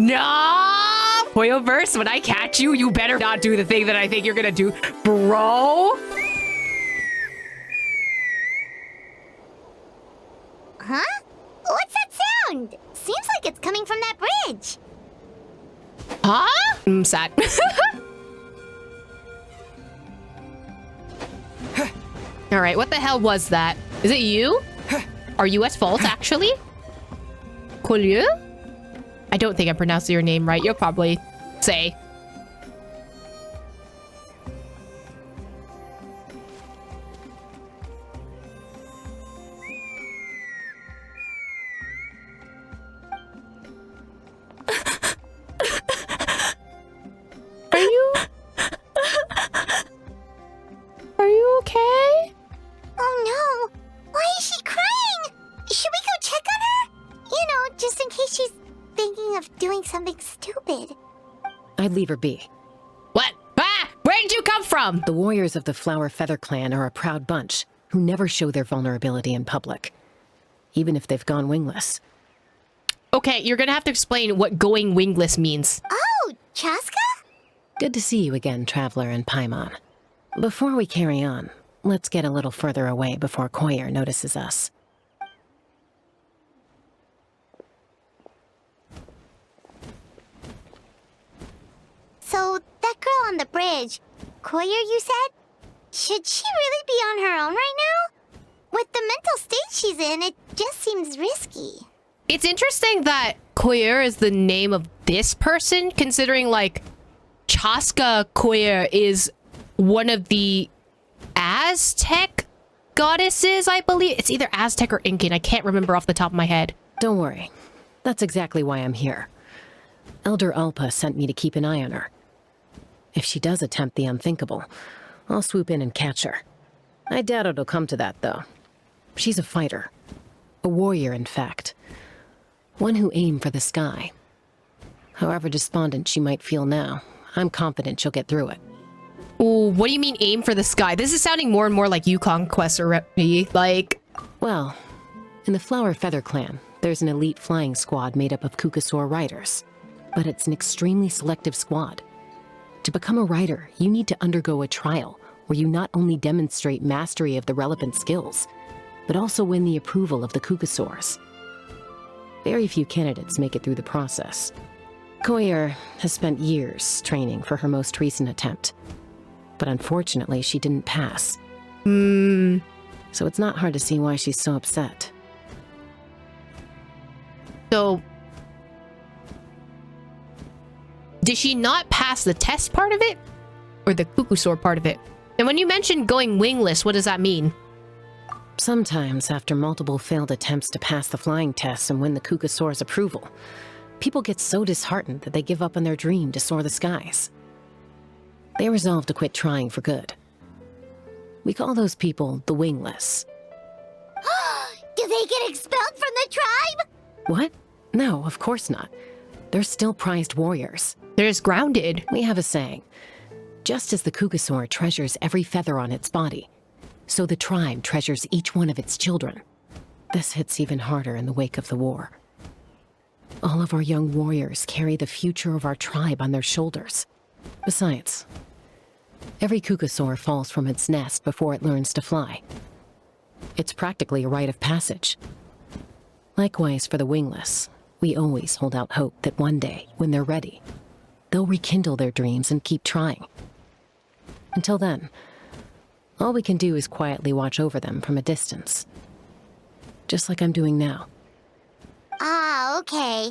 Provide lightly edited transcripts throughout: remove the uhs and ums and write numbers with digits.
No! Koyoverse, when I catch you, you better not do the thing that I think you're gonna do. Bro? Huh? What's that sound? Seems like it's coming from that bridge. Huh? I'm sad. All right, what the hell was that? Is it you? Are you at fault, actually? Collier? I don't think I'm pronouncing your name right. You'll probably say. Are you okay? Oh no! Why is she crying? Should we go check on her? You know, just in case she's thinking of doing something stupid. I'd leave her be. What? Ah! Where did you come from? The warriors of the Flower Feather Clan are a proud bunch who never show their vulnerability in public, even if they've gone wingless. Okay, you're gonna have to explain what going wingless means. Oh, Chasca? Good to see you again, Traveler and Paimon. Before we carry on, let's get a little further away before Koyer notices us. So, that girl on the bridge, Koyer, you said? Should she really be on her own right now? With the mental state she's in, it just seems risky. It's interesting that Koyer is the name of this person, considering, like, Chasca Koyer is one of the Aztec goddesses, I believe. It's either Aztec or Incan. I can't remember off the top of my head. Don't worry. That's exactly why I'm here. Elder Alpa sent me to keep an eye on her. If she does attempt the unthinkable, I'll swoop in and catch her. I doubt it'll come to that, though. She's a fighter. A warrior, in fact. One who aimed for the sky. However despondent she might feel now, I'm confident she'll get through it. Ooh, what do you mean aim for the sky? This is sounding more and more like Yukon Quest or like... Well, in the Flower Feather Clan, there's an elite flying squad made up of Kukasaur riders. But it's an extremely selective squad. To become a rider, you need to undergo a trial where you not only demonstrate mastery of the relevant skills, but also win the approval of the Kukasaurs. Very few candidates make it through the process. Koyer has spent years training for her most recent attempt, but unfortunately she didn't pass. So it's not hard to see why she's so upset. So... did she not pass the test part of it? Or the Kukusaur part of it? And when you mentioned going wingless, what does that mean? Sometimes, after multiple failed attempts to pass the flying tests and win the Kukasaur's approval, people get so disheartened that they give up on their dream to soar the skies. They resolve to quit trying for good. We call those people the wingless. Do they get expelled from the tribe? What? No, of course not. They're still prized warriors. They're just grounded. We have a saying. Just as the Kukasaur treasures every feather on its body, so the tribe treasures each one of its children. This hits even harder in the wake of the war. All of our young warriors carry the future of our tribe on their shoulders. Besides, every Kukasaur falls from its nest before it learns to fly. It's practically a rite of passage. Likewise for the wingless, we always hold out hope that one day, when they're ready, they'll rekindle their dreams and keep trying. Until then, all we can do is quietly watch over them from a distance. Just like I'm doing now. Ah, okay.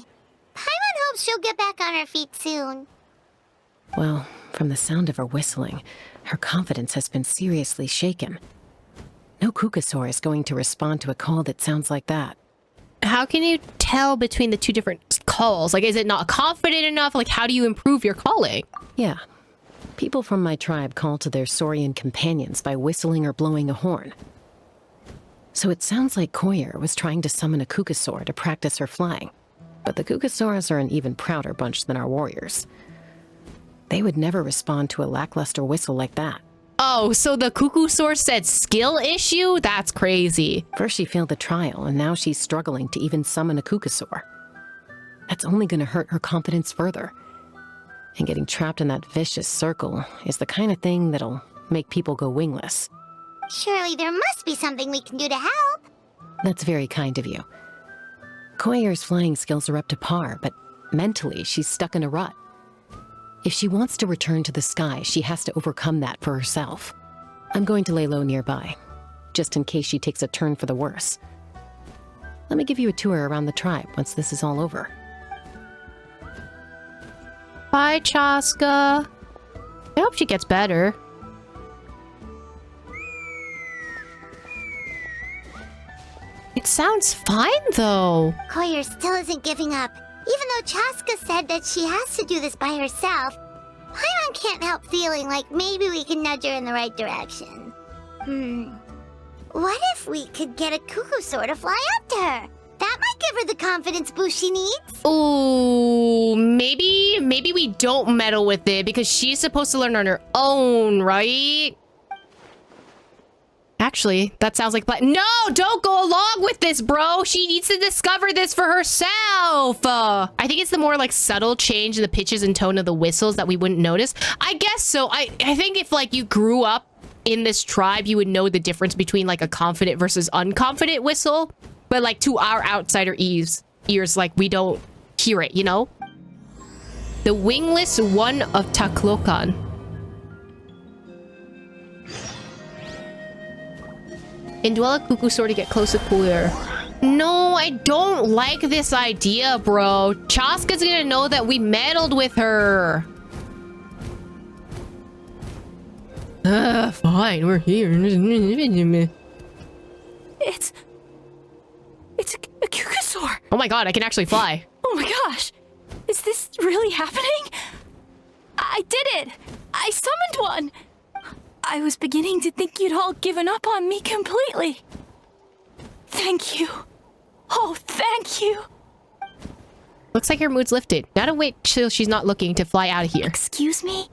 Paimon hopes she'll get back on her feet soon. Well, from the sound of her whistling, her confidence has been seriously shaken. No Kukasaur is going to respond to a call that sounds like that. How can you tell between the two different calls? Like, is it not confident enough? Like, how do you improve your calling? Yeah. People from my tribe call to their Saurian companions by whistling or blowing a horn. So it sounds like Koyer was trying to summon a Kukasaur to practice her flying. But the Kukasaurs are an even prouder bunch than our warriors. They would never respond to a lackluster whistle like that. Oh, so the Kukusaur said skill issue? That's crazy. First she failed the trial, and now she's struggling to even summon a Kukasaur. That's only going to hurt her confidence further. And getting trapped in that vicious circle is the kind of thing that'll make people go wingless. Surely there must be something we can do to help. That's very kind of you. Koyer's flying skills are up to par, but mentally she's stuck in a rut. If she wants to return to the sky, she has to overcome that for herself. I'm going to lay low nearby, just in case she takes a turn for the worse. Let me give you a tour around the tribe once this is all over. Bye, Chasca. I hope she gets better. It sounds fine, though. Koyer still isn't giving up. Even though Chasca said that she has to do this by herself, Paimon can't help feeling like maybe we can nudge her in the right direction. What if we could get a cuckoo sword to fly up to her? That might give her the confidence boost she needs. Ooh, maybe we don't meddle with it because she's supposed to learn on her own, right? Actually, that sounds like no, don't go along with this, bro. She needs to discover this for herself. I think it's the more like subtle change in the pitches and tone of the whistles that we wouldn't notice. I guess so. I think if like you grew up in this tribe, you would know the difference between like a confident versus unconfident whistle. But like to our outsider ears, like we don't hear it, you know? The Wingless One of Tlalocan. Indwell a cuckoo sword to get close to Koyer. No, I don't like this idea, bro. Chasca's gonna know that we meddled with her. Fine, we're here. It's a cuckoosaur. Oh my god, I can actually fly. Oh my gosh. Is this really happening? I did it. I summoned one. I was beginning to think you'd all given up on me completely. Thank you. Oh, thank you. Looks like her mood's lifted. Gotta wait till she's not looking to fly out of here. Excuse me?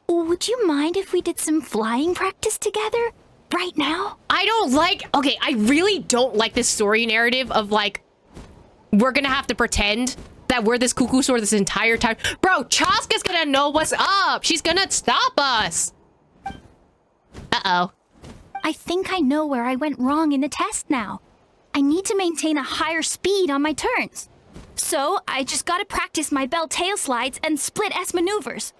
Would you mind if we did some flying practice together? Right now? I don't like... Okay, I really don't like this story narrative of, like, we're gonna have to pretend that we're this cuckoo sword this entire time. Bro, Chasca's gonna know what's up. She's gonna stop us. Uh-oh. I think I know where I went wrong in the test now. I need to maintain a higher speed on my turns. So, I just gotta practice my bell tail slides and split S maneuvers.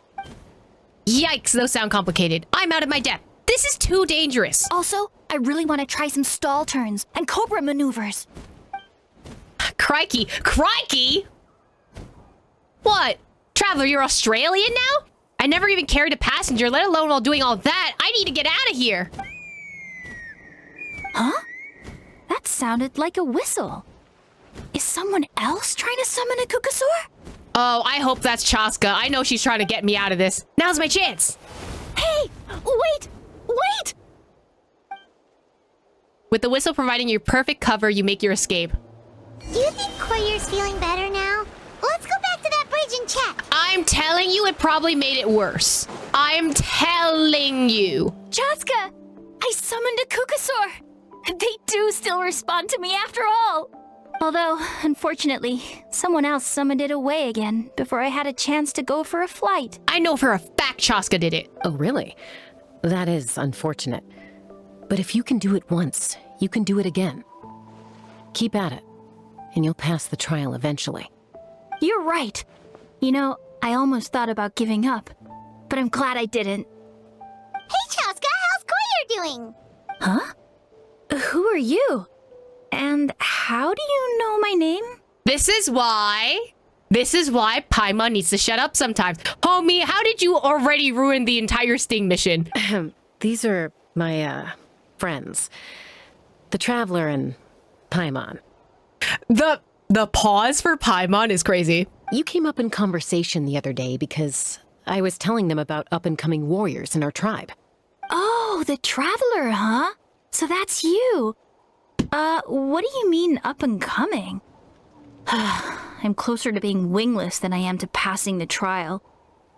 Yikes, those sound complicated. I'm out of my depth. This is too dangerous. Also, I really want to try some stall turns and cobra maneuvers. Crikey. Crikey? What? Traveler, you're Australian now? I never even carried a passenger, let alone while doing all that. I need to get out of here. Huh? That sounded like a whistle. Is someone else trying to summon a cuckoosaur? Oh, I hope that's Chasca. I know she's trying to get me out of this. Now's my chance. Hey, wait! Wait! With the whistle providing you perfect cover, you make your escape. Do you think Koyer's feeling better now? Let's go back to that bridge and check. I'm telling you, it probably made it worse. I'm telling you. Chasca! I summoned a cuckoosaur! They do still respond to me after all! Although, unfortunately, someone else summoned it away again before I had a chance to go for a flight. I know for a fact Chasca did it. Oh, really? That is unfortunate. But if you can do it once, you can do it again. Keep at it, and you'll pass the trial eventually. You're right. You know, I almost thought about giving up, but I'm glad I didn't. Hey, Chasca, how's Koyer doing? Huh? Who are you? And how do you know my name? This is why Paimon needs to shut up sometimes. Homie, how did you already ruin the entire Sting mission? These are my, friends. The Traveler and Paimon. The pause for Paimon is crazy. You came up in conversation the other day because I was telling them about up-and-coming warriors in our tribe. Oh, the Traveler, huh? So that's you. What do you mean up and coming? I'm closer to being wingless than I am to passing the trial.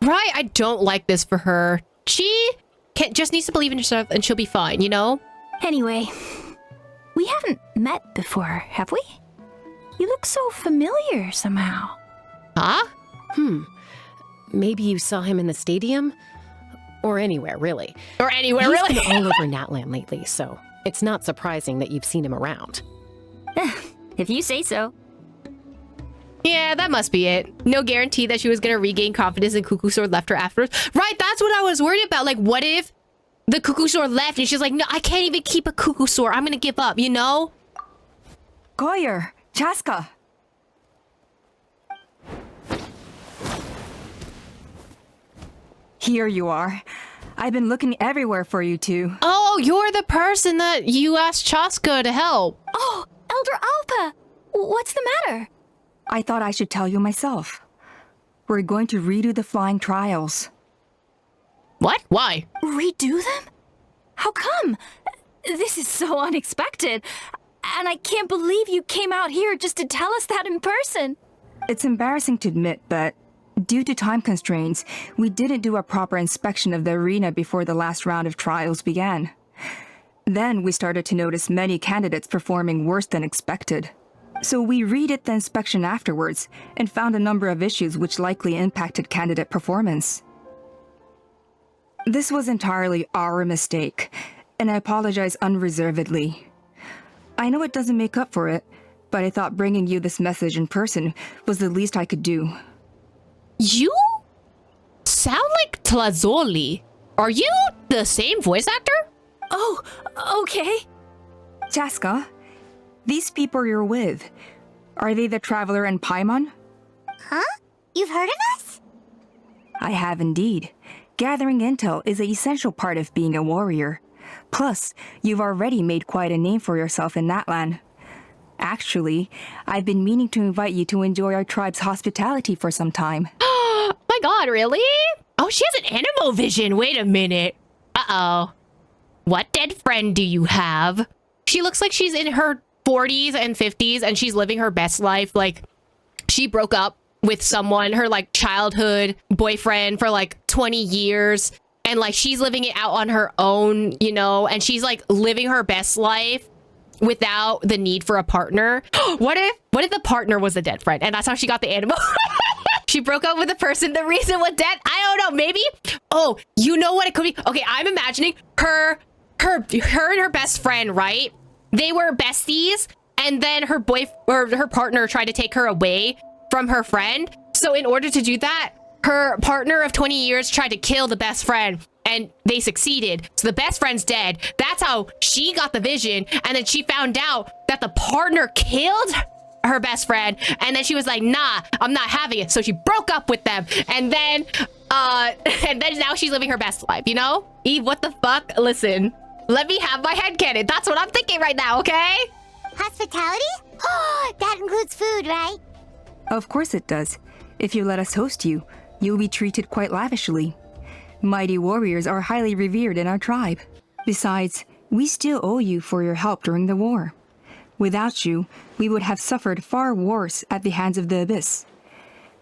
Right, I don't like this for her. She just needs to believe in herself and she'll be fine, you know? Anyway, we haven't met before, have we? You look so familiar somehow. Huh? Maybe you saw him in the stadium? Or anywhere, really. Or anywhere, He's really? been all over Natlan lately, so it's not surprising that you've seen him around. If you say so. Yeah, that must be it. No guarantee that she was gonna regain confidence and Cuckoo Sword left her afterwards. Right, that's what I was worried about. Like, what if the Cuckoo Sword left and she's like, no, I can't even keep a Cuckoo Sword. I'm gonna give up, you know? Koyer, Chasca. Here you are. I've been looking everywhere for you two. Oh, you're the person that you asked Chasca to help. Oh, Elder Alpa! What's the matter? I thought I should tell you myself. We're going to redo the flying trials. What? Why? Redo them? How come? This is so unexpected. And I can't believe you came out here just to tell us that in person. It's embarrassing to admit, but due to time constraints, we didn't do a proper inspection of the arena before the last round of trials began. Then we started to notice many candidates performing worse than expected. So we redid the inspection afterwards and found a number of issues which likely impacted candidate performance. This was entirely our mistake, and I apologize unreservedly. I know it doesn't make up for it, but I thought bringing you this message in person was the least I could do. You sound like Tlazoli. Are you the same voice actor? Oh, okay. Chasca, these people you're with, are they the Traveler and Paimon? Huh? You've heard of us? I have indeed. Gathering intel is an essential part of being a warrior. Plus, you've already made quite a name for yourself in Natlan. Actually, I've been meaning to invite you to enjoy our tribe's hospitality for some time. My god, really? Oh, she has an animo vision. Wait a minute. Uh-oh. What dead friend do you have? She looks like she's in her 40s and 50s and she's living her best life. Like, she broke up with someone, her like childhood boyfriend for like 20 years. And like, she's living it out on her own, you know, and she's like living her best life without the need for a partner. What if the partner was a dead friend and that's how she got the animo? She broke up with the person. The reason was dead. I don't know. Maybe. Oh, you know what it could be? Okay, I'm imagining her and her best friend, right? They were besties, and then her partner tried to take her away from her friend. So in order to do that, her partner of 20 years tried to kill the best friend, and they succeeded. So the best friend's dead. That's how she got the vision, and then she found out that the partner killed her best friend, and then she was like, nah, I'm not having it. So she broke up with them, and then now she's living her best life, you know? Eve, what the fuck? Listen, let me have my headcanon. That's what I'm thinking right now, okay? Hospitality? Oh, that includes food, right? Of course it does. If you let us host you, you'll be treated quite lavishly. Mighty warriors are highly revered in our tribe. Besides, we still owe you for your help during the war. Without you, we would have suffered far worse at the hands of the Abyss.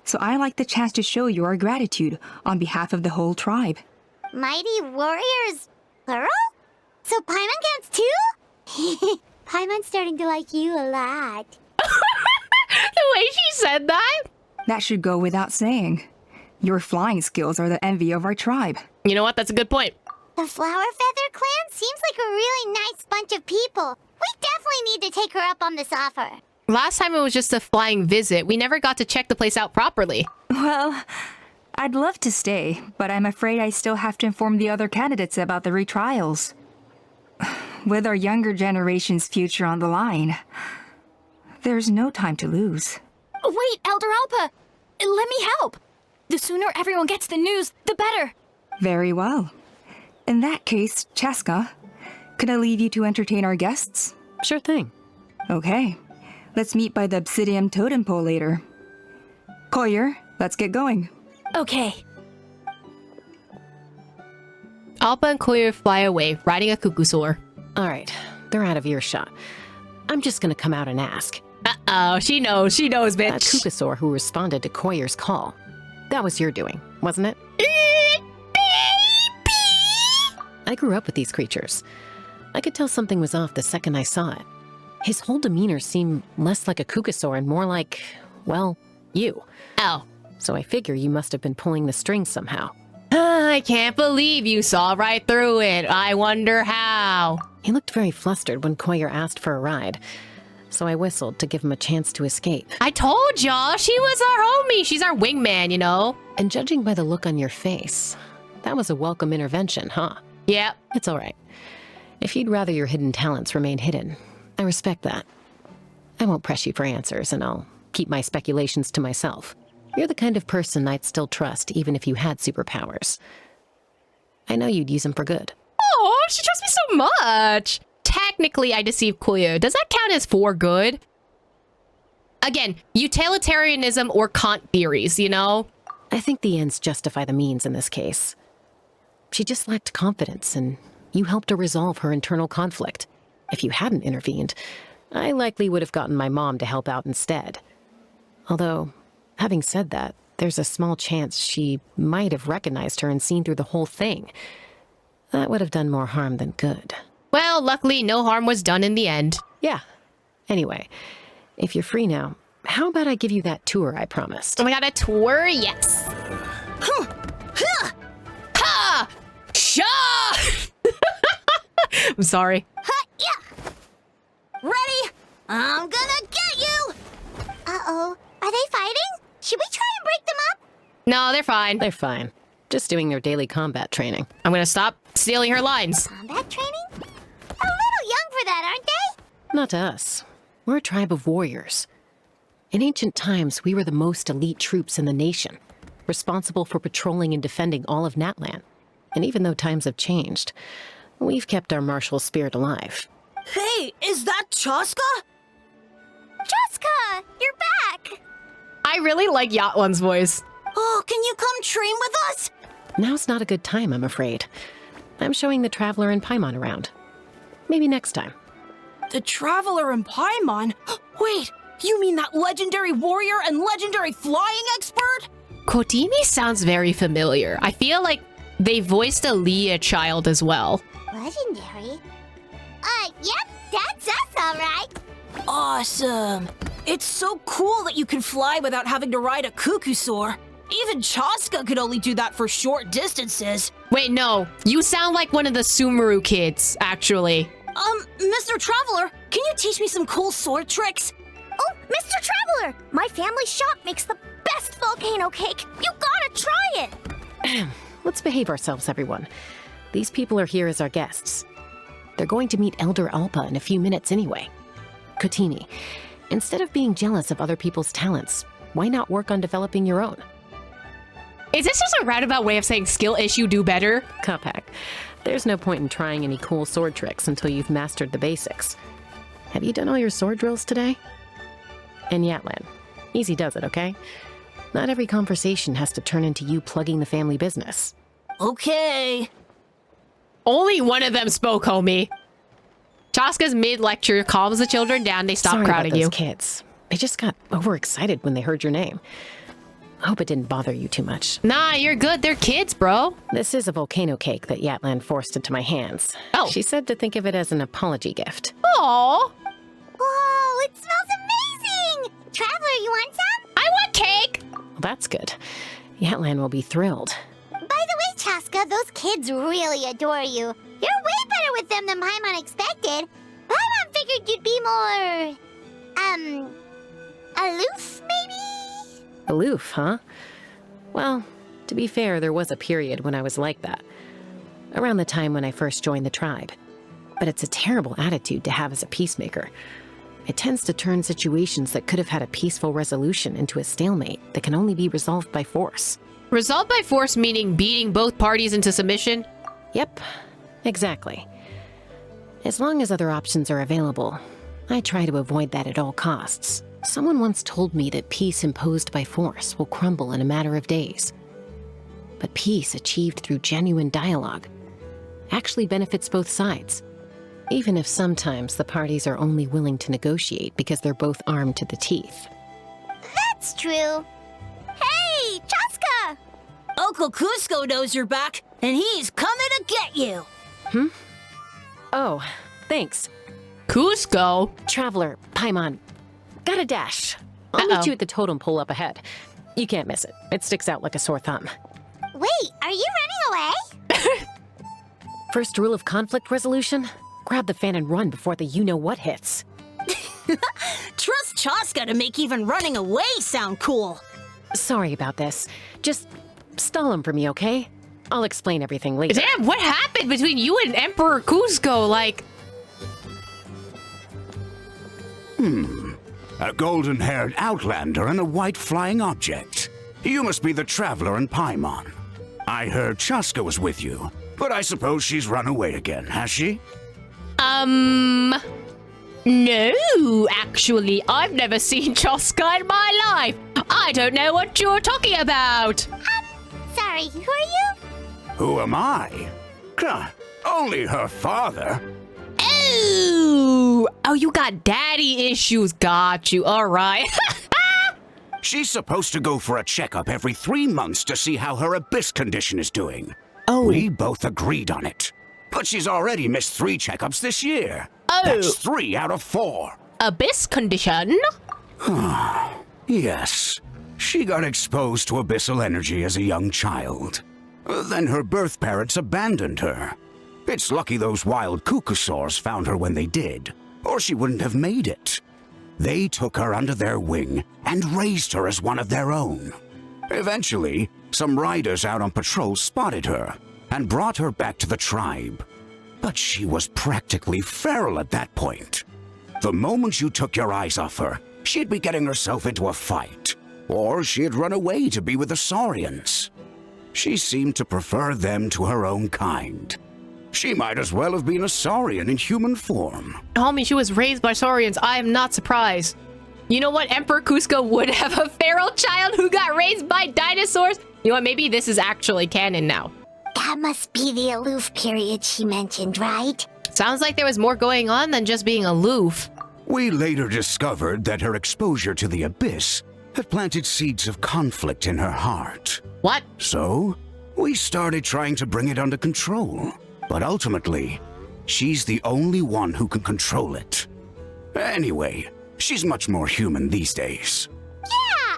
So I like the chance to show you our gratitude on behalf of the whole tribe. Mighty warriors, plural? So Paimon counts too? Paimon's starting to like you a lot. The way she said that? That should go without saying. Your flying skills are the envy of our tribe. You know what? That's a good point. The Flower Feather clan seems like a really nice bunch of people. We definitely need to take her up on this offer. Last time it was just a flying visit. We never got to check the place out properly. Well, I'd love to stay, but I'm afraid I still have to inform the other candidates about the retrials. With our younger generation's future on the line, there's no time to lose. Wait, Elder Alpa! Let me help! The sooner everyone gets the news, the better! Very well. In that case, Chasca, could I leave you to entertain our guests? Sure thing. Okay. Let's meet by the obsidian totem pole later. Koyer, let's get going. Okay. Alpa and Koyer fly away, riding a cuckoo soar. All right, they're out of earshot. I'm just gonna come out and ask. Uh-oh, she knows, That bitch. Kukasaur who responded to Koyer's call. That was your doing, wasn't it? I grew up with these creatures. I could tell something was off the second I saw it. His whole demeanor seemed less like a Kukasaur and more like, well, you. Oh. So I figure you must have been pulling the strings somehow. I can't believe you saw right through it. I wonder how. He looked very flustered when Koyer asked for a ride, so I whistled to give him a chance to escape. I told y'all, she was our homie. She's our wingman, you know? And judging by the look on your face, that was a welcome intervention, huh? Yep. It's all right. If you'd rather your hidden talents remain hidden, I respect that. I won't press you for answers, and I'll keep my speculations to myself. You're the kind of person I'd still trust even if you had superpowers. I know you'd use them for good. Oh, she trusts me so much. Technically, I deceived Koyo. Does that count as for good? Again, utilitarianism or Kant theories, you know? I think the ends justify the means in this case. She just lacked confidence, and you helped her resolve her internal conflict. If you hadn't intervened, I likely would have gotten my mom to help out instead. Although, having said that, there's a small chance she might have recognized her and seen through the whole thing. That would have done more harm than good. Well, luckily, no harm was done in the end. Yeah. Anyway, if you're free now, how about I give you that tour I promised? Oh my god, a tour? Yes. Ha! Sha! I'm sorry. Yeah. Ready? I'm gonna get you! Uh-oh. Are they fighting? Should we try and break them up? No, they're fine. They're fine. Just doing their daily combat training. I'm gonna stop stealing her lines. Combat training? A little young for that, aren't they? Not to us. We're a tribe of warriors. In ancient times, we were the most elite troops in the nation, responsible for patrolling and defending all of Natlan. And even though times have changed, we've kept our martial spirit alive. Hey, is that Chasca? Chasca, you're back! I really like Yatlan's voice. Oh, can you come train with us? Now's not a good time, I'm afraid. I'm showing the Traveler and Paimon around. Maybe next time. The Traveler and Paimon? Wait, you mean that legendary warrior and legendary flying expert? Kodimi sounds very familiar. I feel like they voiced a Leah child as well. Legendary? Yep, that's us, all right. Awesome. It's so cool that you can fly without having to ride a cuckoosaur. Even Chasca could only do that for short distances. Wait, no. You sound like one of the Sumeru kids, actually. Mr. Traveler, can you teach me some cool sword tricks? Oh, Mr. Traveler! My family shop makes the best volcano cake. You gotta try it! Let's behave ourselves, everyone. These people are here as our guests. They're going to meet Elder Alpa in a few minutes anyway. Kotini, instead of being jealous of other people's talents, why not work on developing your own? Is this just a roundabout way of saying skill issue, do better? Kapak, there's no point in trying any cool sword tricks until you've mastered the basics. Have you done all your sword drills today? And Yatlan, easy does it, okay? Not every conversation has to turn into you plugging the family business. Okay. Only one of them spoke, homie. Chasca's mid-lecture calms the children down. They stop Sorry crowding about those you. kids. They just got overexcited when they heard your name. I hope it didn't bother you too much. Nah, you're good. They're kids, bro. This is a volcano cake that Yatlan forced into my hands. Oh. She said to think of it as an apology gift. Aww. Whoa, it smells amazing! Traveler, you want some? I want cake. Well, that's good. Yatlan will be thrilled. By the way, Chasca, those kids really adore you. You're way better with them than Paimon expected. Paimon figured you'd be more... aloof, maybe? Aloof, huh? Well, to be fair, there was a period when I was like that. Around the time when I first joined the tribe. But it's a terrible attitude to have as a peacemaker. It tends to turn situations that could have had a peaceful resolution into a stalemate that can only be resolved by force. Resolved by force meaning beating both parties into submission? Yep, exactly. As long as other options are available, I try to avoid that at all costs. Someone once told me that peace imposed by force will crumble in a matter of days. But peace achieved through genuine dialogue actually benefits both sides, even if sometimes the parties are only willing to negotiate because they're both armed to the teeth. That's true. Hey, Chasca! Uncle Cusco knows you're back, and he's coming to get you. Oh, thanks. Cusco? Traveler, Paimon, got a dash. I'll meet you at the totem pole up ahead. You can't miss it. It sticks out like a sore thumb. Wait, are you running away? First rule of conflict resolution? Grab the fan and run before the you-know-what hits. Trust Chasca to make even running away sound cool. Sorry about this. Just stall him for me, okay? I'll explain everything later. Damn, what happened between you and Emperor Cusco? Like, A golden-haired outlander and a white flying object. You must be the traveler in Paimon. I heard Chasca was with you, but I suppose she's run away again, has she? no, actually, I've never seen Chasca in my life. I don't know what you're talking about. Sorry, who are you? Who am I? Only her father. Oh, you got daddy issues. Got you. All right. She's supposed to go for a checkup every 3 months to see how her abyss condition is doing. Oh. We both agreed on it. But she's already missed 3 checkups this year. Oh. That's 3 out of 4. Abyss condition? Yes. She got exposed to abyssal energy as a young child. Then her birth parents abandoned her. It's lucky those wild cuckoosaurs found her when they did, or she wouldn't have made it. They took her under their wing and raised her as one of their own. Eventually, some riders out on patrol spotted her and brought her back to the tribe. But she was practically feral at that point. The moment you took your eyes off her, she'd be getting herself into a fight, or she'd run away to be with the Saurians. She seemed to prefer them to her own kind. She might as well have been a Saurian in human form. Homie, she was raised by Saurians. I am not surprised. You know what? Emperor Cusco would have a feral child who got raised by dinosaurs. You know what? Maybe this is actually canon now. That must be the aloof period she mentioned, right? Sounds like there was more going on than just being aloof. We later discovered that her exposure to the abyss had planted seeds of conflict in her heart. What? So, we started trying to bring it under control. But ultimately, she's the only one who can control it. Anyway, she's much more human these days. Yeah,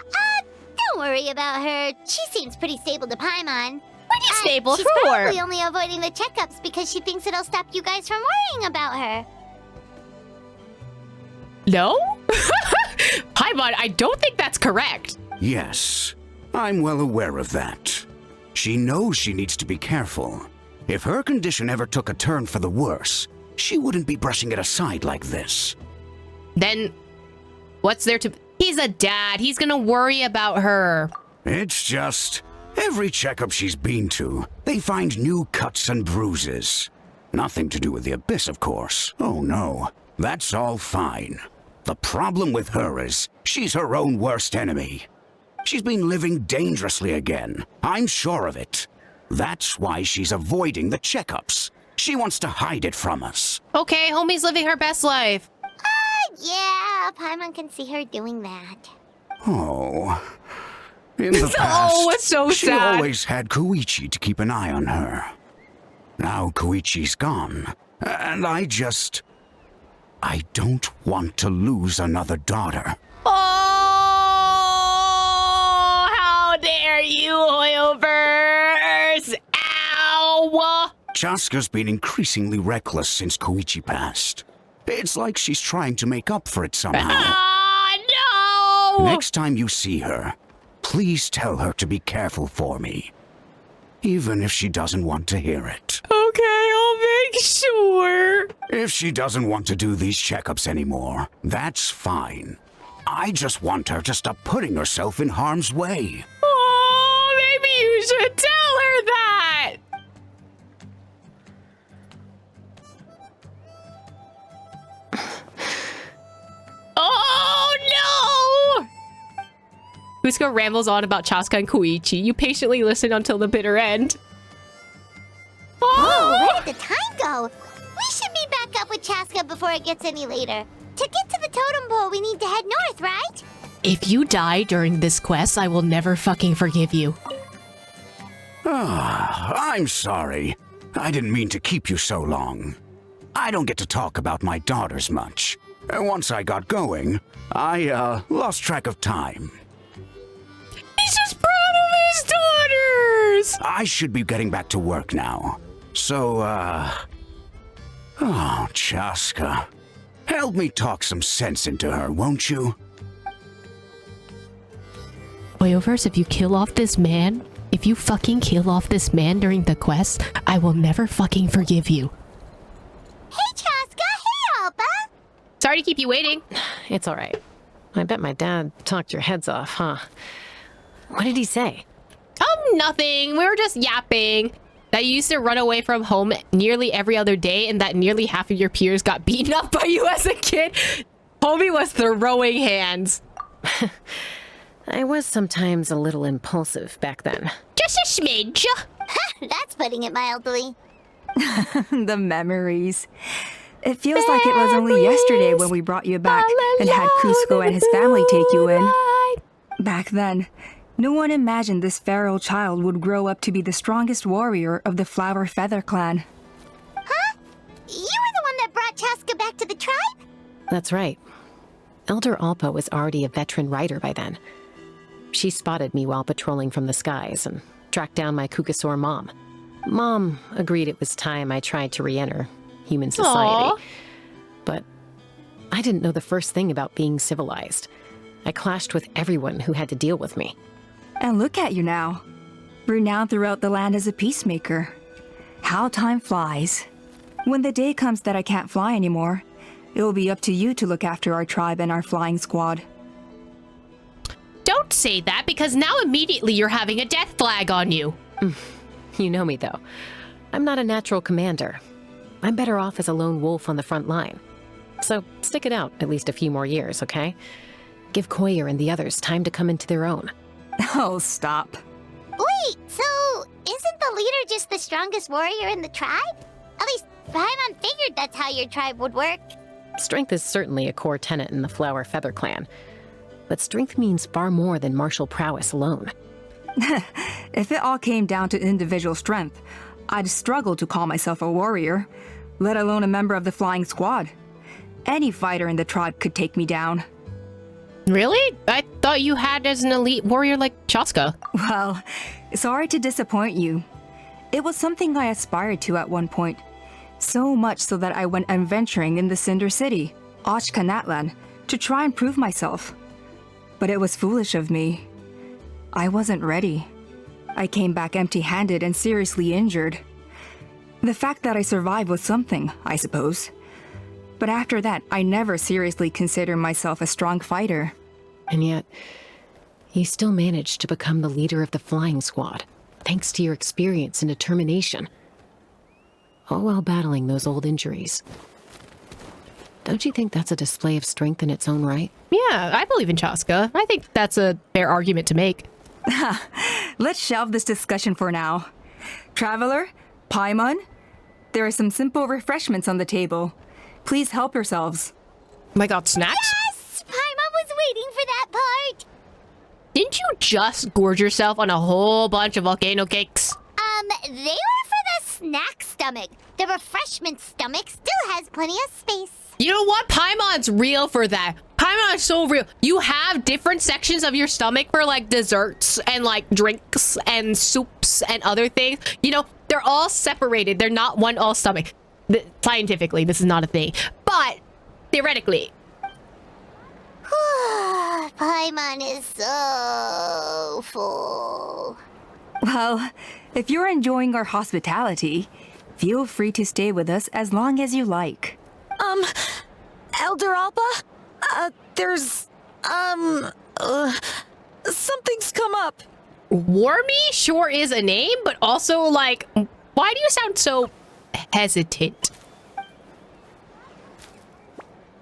don't worry about her. She seems pretty stable to Paimon. Pretty stable, She's sure. probably only avoiding the checkups because she thinks it'll stop you guys from worrying about her. No? Paimon, I don't think that's correct. Yes, I'm well aware of that. She knows she needs to be careful. If her condition ever took a turn for the worse, she wouldn't be brushing it aside like this. Then, what's there to... He's a dad. He's gonna worry about her. It's just, every checkup she's been to, they find new cuts and bruises. Nothing to do with the abyss, of course. Oh no, that's all fine. The problem with her is, she's her own worst enemy. She's been living dangerously again. I'm sure of it. That's why she's avoiding the checkups. She wants to hide it from us. Okay, homie's living her best life. Yeah, Paimon can see her doing that. Oh. In the past, Oh, it's so she sad. always had Koichi to keep an eye on her. Now Koichi's gone, and I don't want to lose another daughter. Oh, how dare you, Hoyoverse! Ow! Chasca's been increasingly reckless since Koichi passed. It's like she's trying to make up for it somehow. Ah, no! Next time you see her, please tell her to be careful for me. Even if she doesn't want to hear it. Okay, I'll make sure. If she doesn't want to do these checkups anymore, that's fine. I just want her to stop putting herself in harm's way. Oh, maybe you should tell her that. Oh, no! Cusco rambles on about Chasca and Koichi. You patiently listen until the bitter end. Oh, where did the time go? We should be back up with Chasca before it gets any later. To get to the totem pole, we need to head north, right? If you die during this quest, I will never fucking forgive you. I'm sorry. I didn't mean to keep you so long. I don't get to talk about my daughters much. And once I got going, I lost track of time. He's just proud of his daughters! I should be getting back to work now. So, oh, Chasca. Help me talk some sense into her, won't you? Wayovers, if you kill off this man, if you fucking kill off this man during the quest, I will never fucking forgive you. Hey, Chasca! Hey, Alba! Sorry to keep you waiting. It's all right. I bet my dad talked your heads off, huh? What did he say? Nothing. We were just yapping. That you used to run away from home nearly every other day and that nearly half of your peers got beaten up by you as a kid. Homie was throwing hands. I was sometimes a little impulsive back then. Just a smidge. That's putting it mildly. The memories. It feels like it was only yesterday when we brought you back and had Cusco and his family take you in. Back then, no one imagined this feral child would grow up to be the strongest warrior of the Flower Feather clan. Huh? You were the one that brought Chasca back to the tribe? That's right. Elder Alpa was already a veteran rider by then. She spotted me while patrolling from the skies and tracked down my Kukasaur mom. Mom agreed it was time I tried to re-enter human society. Aww. But I didn't know the first thing about being civilized. I clashed with everyone who had to deal with me. And look at you now, renowned throughout the land as a peacemaker. How time flies. When the day comes that I can't fly anymore, it will be up to you to look after our tribe and our flying squad. Don't say that, because now immediately you're having a death flag on you. You know me, though. I'm not a natural commander. I'm better off as a lone wolf on the front line. So stick it out at least a few more years, okay? Give Koyer and the others time to come into their own. Oh, stop. Wait, so isn't the leader just the strongest warrior in the tribe? At least Paimon figured that's how your tribe would work. Strength is certainly a core tenet in the Flower Feather clan. But strength means far more than martial prowess alone. If it all came down to individual strength, I'd struggle to call myself a warrior, let alone a member of the flying squad. Any fighter in the tribe could take me down. Really? I thought you had as an elite warrior like Chasca. Well, sorry to disappoint you. It was something I aspired to at one point. So much so that I went adventuring in the Cinder City, Natlan, to try and prove myself. But it was foolish of me. I wasn't ready. I came back empty-handed and seriously injured. The fact that I survived was something, I suppose. But after that, I never seriously considered myself a strong fighter. And yet, you still managed to become the leader of the flying squad, thanks to your experience and determination. All while battling those old injuries. Don't you think that's a display of strength in its own right? Yeah, I believe in Chasca. I think that's a fair argument to make. Let's shelve this discussion for now. Traveler, Paimon, there are some simple refreshments on the table. Please help yourselves. My god, snacks? Yes! Paimon was waiting for that part! Didn't you just gorge yourself on a whole bunch of volcano cakes? They were for the snack stomach. The refreshment stomach still has plenty of space. You know what? Paimon's real for that. Paimon's so real. You have different sections of your stomach for like desserts and like drinks and soups and other things. You know, they're all separated. They're not one all stomach. Scientifically, this is not a thing. But theoretically. Paimon is so full. Well, if you're enjoying our hospitality, feel free to stay with us as long as you like. Elder Alpa? Something's come up. Warmy sure is a name, but also like, why do you sound so hesitant?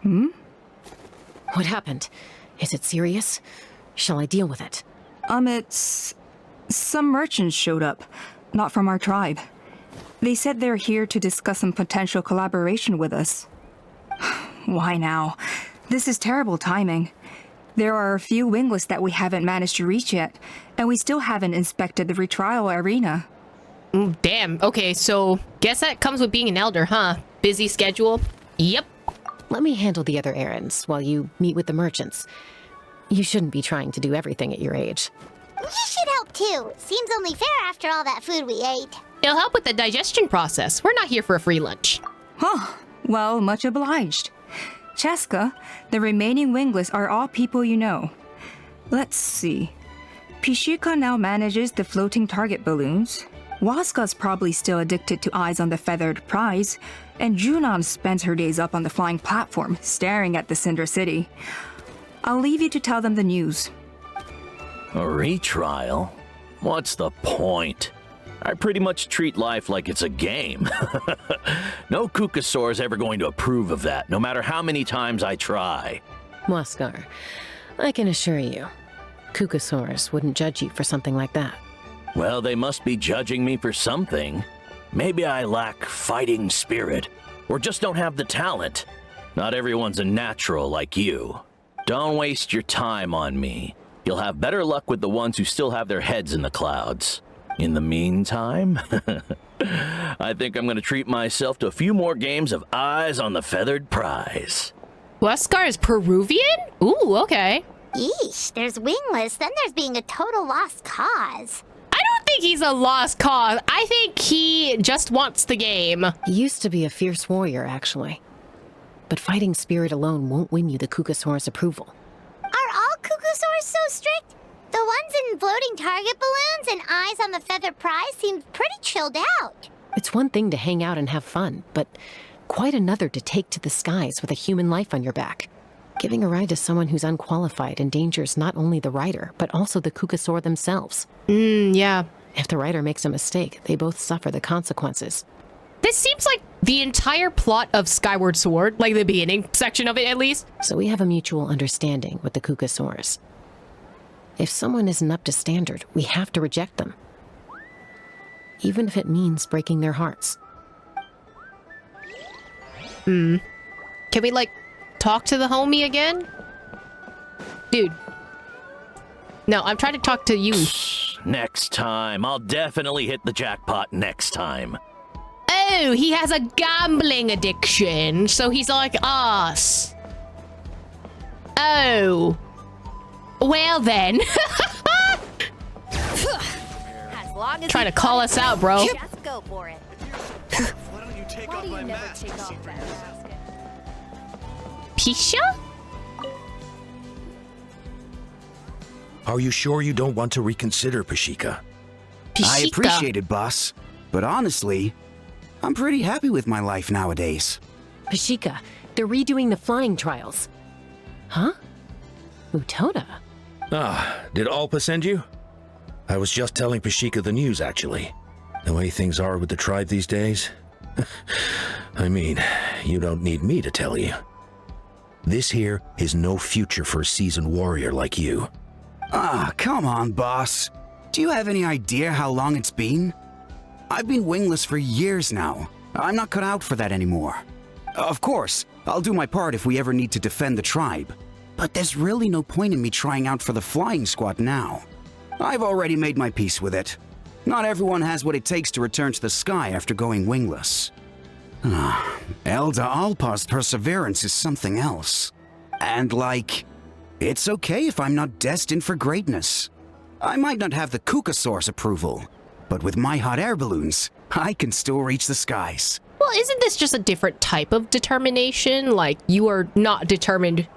What happened? Is it serious? Shall I deal with it? It's... Some merchants showed up, not from our tribe. They said they're here to discuss some potential collaboration with us. Why now? This is terrible timing. There are a few wingless that we haven't managed to reach yet, and we still haven't inspected the retrial arena. Damn. Okay, so guess that comes with being an elder, huh? Busy schedule? Yep. Let me handle the other errands while you meet with the merchants. You shouldn't be trying to do everything at your age. You should help too. Seems only fair after all that food we ate. It'll help with the digestion process. We're not here for a free lunch. Huh. Well, much obliged. Chasca, the remaining wingless are all people you know. Let's see. Pishika now manages the floating target balloons. Waska's probably still addicted to Eyes on the Feathered Prize, and Junon spends her days up on the flying platform, staring at the Cinder City. I'll leave you to tell them the news. A retrial? What's the point? I pretty much treat life like it's a game. No Kukasaur's ever going to approve of that, no matter how many times I try. Waskar, I can assure you, Kukasaurs wouldn't judge you for something like that. Well, they must be judging me for something. Maybe I lack fighting spirit, or just don't have the talent. Not everyone's a natural like you. Don't waste your time on me. You'll have better luck with the ones who still have their heads in the clouds. In the meantime, I think I'm going to treat myself to a few more games of Eyes on the Feathered Prize. Waskar is Peruvian? Ooh, okay. Yeesh, there's Wingless, then there's being a total lost cause. I don't think he's a lost cause. I think he just wants the game. He used to be a fierce warrior, actually. But fighting spirit alone won't win you the Kukasaur's approval. Are all Kukusaurs so strict? The ones in floating target balloons and Eyes on the Feathered Prize seem pretty chilled out. It's one thing to hang out and have fun, but quite another to take to the skies with a human life on your back. Giving a ride to someone who's unqualified endangers not only the rider, but also the Kukasaur themselves. Yeah. If the rider makes a mistake, they both suffer the consequences. This seems like the entire plot of Skyward Sword, like the beginning section of it at least. So we have a mutual understanding with the Kukasaurs. If someone isn't up to standard, we have to reject them. Even if it means breaking their hearts. Can we, like, talk to the homie again? Dude. No, I'm trying to talk to you. Next time. I'll definitely hit the jackpot next time. Oh, he has a gambling addiction, so he's like us. Oh. Well then. As long as Trying to call us out, bro. just go for it. Why don't you take off my mask? Pisha? Are you sure you don't want to reconsider, Pashika? I Pishika. appreciate it, boss. But honestly, I'm pretty happy with my life nowadays. Pashika, they're redoing the flying trials. Huh? Utona? Ah, did Alpa send you? I was just telling Pashika the news, actually. The way things are with the tribe these days. I mean, you don't need me to tell you. This here is no future for a seasoned warrior like you. Ah, come on, boss. Do you have any idea how long it's been? I've been wingless for years now. I'm not cut out for that anymore. Of course, I'll do my part if we ever need to defend the tribe. But there's really no point in me trying out for the flying squad now. I've already made my peace with it. Not everyone has what it takes to return to the sky after going wingless. Elder Alpa's perseverance is something else. And it's okay if I'm not destined for greatness. I might not have the Kukasaur's approval, but with my hot air balloons, I can still reach the skies. Well, isn't this just a different type of determination? Like, you are not determined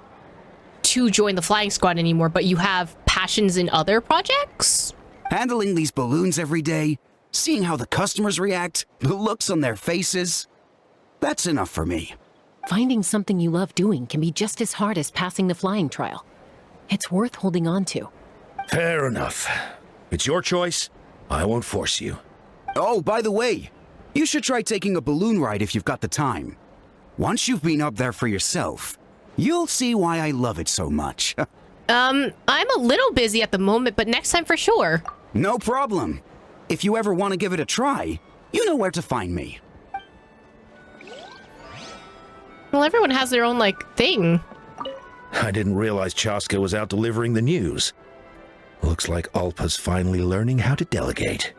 to join the flying squad anymore, but you have passions in other projects? Handling these balloons every day, seeing how the customers react, the looks on their faces, that's enough for me. Finding something you love doing can be just as hard as passing the flying trial. It's worth holding on to. Fair enough. It's your choice. I won't force you. Oh, by the way, you should try taking a balloon ride if you've got the time. Once you've been up there for yourself, you'll see why I love it so much. I'm a little busy at the moment, but next time for sure. No problem. If you ever want to give it a try, you know where to find me. Well, everyone has their own, thing. I didn't realize Chasca was out delivering the news. Looks like Alpa's finally learning how to delegate.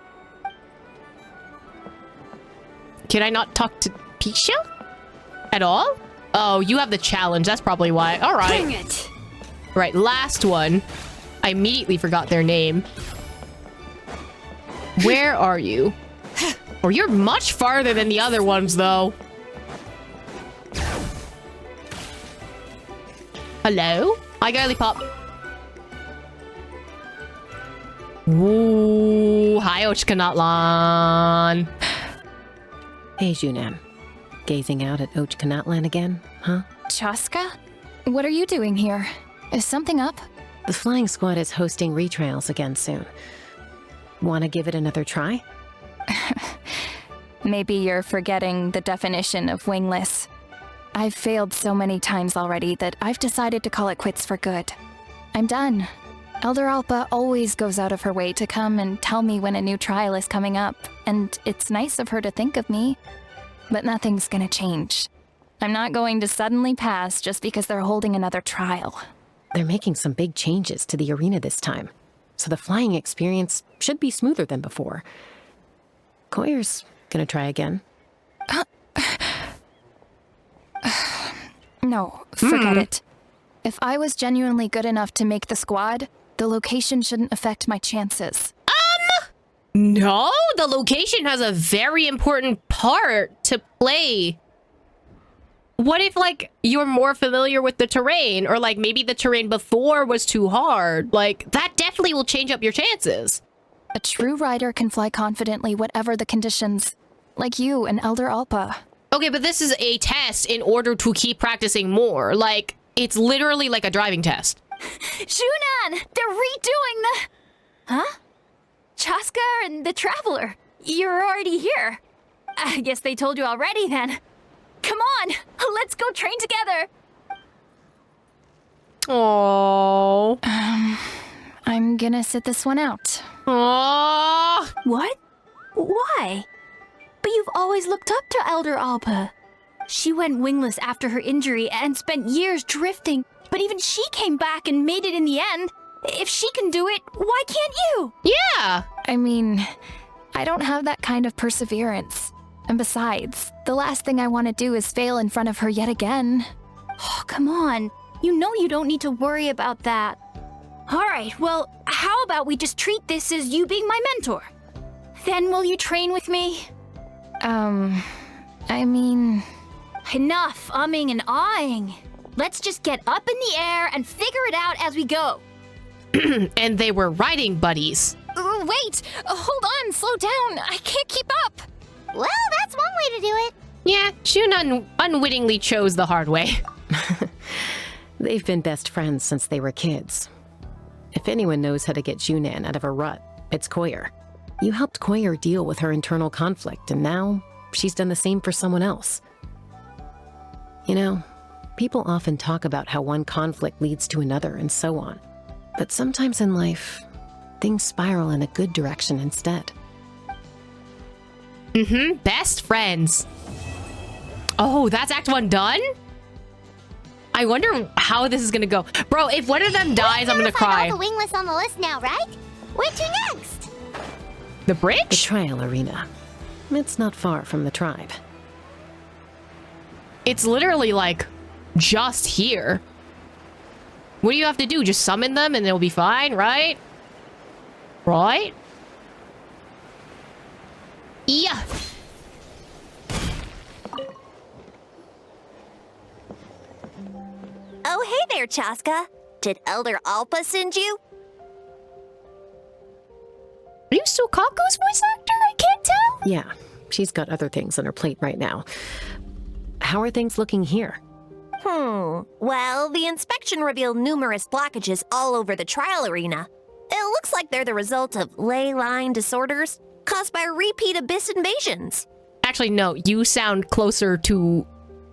Can I not talk to Pisha? At all? Oh, you have the challenge. That's probably why. All right. Dang it! Right, last one. I immediately forgot their name. Where are you? Or you're much farther than the other ones, though. Hello? Hi, Girly Pop. Ooh, hi, natlan. Hey, Junan. Gazing out at natlan again, huh? Chasca? What are you doing here? Is something up? The flying squad is hosting retrials again soon. Want to give it another try? Maybe you're forgetting the definition of wingless. I've failed so many times already that I've decided to call it quits for good. I'm done. Elder Alpa always goes out of her way to come and tell me when a new trial is coming up, and it's nice of her to think of me. But nothing's gonna change. I'm not going to suddenly pass just because they're holding another trial. They're making some big changes to the arena this time, so the flying experience should be smoother than before. Koyer's gonna try again. No, forget it. If I was genuinely good enough to make the squad, the location shouldn't affect my chances. No, the location has a very important part to play. What if, like, you're more familiar with the terrain, or, like, maybe the terrain before was too hard? Like, that definitely will change up your chances. A true rider can fly confidently whatever the conditions, like you and Elder Alpa. Okay, but this is a test in order to keep practicing more. Like, it's literally like a driving test. Junan! They're redoing the... Huh? Chasca and the Traveler. You're already here. I guess they told you already then. Come on, let's go train together. Oh. I'm gonna sit this one out. Aww. What? Why? But you've always looked up to Elder Alpa. She went wingless after her injury and spent years drifting, but even she came back and made it in the end. If she can do it, why can't you? Yeah. I mean, I don't have that kind of perseverance. And besides, the last thing I want to do is fail in front of her yet again. Oh, come on. You know you don't need to worry about that. All right, well, how about we just treat this as you being my mentor? Then will you train with me? I mean... Enough umming and ahhing. Let's just get up in the air and figure it out as we go. And they were riding buddies. Wait! Hold on, slow down. I can't keep up. Well, that's one way to do it. Yeah, Shun unwittingly chose the hard way. They've been best friends since they were kids. If anyone knows how to get Junan out of a rut, it's Koyer. You helped Koyer deal with her internal conflict, and now she's done the same for someone else. You know, people often talk about how one conflict leads to another and so on. But sometimes in life, things spiral in a good direction instead. Best friends. Oh, that's Act 1 done? I wonder how this is gonna go. Bro, if one of them dies, I'm gonna cry. All the wingless on the list now, right? Where to next? The The bridge? trial arena. It's not far from the tribe. It's literally like just here. What do you have to do? Just summon them and they'll be fine, right? Right? Yeah. Oh, hey there, Chasca. Did Elder Alpa send you? Are you Sukaku's voice actor? I can't tell. Yeah, she's got other things on her plate right now. How are things looking here? Well, the inspection revealed numerous blockages all over the trial arena. It looks like they're the result of ley line disorders caused by repeat abyss invasions. Actually, no. You sound closer to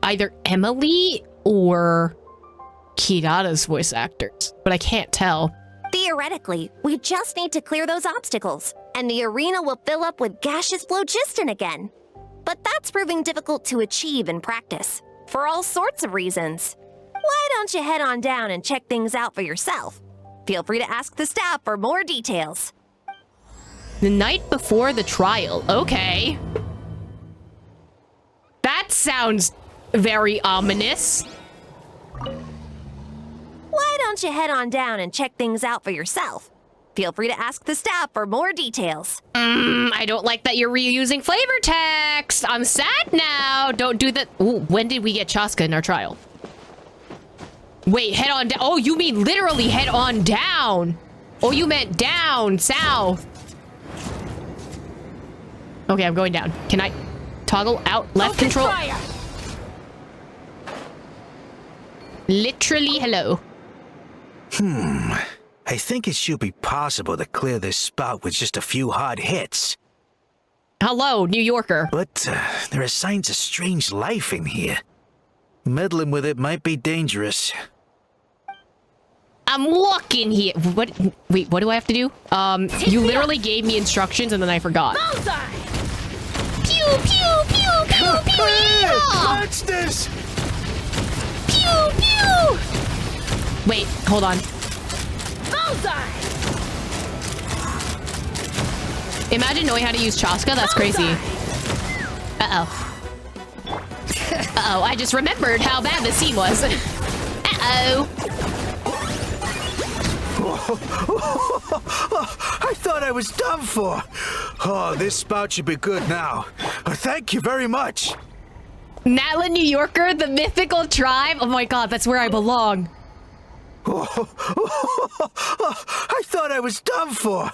either Emily or Kirada's voice actors, but I can't tell. Theoretically, we just need to clear those obstacles, and the arena will fill up with gaseous phlogiston again. But that's proving difficult to achieve in practice, for all sorts of reasons. Why don't you head on down and check things out for yourself? Feel free to ask the staff for more details. The night before the trial. Okay. That sounds very ominous. Why don't you head on down and check things out for yourself? Feel free to ask the staff for more details. I don't like that you're reusing flavor text. I'm sad now. Don't do that. Ooh, when did we get Chasca in our trial? Wait, head on down. Oh, you mean literally head on down. Oh, you meant down, south. Okay, I'm going down. Can I toggle out left Open control? fire. Literally, hello. I think it should be possible to clear this spot with just a few hard hits. Hello, New Yorker. But there are signs of strange life in here. Meddling with it might be dangerous. I'm walking here. What? Wait, what do I have to do? You literally gave me instructions and then I forgot. Bullseye. Pew, pew, pew, pew, pew, yeah! Monsters! Pew, pew! Wait, hold on. Bullseye. Imagine knowing how to use Chasca. That's crazy. Uh-oh. Uh-oh, I just remembered how bad this scene was. Uh-oh. I thought I was done for. Oh, this spout should be good now. Thank you very much. Natlan, New Yorker, the mythical tribe. Oh my god, that's where I belong. I thought I was done for.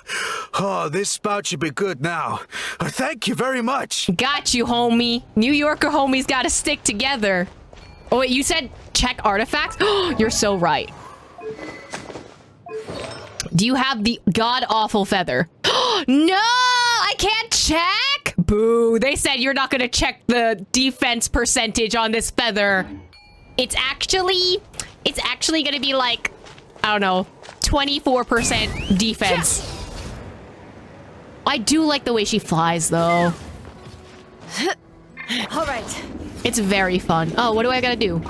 Oh, this spout should be good now. Thank you very much. Got you, homie. New Yorker homies gotta stick together. Oh wait, you said check artifacts? You're so right. Do you have the god-awful feather? No! I can't check? Boo. They said you're not gonna check the defense percentage on this feather. It's actually gonna be like, I don't know, 24% defense. I do like the way she flies, though. All right. It's very fun. Oh, what do I gotta do?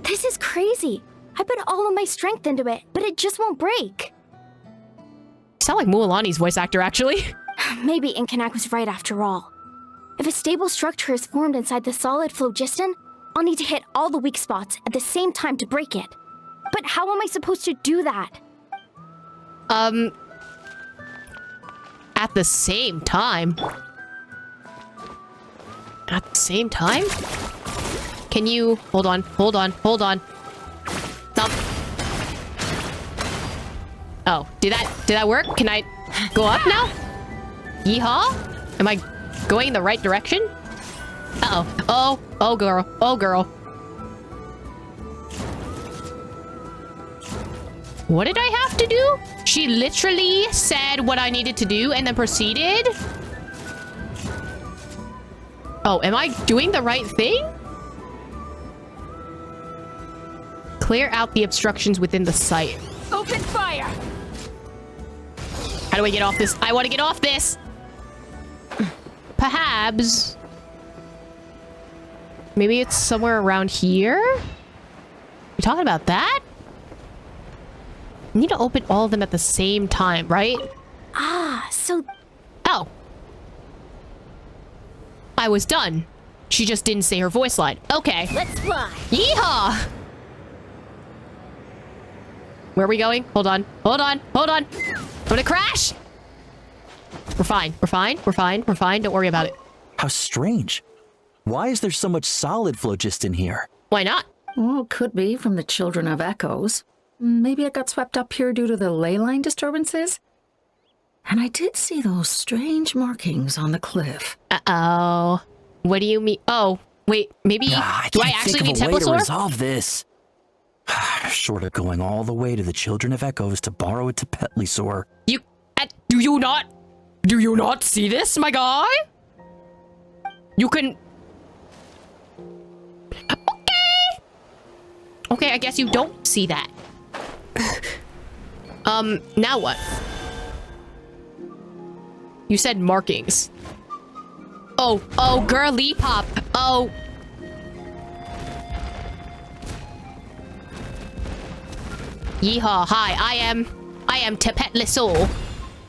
This is crazy. I put all of my strength into it, but it just won't break. You sound like Mualani's voice actor, actually. Maybe Inkanak was right after all. If a stable structure is formed inside the solid phlogiston, I'll need to hit all the weak spots at the same time to break it. But how am I supposed to do that? At the same time? At the same time? Can you... Hold on. Stop. Oh, did that work? Can I go up now? Yeehaw? Am I going in the right direction? Uh-oh. Oh, girl. What did I have to do? She literally said what I needed to do and then proceeded? Oh, am I doing the right thing? Clear out the obstructions within the site. Open fire. How do I get off this? I want to get off this! Perhaps... Maybe it's somewhere around here? You talking about that? I need to open all of them at the same time, right? Ah, so... Oh. I was done. She just didn't say her voice line. Okay. Let's fly. Yeehaw! Where are we going? Hold on. I'm gonna crash! We're fine. Don't worry about it. How strange. Why is there so much solid phlogiston here? Why not? Well, could be from the Children of Echoes. Maybe it got swept up here due to the ley line disturbances? And I did see those strange markings on the cliff. Uh-oh. What do you mean? Oh, wait, maybe... do I actually need think of a way to Templasaur? resolve this. Short of going all the way to the Children of Echoes to borrow a Tepetlisaur. Do you not see this, my guy? You can... Okay, I guess you don't see that. Now what? You said markings. Oh, girly pop. Oh. Yeehaw, hi, I am Tepetlisaur.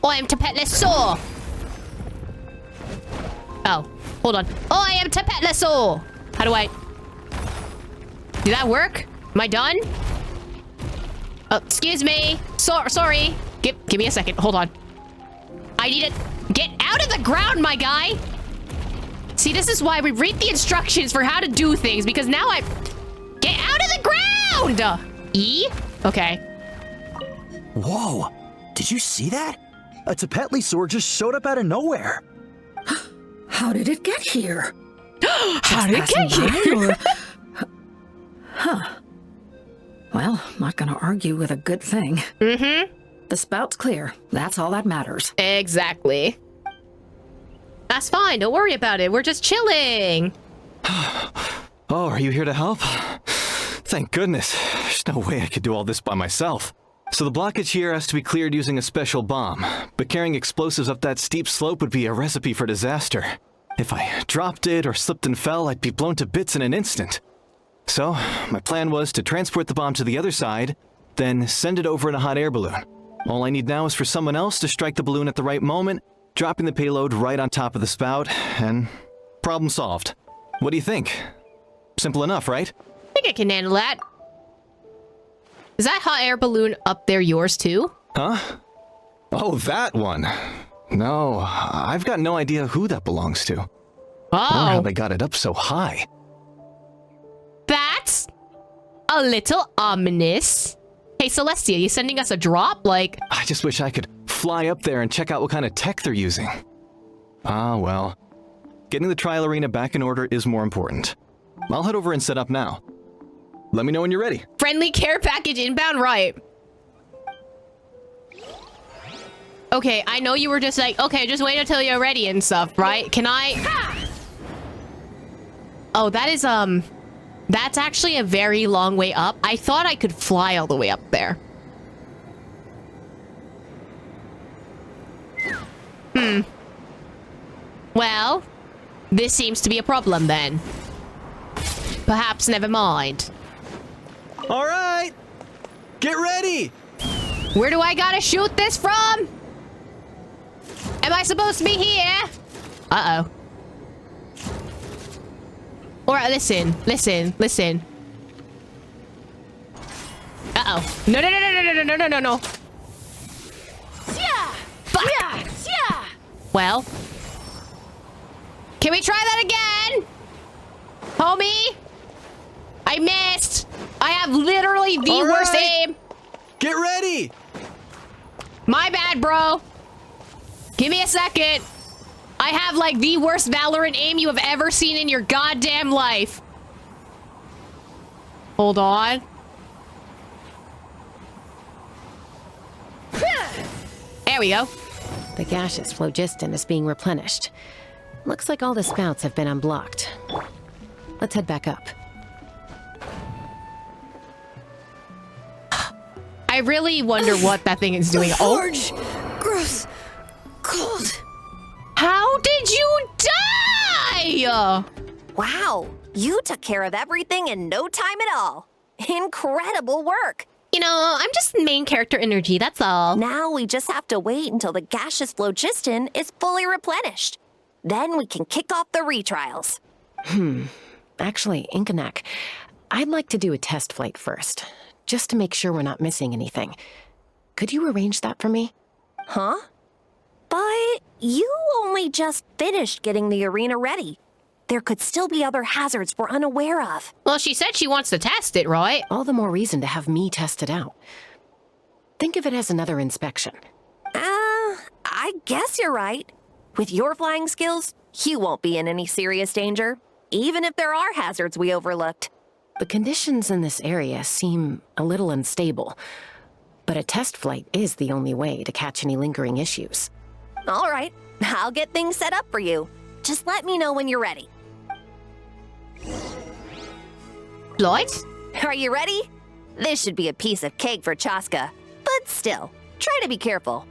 I am Tepetlisaur. Oh, hold on. I am Tepetlisaur. How do I... Did that work? Am I done? Oh, excuse me. Sorry. Give me a second. Hold on. I need to get out of the ground, my guy. See, this is why we read the instructions for how to do things, because now I... Get out of the ground! E? Okay. Whoa! Did you see that? A Tepetli just showed up out of nowhere. How did it get here? How did it get here? Huh. Well, not gonna argue with a good thing. Mm-hmm. The spout's clear. That's all that matters. Exactly. That's fine. Don't worry about it. We're just chilling. Oh, are you here to help? Thank goodness. There's no way I could do all this by myself. So the blockage here has to be cleared using a special bomb, but carrying explosives up that steep slope would be a recipe for disaster. If I dropped it or slipped and fell, I'd be blown to bits in an instant. So, my plan was to transport the bomb to the other side, then send it over in a hot air balloon. All I need now is for someone else to strike the balloon at the right moment, dropping the payload right on top of the spout, and problem solved. What do you think? Simple enough, right? I think I can handle that. Is that hot air balloon up there yours too? Huh? Oh, that one. No, I've got no idea who that belongs to. Oh. I wonder how they got it up so high. That's a little ominous. Hey, Celestia, you sending us a drop? Like... I just wish I could fly up there and check out what kind of tech they're using. Ah, well. Getting the trial arena back in order is more important. I'll head over and set up now. Let me know when you're ready. Friendly care package inbound, right? Okay, I know you were just like, okay, just wait until you're ready and stuff, right? Can I... Oh, that is, that's actually a very long way up. I thought I could fly all the way up there. Well, this seems to be a problem then. Perhaps never mind. All right, get ready. Where do I gotta shoot this from? Am I supposed to be here? Uh-oh. Alright, listen. Uh-oh. No. Fuck. Well. Can we try that again? Homie? I missed. I have literally the worst aim. Get ready. My bad, bro. Give me a second. I have like the worst Valorant aim you have ever seen in your goddamn life. Hold on. There we go. The gaseous phlogiston is being replenished. Looks like all the spouts have been unblocked. Let's head back up. I really wonder what that thing is doing. Forge! Gross. Cold. How did you die? Wow, you took care of everything in no time at all. Incredible work. You know, I'm just main character energy, that's all. Now we just have to wait until the gaseous phlogiston is fully replenished. Then we can kick off the retrials. Actually, Inkanak, I'd like to do a test flight first, just to make sure we're not missing anything. Could you arrange that for me? Huh? But you only just finished getting the arena ready. There could still be other hazards we're unaware of. Well, she said she wants to test it, right? All the more reason to have me test it out. Think of it as another inspection. I guess you're right. With your flying skills, you won't be in any serious danger, even if there are hazards we overlooked. The conditions in this area seem a little unstable, but a test flight is the only way to catch any lingering issues. All right, I'll get things set up for you. Just let me know when you're ready. Lloyd? Are you ready? This should be a piece of cake for Chasca, but still, try to be careful.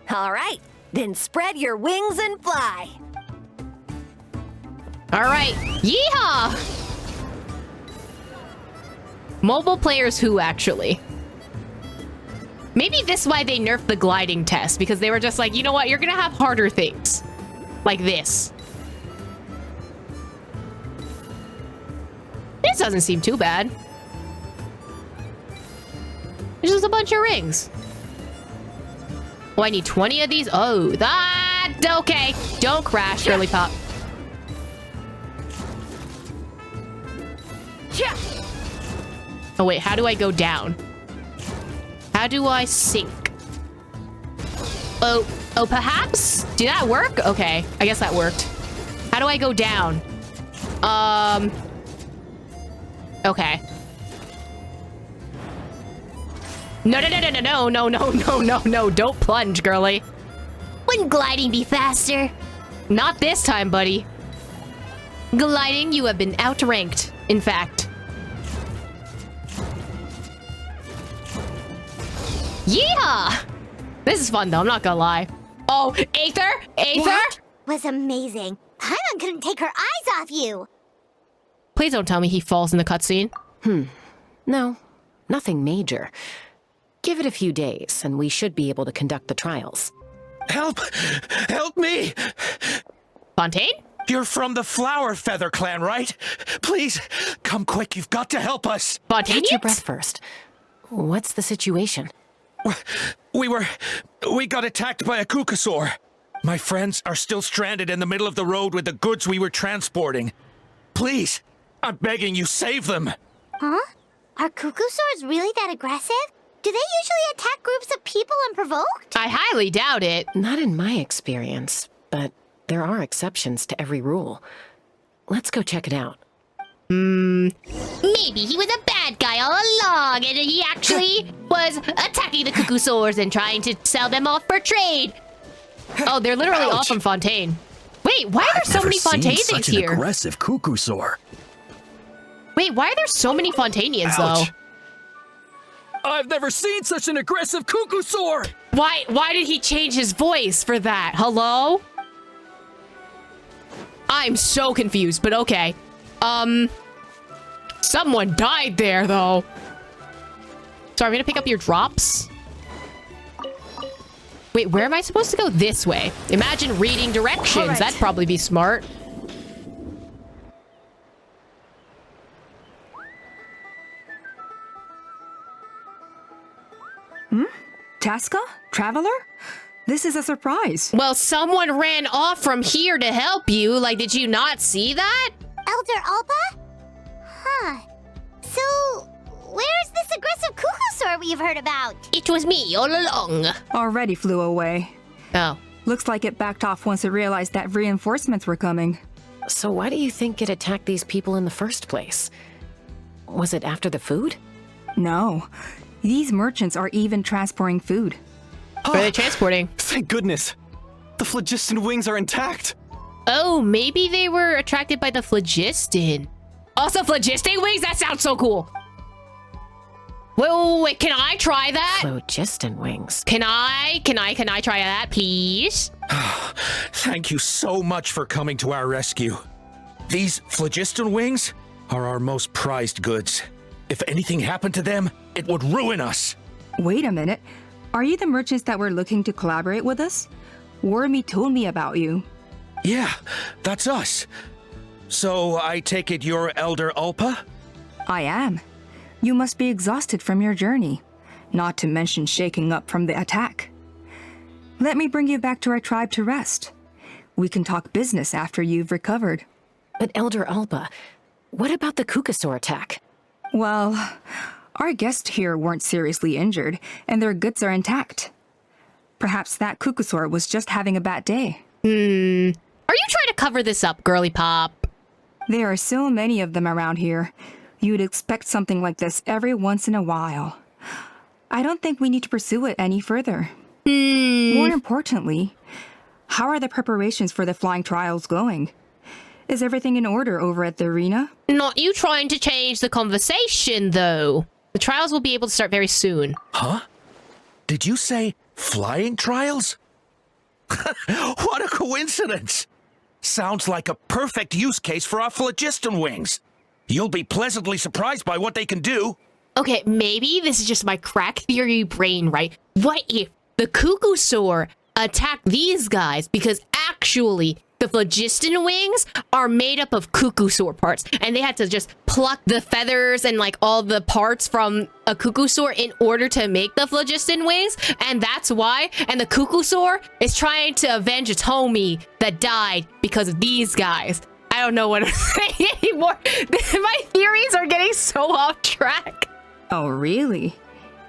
All right, then spread your wings and fly. All right, yeehaw! Mobile players who, actually? Maybe this is why they nerfed the gliding test, because they were just like, you know what, you're gonna have harder things. Like this. This doesn't seem too bad. There's just a bunch of rings. Oh, I need 20 of these. Oh, that... Okay. Don't crash, girly pop. Oh, wait. How do I go down? How do I sink? Oh, perhaps? Did that work? Okay. I guess that worked. How do I go down? Okay. No. Don't plunge, girly. Wouldn't gliding be faster? Not this time, buddy. Gliding, you have been outranked, in fact. Yeah! This is fun, though. I'm not gonna lie. Oh, Aether? Aether? That was amazing. Paimon couldn't take her eyes off you. Please don't tell me he falls in the cutscene. No, nothing major. Give it a few days, and we should be able to conduct the trials. Help! Help me! Fontaine? You're from the Flower Feather clan, right? Please, come quick. You've got to help us. Fontaine? Catch your breath first. What's the situation? We got attacked by a Kukasaur. My friends are still stranded in the middle of the road with the goods we were transporting. Please, I'm begging you, save them. Huh? Are Kukusaurs really that aggressive? Do they usually attack groups of people unprovoked? I highly doubt it. Not in my experience, but there are exceptions to every rule. Let's go check it out. Maybe he was a bad guy all along, and he actually was attacking the Kukusaurs and trying to sell them off for trade. Oh, they're literally all from Fontaine. Wait, why are there so many Fontaine things such an here? aggressive Kukusaur. Wait, why are there so many Fontainians, though? I've never seen such an aggressive Kukusaur! Why did he change his voice for that? Hello? I'm so confused, but okay. Someone died there, though. So I'm gonna pick up your drops. Wait, where am I supposed to go? This way. Imagine reading directions. Right. That'd probably be smart. Chasca? Traveler? This is a surprise. Well, someone ran off from here to help you. Like, did you not see that? Elder Alpa? Huh. So, where's this aggressive Kukusaur we've heard about? It was me all along. Already flew away. Oh. Looks like it backed off once it realized that reinforcements were coming. So why do you think it attacked these people in the first place? Was it after the food? No. These merchants are even transporting food. What are they transporting? Thank goodness. The phlogiston wings are intact. Oh, maybe they were attracted by the phlogiston. Also, phlogiston wings? That sounds so cool. Wait, can I try that? Phlogiston wings. Can I try that, please? Thank you so much for coming to our rescue. These phlogiston wings are our most prized goods. If anything happened to them, it would ruin us. Wait a minute. Are you the merchants that were looking to collaborate with us? Wormy told me about you. Yeah, that's us. So I take it you're Elder Ulpa? I am. You must be exhausted from your journey, not to mention shaking up from the attack. Let me bring you back to our tribe to rest. We can talk business after you've recovered. But Elder Alba, what about the Kukasaur attack? Well, our guests here weren't seriously injured, and their goods are intact. Perhaps that Kukasaur was just having a bad day. Are you trying to cover this up, girly pop? There are so many of them around here. You'd expect something like this every once in a while. I don't think we need to pursue it any further. More importantly, how are the preparations for the flying trials going? Is everything in order over at the arena? Not you trying to change the conversation, though. The trials will be able to start very soon. Huh? Did you say flying trials? What a coincidence! Sounds like a perfect use case for our phlogiston wings. You'll be pleasantly surprised by what they can do. Okay, maybe this is just my crack theory brain, right? What if the Kukusaur attacked these guys because actually the phlogiston wings are made up of cuckoosaur parts, and they had to just pluck the feathers and like all the parts from a cuckoosaur in order to make the phlogiston wings, and that's why. And the cuckoosaur is trying to avenge its homie that died because of these guys. I don't know what I'm saying anymore. My theories are getting so off track. Oh, really?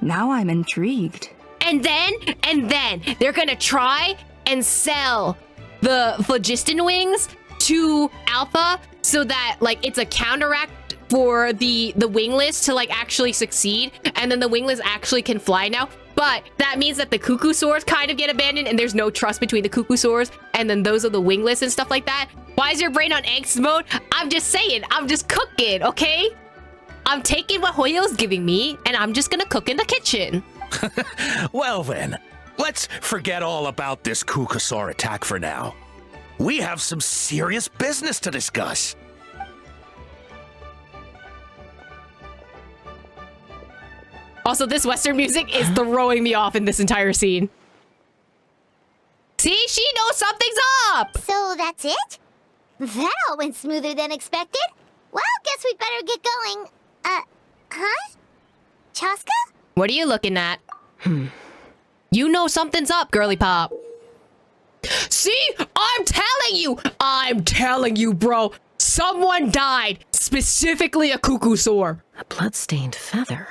Now I'm intrigued. And then they're gonna try and sell the phlogiston wings to Alpha so that like it's a counteract for the wingless to like actually succeed, and then the wingless actually can fly now. But that means that the cuckoosaurs kind of get abandoned, and there's no trust between the cuckoosaurs and then those of the wingless and stuff like that. Why is your brain on angst mode? I'm just saying, I'm just cooking, okay? I'm taking what Hoyo's giving me, and I'm just gonna cook in the kitchen. Well then, let's forget all about this cuckoosaur attack for now. We have some serious business to discuss. Also, this Western music is throwing me off in this entire scene. See, she knows something's up! So that's it? That all went smoother than expected. Well, guess we'd better get going. Huh? Chasca? What are you looking at? You know something's up, girly pop. See? I'm telling you, bro. Someone died. Specifically a cuckoosaur. A blood-stained feather.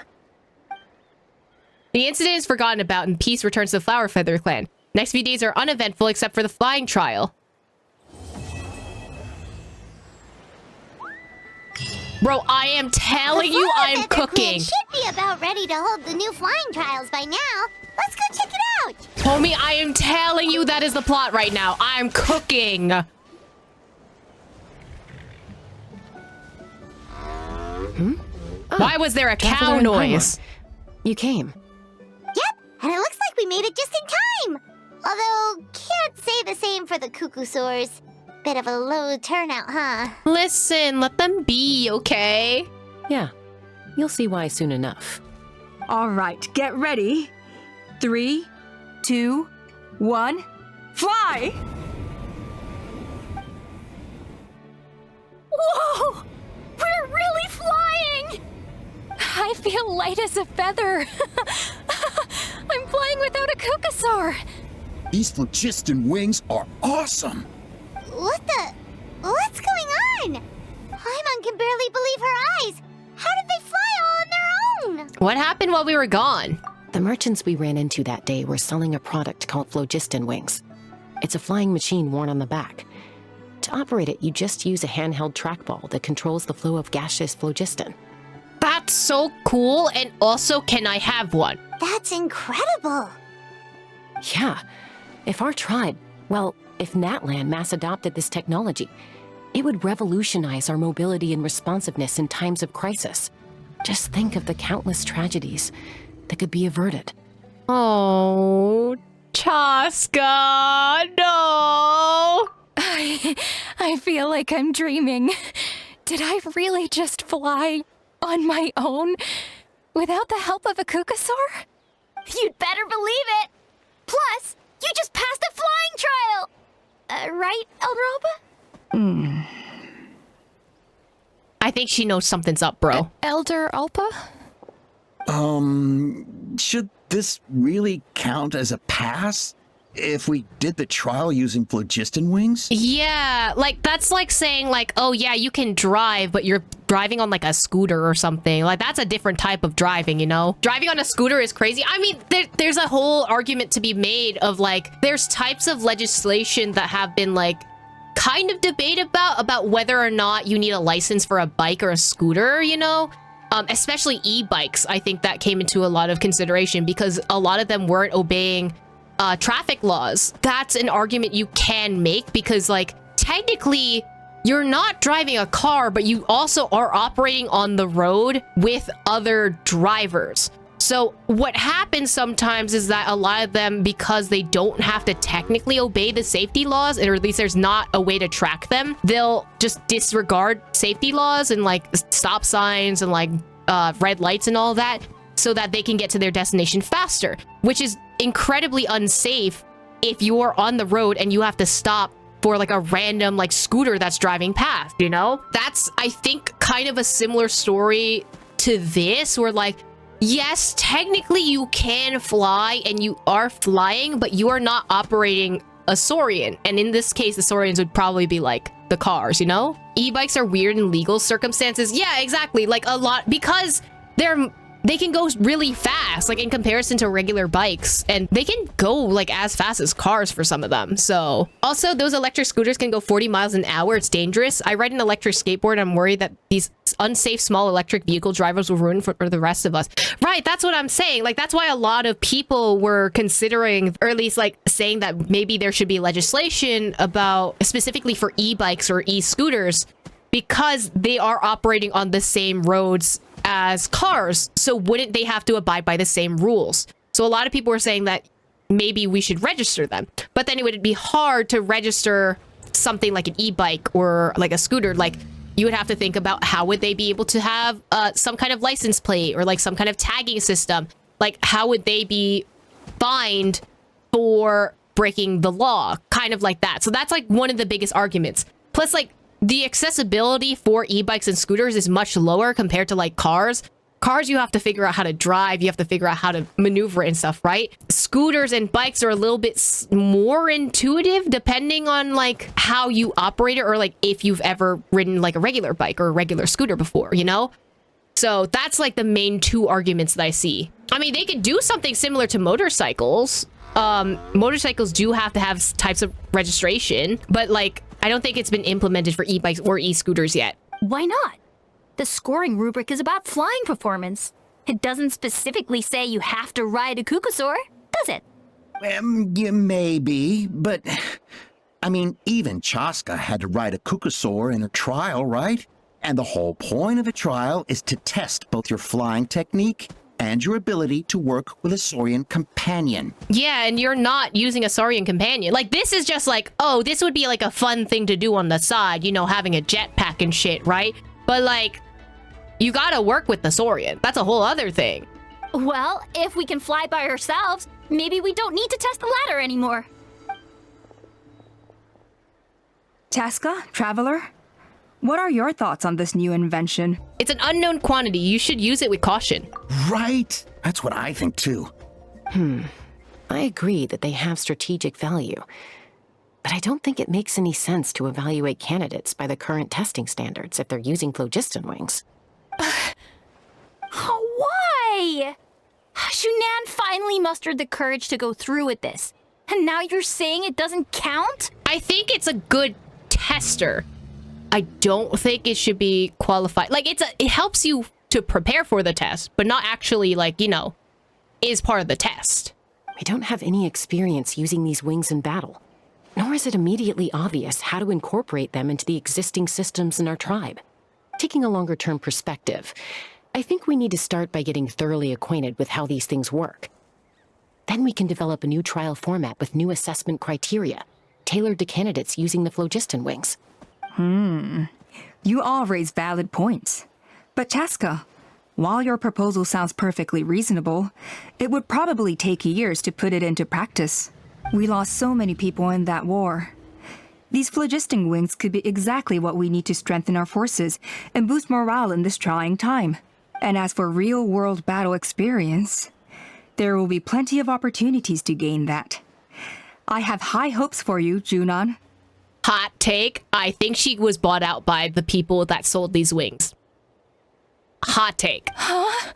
The incident is forgotten about and peace returns to the Flower Feather clan. Next few days are uneventful except for the flying trial. Bro, I am telling you, I am cooking. Should be about ready to hold the new flying trials by now. Let's go check it out. Homie, I am telling you that is the plot right now. I'm cooking. Why was there a cow noise? You came. Yep, and it looks like we made it just in time. Although, can't say the same for the cuckoosaurs. Bit of a low turnout, huh? Listen, let them be, okay? Yeah, you'll see why soon enough. All right, get ready. 3, 2, 1, fly! Whoa! We're really flying! I feel light as a feather. I'm flying without a cuckoosaur. These phlogiston wings are awesome. What's going on? Paimon can barely believe her eyes. How did they fly all on their own? What happened while we were gone? The merchants we ran into that day were selling a product called phlogiston wings. It's a flying machine worn on the back. To operate it, you just use a handheld trackball that controls the flow of gaseous phlogiston. That's so cool, and also, can I have one? That's incredible. Yeah, if our tribe, well, if Natlan mass adopted this technology, it would revolutionize our mobility and responsiveness in times of crisis. Just think of the countless tragedies that could be averted. Oh, Chasca, no! I feel like I'm dreaming. Did I really just fly on my own without the help of a cuckoosaur? You'd better believe it. Plus, you just passed a flying trial. Right, Elder Alba? I think she knows something's up, bro. Elder Alpa? Should this really count as a pass? If we did the trial using phlogiston wings? Yeah, like, that's like saying, like, oh yeah, you can drive, but you're driving on, like, a scooter or something. Like, that's a different type of driving, you know? Driving on a scooter is crazy. I mean, there's a whole argument to be made of, like, there's types of legislation that have been, like, kind of debated about whether or not you need a license for a bike or a scooter, you know? Especially e-bikes, I think that came into a lot of consideration because a lot of them weren't obeying traffic laws. That's an argument you can make because, like, technically you're not driving a car, but you also are operating on the road with other drivers. So what happens sometimes is that a lot of them, because they don't have to technically obey the safety laws, or at least there's not a way to track them, they'll just disregard safety laws and like stop signs and like red lights and all that so that they can get to their destination faster, which is incredibly unsafe if you're on the road and you have to stop for like a random like scooter that's driving past, you know? That's, I think, kind of a similar story to this, where like, yes, technically you can fly and you are flying, but you are not operating a Saurian. And in this case, the Saurians would probably be like the cars, you know? E-bikes are weird in legal circumstances. Yeah, exactly. Like a lot, because they can go really fast, like in comparison to regular bikes, and they can go like as fast as cars for some of them. So also, those electric scooters can go 40 miles an hour. It's dangerous. I ride an electric skateboard. I'm worried that these unsafe small electric vehicle drivers will ruin for the rest of us. Right, that's what I'm saying. Like, that's why a lot of people were considering, or at least like saying that maybe there should be legislation about specifically for e-bikes or e-scooters, because they are operating on the same roads as cars. So wouldn't they have to abide by the same rules? So a lot of people were saying that maybe we should register them, but then it would be hard to register something like an e-bike or like a scooter. Like, you would have to think about how would they be able to have some kind of license plate or like some kind of tagging system. Like, how would they be fined for breaking the law? Kind of like that. So that's like one of the biggest arguments. Plus, like, the accessibility for e-bikes and scooters is much lower compared to like cars. Cars, you have to figure out how to drive, you have to figure out how to maneuver and stuff, right? Scooters and bikes are a little bit more intuitive depending on like how you operate it, or like if you've ever ridden like a regular bike or a regular scooter before, you know? So that's like the main two arguments that I see. I mean, they could do something similar to motorcycles. Motorcycles do have to have types of registration, but like, I don't think it's been implemented for e-bikes or e-scooters yet. Why not? The scoring rubric is about flying performance. It doesn't specifically say you have to ride a Kukusaur, does it? You may be, but I mean, even Chasca had to ride a Kukusaur in a trial, right? And the whole point of a trial is to test both your flying technique and your ability to work with a Saurian companion. Yeah, and you're not using a Saurian companion. Like, this is just like, oh, this would be like a fun thing to do on the side, you know, having a jetpack and shit, right? But like, you gotta work with the Saurian. That's a whole other thing. Well, if we can fly by ourselves, maybe we don't need to test the ladder anymore. Chasca, Traveler, what are your thoughts on this new invention? It's an unknown quantity. You should use it with caution. Right. That's what I think too. I agree that they have strategic value, but I don't think it makes any sense to evaluate candidates by the current testing standards if they're using phlogiston wings. Why? Shunan finally mustered the courage to go through with this, and now you're saying it doesn't count? I think it's a good tester. I don't think it should be qualified. Like, it helps you to prepare for the test, but not actually, like, you know, is part of the test. We don't have any experience using these wings in battle, nor is it immediately obvious how to incorporate them into the existing systems in our tribe. Taking a longer-term perspective, I think we need to start by getting thoroughly acquainted with how these things work. Then we can develop a new trial format with new assessment criteria, tailored to candidates using the phlogiston wings. You all raise valid points. But Chasca, while your proposal sounds perfectly reasonable, it would probably take years to put it into practice. We lost so many people in that war. These phlogiston wings could be exactly what we need to strengthen our forces and boost morale in this trying time. And as for real-world battle experience, there will be plenty of opportunities to gain that. I have high hopes for you, Junon. Hot take. I think she was bought out by the people that sold these wings. Hot take. Huh?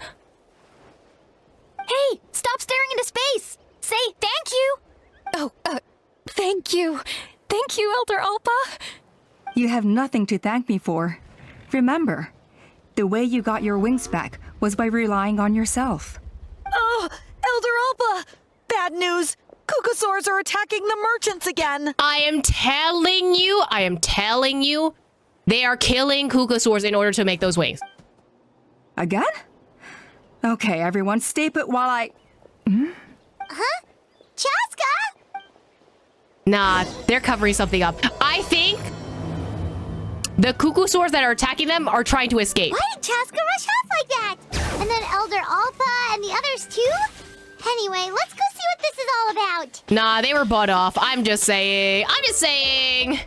Hey, stop staring into space! Say thank you! Oh, thank you. Thank you, Elder Alpa. You have nothing to thank me for. Remember, the way you got your wings back was by relying on yourself. Oh, Elder Alpa! Bad news! Kukusaurs are attacking the merchants again! I am telling you, they are killing Kukusaurs in order to make those wings. Again? Okay, everyone, stay put while I... Huh? Chasca? Nah, they're covering something up. I think the Kukusaurs that are attacking them are trying to escape. Why did Chasca rush off like that? And then Elder Alpha and the others too? Anyway, let's go see what this is all about? Nah, they were bought off. I'm just saying. I'm just saying.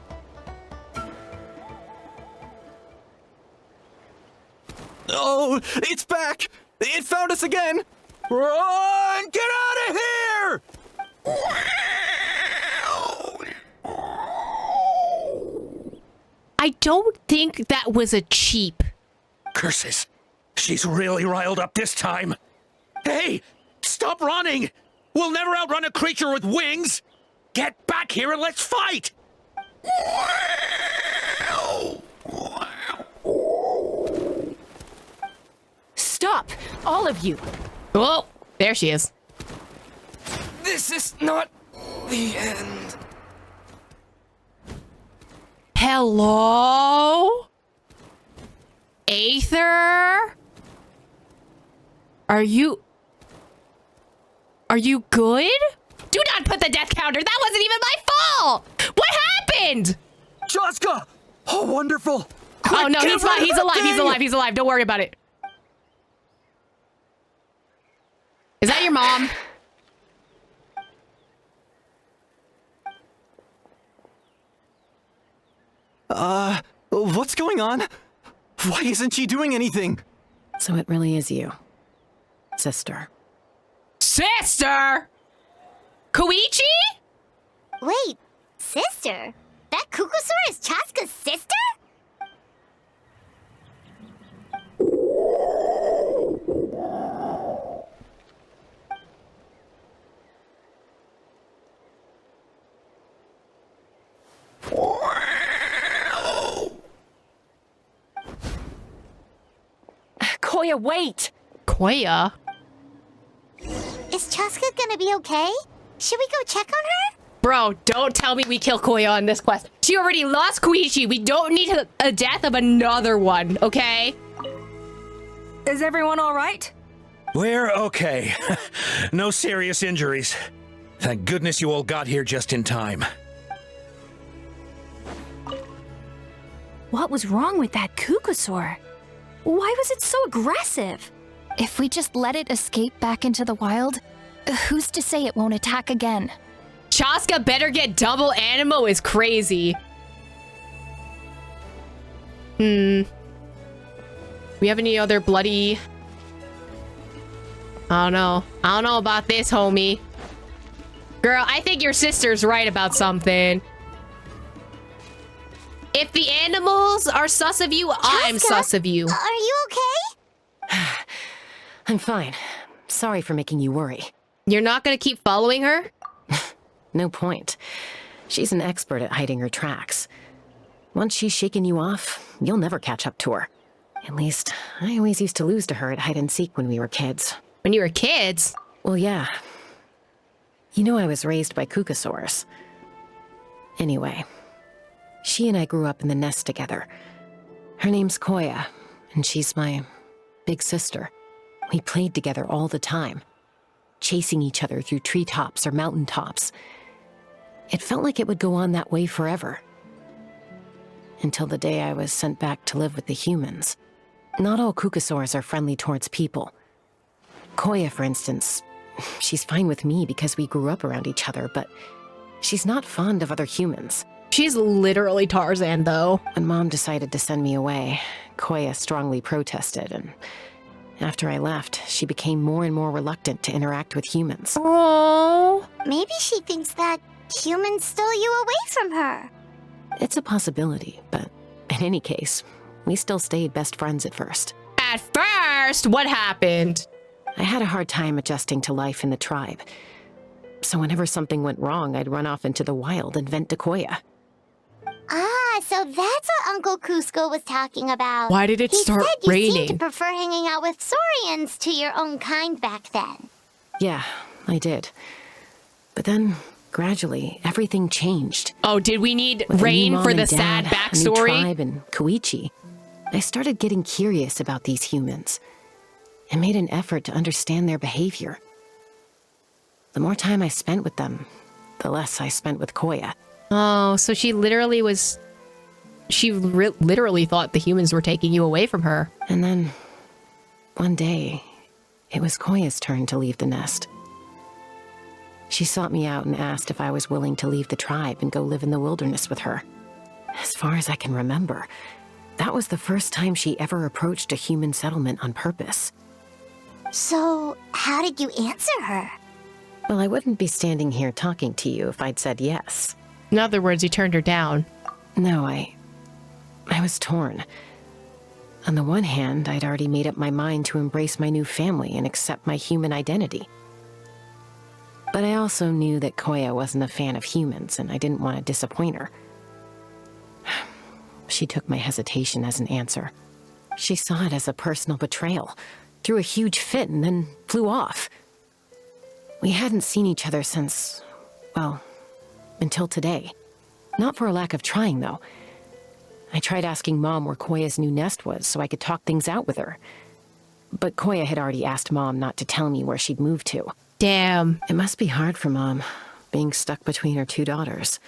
Oh, it's back! It found us again! Run! Get out of here! I don't think that was a cheap. Curses. She's really riled up this time. Hey! Stop running! We'll never outrun a creature with wings! Get back here and let's fight! Stop, all of you. Oh, there she is. This is not the end. Hello? Aether? Are you good? Do not put the death counter. That wasn't even my fault. What happened? Chasca! Oh, wonderful! Oh no, Quick, he's get fine. rid He's of alive. that He's thing! alive. He's alive. Don't worry about it. Is that your mom? What's going on? Why isn't she doing anything? So it really is you, sister. Sister? Koichi? Wait, sister? That Kukusaur is Chasca's sister? Koya, wait! Koya? Is Chasca gonna be okay? Should we go check on her? Bro, don't tell me we kill Koya on this quest. She already lost Koichi. We don't need a death of another one, okay? Is everyone all right? We're okay. No serious injuries. Thank goodness you all got here just in time. What was wrong with that Kukusaur? Why was it so aggressive? If we just let it escape back into the wild, who's to say it won't attack again? Chasca better get double animo is crazy. We have any other bloody... I don't know. I don't know about this, homie. Girl, I think your sister's right about something. If the animals are sus of you, I'm sus of you. Are you okay? I'm fine. Sorry for making you worry. You're not gonna keep following her? No point. She's an expert at hiding her tracks. Once she's shaken you off, you'll never catch up to her. At least, I always used to lose to her at hide and seek when we were kids. When you were kids? Well, yeah. You know I was raised by Kukusaurs. Anyway, she and I grew up in the nest together. Her name's Koya, and she's my big sister. We played together all the time, chasing each other through treetops or mountaintops. It felt like it would go on that way forever. Until the day I was sent back to live with the humans. Not all Kukusaurs are friendly towards people. Koya, for instance, she's fine with me because we grew up around each other, but she's not fond of other humans. She's literally Tarzan, though. When Mom decided to send me away, Koya strongly protested, and after I left, she became more and more reluctant to interact with humans. Oh. Maybe she thinks that humans stole you away from her. It's a possibility, but in any case, we still stayed best friends at first. At first? What happened? I had a hard time adjusting to life in the tribe. So whenever something went wrong, I'd run off into the wild and vent to Koya. Ah, so that's what Uncle Cusco was talking about. Why did it start He said you seemed to raining? prefer hanging out with Saurians to your own kind back then. Yeah, I did. But then, gradually, everything changed. Oh, did we need With a new rain mom for the and sad dad, a new backstory? tribe, and Koichi, I started getting curious about these humans and made an effort to understand their behavior. The more time I spent with them, the less I spent with Koya. Oh, so she literally was... She literally thought the humans were taking you away from her. And then, one day, it was Koya's turn to leave the nest. She sought me out and asked if I was willing to leave the tribe and go live in the wilderness with her. As far as I can remember, that was the first time she ever approached a human settlement on purpose. So, how did you answer her? Well, I wouldn't be standing here talking to you if I'd said yes. In other words, you turned her down. No, I was torn. On the one hand, I'd already made up my mind to embrace my new family and accept my human identity. But I also knew that Koya wasn't a fan of humans, and I didn't want to disappoint her. She took my hesitation as an answer. She saw it as a personal betrayal, threw a huge fit, and then flew off. We hadn't seen each other since, well, until today. Not for a lack of trying, though. I tried asking Mom where Koya's new nest was so I could talk things out with her. But Koya had already asked Mom not to tell me where she'd moved to. Damn. It must be hard for Mom, being stuck between her two daughters.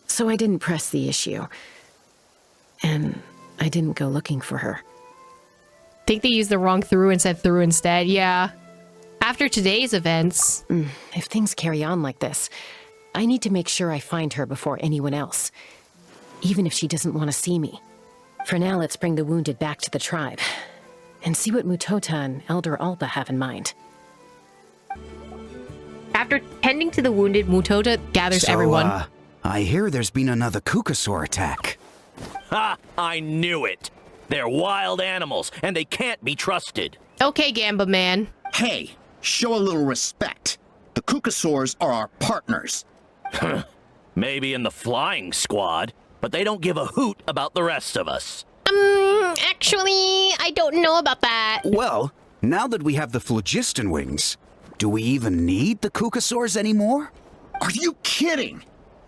So I didn't press the issue. And I didn't go looking for her. Think they used the wrong through and said through instead. Yeah. After today's events. If things carry on like this, I need to make sure I find her before anyone else. Even if she doesn't want to see me. For now, let's bring the wounded back to the tribe. And see what Mutota and Elder Alba have in mind. After tending to the wounded, Mutota gathers everyone. I hear there's been another Kukasaur attack. Ha! I knew it! They're wild animals, and they can't be trusted. Okay, Gamba man. Hey, show a little respect. The Kukasaurs are our partners. Maybe in the flying squad, but they don't give a hoot about the rest of us. Actually, I don't know about that. Well, now that we have the phlogiston wings, do we even need the Kukasaurs anymore? Are you kidding?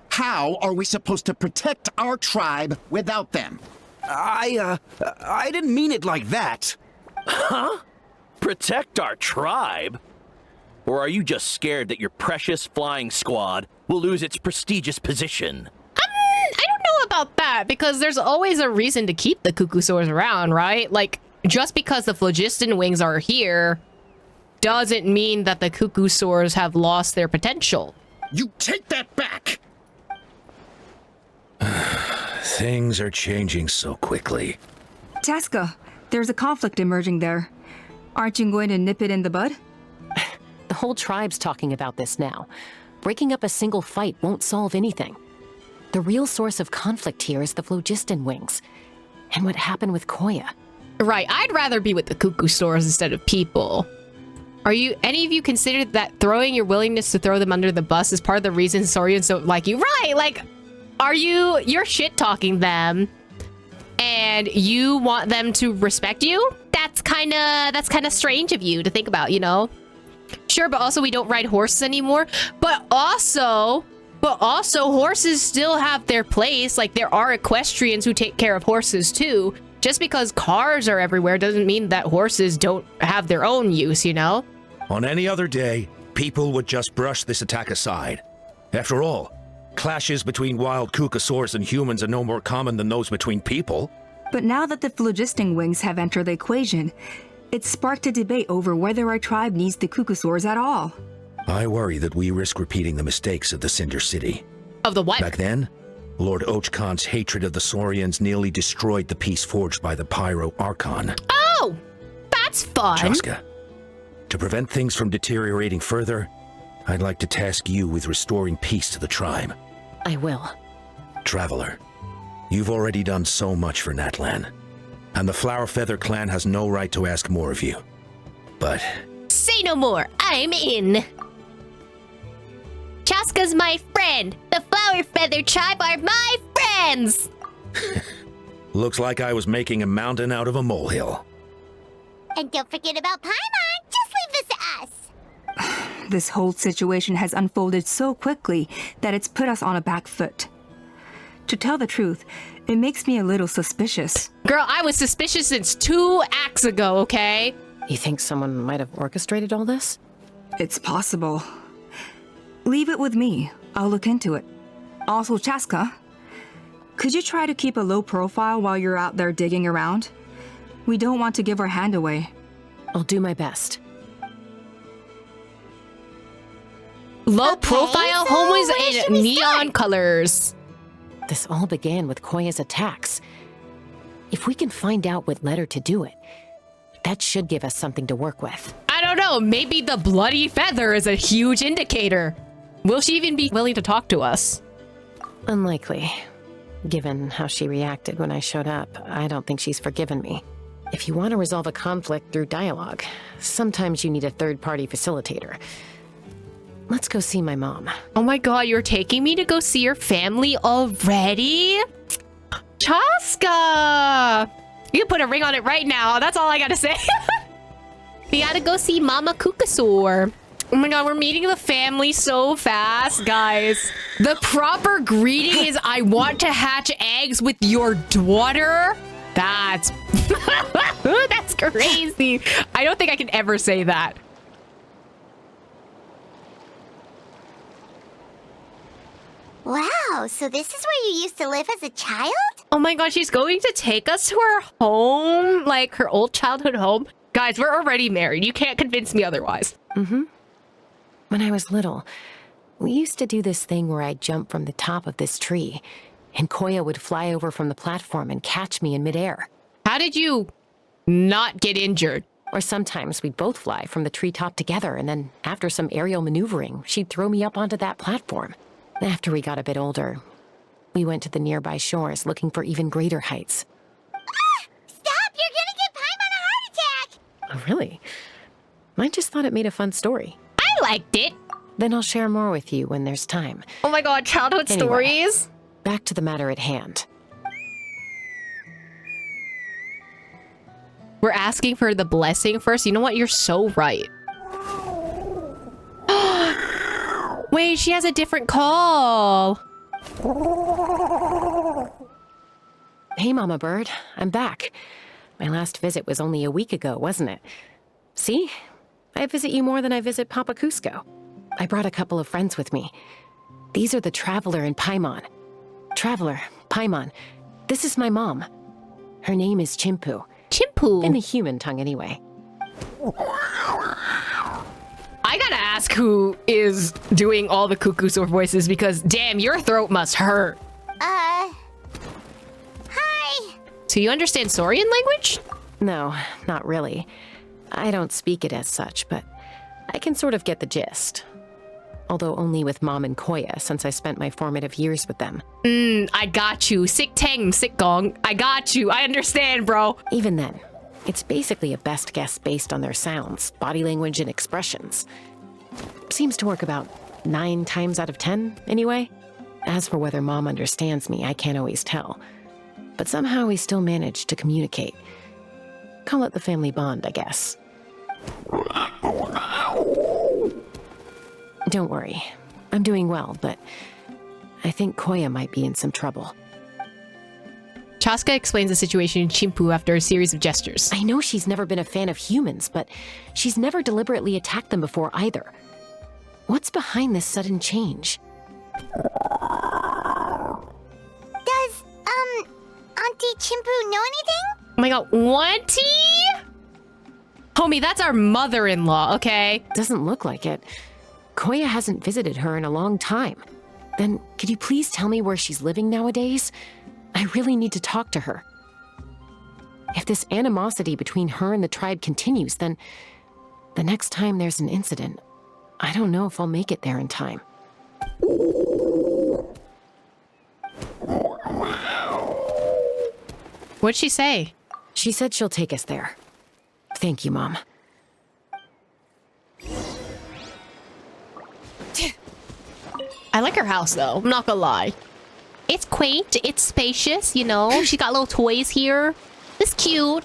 How are we supposed to protect our tribe without them? I didn't mean it like that. Huh? Protect our tribe? Or are you just scared that your precious flying squad will lose its prestigious position? I don't know about that, because there's always a reason to keep the Kukusaurs around, right? Like, just because the phlogiston wings are here doesn't mean that the Kukusaurs have lost their potential. You take that back! Things are changing so quickly. Chasca, there's a conflict emerging there. Aren't you going to nip it in the bud? The whole tribe's talking about this now. Breaking up a single fight won't solve anything. The real source of conflict here is the phlogiston wings. And what happened with Koya. Right, I'd rather be with the Kukusaurs instead of people. Are you, any of you considered that throwing your willingness to throw them under the bus is part of the reason Saurians don't like you? Right, like, you're shit-talking them, and you want them to respect you? That's kind of strange of you to think about, you know? Sure, but also we don't ride horses anymore. But also horses still have their place. Like, there are equestrians who take care of horses too. Just because cars are everywhere doesn't mean that horses don't have their own use, you know? On any other day, people would just brush this attack aside. After all, clashes between wild Kukasaurs and humans are no more common than those between people. But now that the phlogiston wings have entered the equation, it's sparked a debate over whether our tribe needs the Kukasaurs at all. I worry that we risk repeating the mistakes of the Cinder City. Of the what? Back then, Lord Ochkon's hatred of the Saurians nearly destroyed the peace forged by the Pyro Archon. Oh! That's fun! Chasca, to prevent things from deteriorating further, I'd like to task you with restoring peace to the tribe. I will. Traveler, you've already done so much for Natlan, and the Flower Feather clan has no right to ask more of you. But... say no more, I'm in! Chasca's my friend! The Flower Feather tribe are my friends! looks like I was making a mountain out of a molehill. And don't forget about Paimon! Just leave this to us! This whole situation has unfolded so quickly that it's put us on a back foot. To tell the truth, it makes me a little suspicious. Girl, I was suspicious since 2 acts ago, okay? You think someone might have orchestrated all this? It's possible. Leave it with me. I'll look into it. Also, Chasca, could you try to keep a low profile while you're out there digging around? We don't want to give our hand away. I'll do my best. Low profile, so homies where should in we neon start? colors. This all began with Koya's attacks. If we can find out what led her to do it, that should give us something to work with. I don't know, maybe the bloody feather is a huge indicator. Will she even be willing to talk to us? Unlikely. Given how she reacted when I showed up, I don't think she's forgiven me. If you want to resolve a conflict through dialogue, sometimes you need a third-party facilitator. Let's go see my mom. Oh my god, you're taking me to go see your family already? Chasca! You can put a ring on it right now. That's all I gotta say. We gotta go see Mama Kukasaur. Oh my god, we're meeting the family so fast, guys. The proper greeting is, I want to hatch eggs with your daughter. That's... That's crazy. I don't think I can ever say that. Wow, so this is where you used to live as a child? Oh my god, she's going to take us to her home, like her old childhood home. Guys, we're already married. You can't convince me otherwise. Mm-hmm. When I was little, we used to do this thing where I'd jump from the top of this tree, and Koya would fly over from the platform and catch me in midair. How did you not get injured? Or sometimes we'd both fly from the treetop together, and then after some aerial maneuvering, she'd throw me up onto that platform. After we got a bit older, we went to the nearby shores looking for even greater heights. Ah! Stop! You're gonna get Paimon a heart attack! Oh, really? I just thought it made a fun story. I liked it. Then I'll share more with you when there's time. Oh my god, childhood stories? Back to the matter at hand. We're asking for the blessing first. You know what? You're so right. Wait, she has a different call. Hey, Mama Bird. I'm back. My last visit was only a week ago, wasn't it? See? I visit you more than I visit Papa Cusco. I brought a couple of friends with me. These are the Traveler and Paimon. Traveler, Paimon. This is my mom. Her name is Chimpu. Chimpu? In the human tongue, anyway. I gotta ask who is doing all the Kukusor voices because, damn, your throat must hurt. Hi. So you understand Saurian language? No, not really. I don't speak it as such, but I can sort of get the gist. Although only with Mom and Koya, since I spent my formative years with them. I got you. Sick Tang, Sick Gong. I got you. I understand, bro. Even then, it's basically a best guess based on their sounds, body language, and expressions. Seems to work about 9 times out of 10, anyway. As for whether Mom understands me, I can't always tell. But somehow we still manage to communicate. Call it the family bond, I guess. Don't worry. I'm doing well, but I think Koya might be in some trouble. Chasca explains the situation to Chimpu after a series of gestures. I know she's never been a fan of humans, but she's never deliberately attacked them before either. What's behind this sudden change? Does, Auntie Chimpu know anything? Oh my god, Wanty? Homie, that's our mother-in-law, okay? Doesn't look like it. Koya hasn't visited her in a long time. Then, could you please tell me where she's living nowadays? I really need to talk to her. If this animosity between her and the tribe continues, then the next time there's an incident, I don't know if I'll make it there in time. What'd she say? She said she'll take us there. Thank you, Mom. I like her house, though. I'm not gonna lie. It's quaint. It's spacious, you know? She got little toys here. It's cute.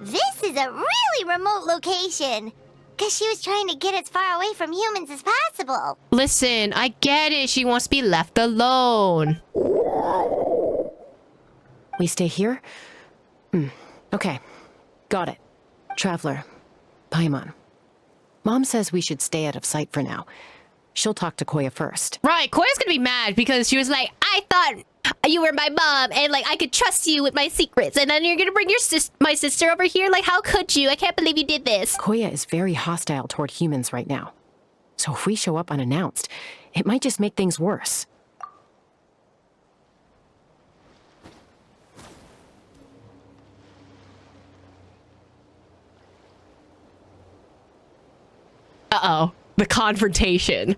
This is a really remote location. Because she was trying to get as far away from humans as possible. Listen, I get it. She wants to be left alone. We stay here? Okay. Got it. Traveler. Paimon. Mom says we should stay out of sight for now. She'll talk to Koya first. Right, Koya's gonna be mad because she was like, I thought you were my mom, and like I could trust you with my secrets, and then you're gonna bring my sister over here? Like, how could you? I can't believe you did this. Koya is very hostile toward humans right now. So if we show up unannounced, it might just make things worse. Uh-oh. The confrontation.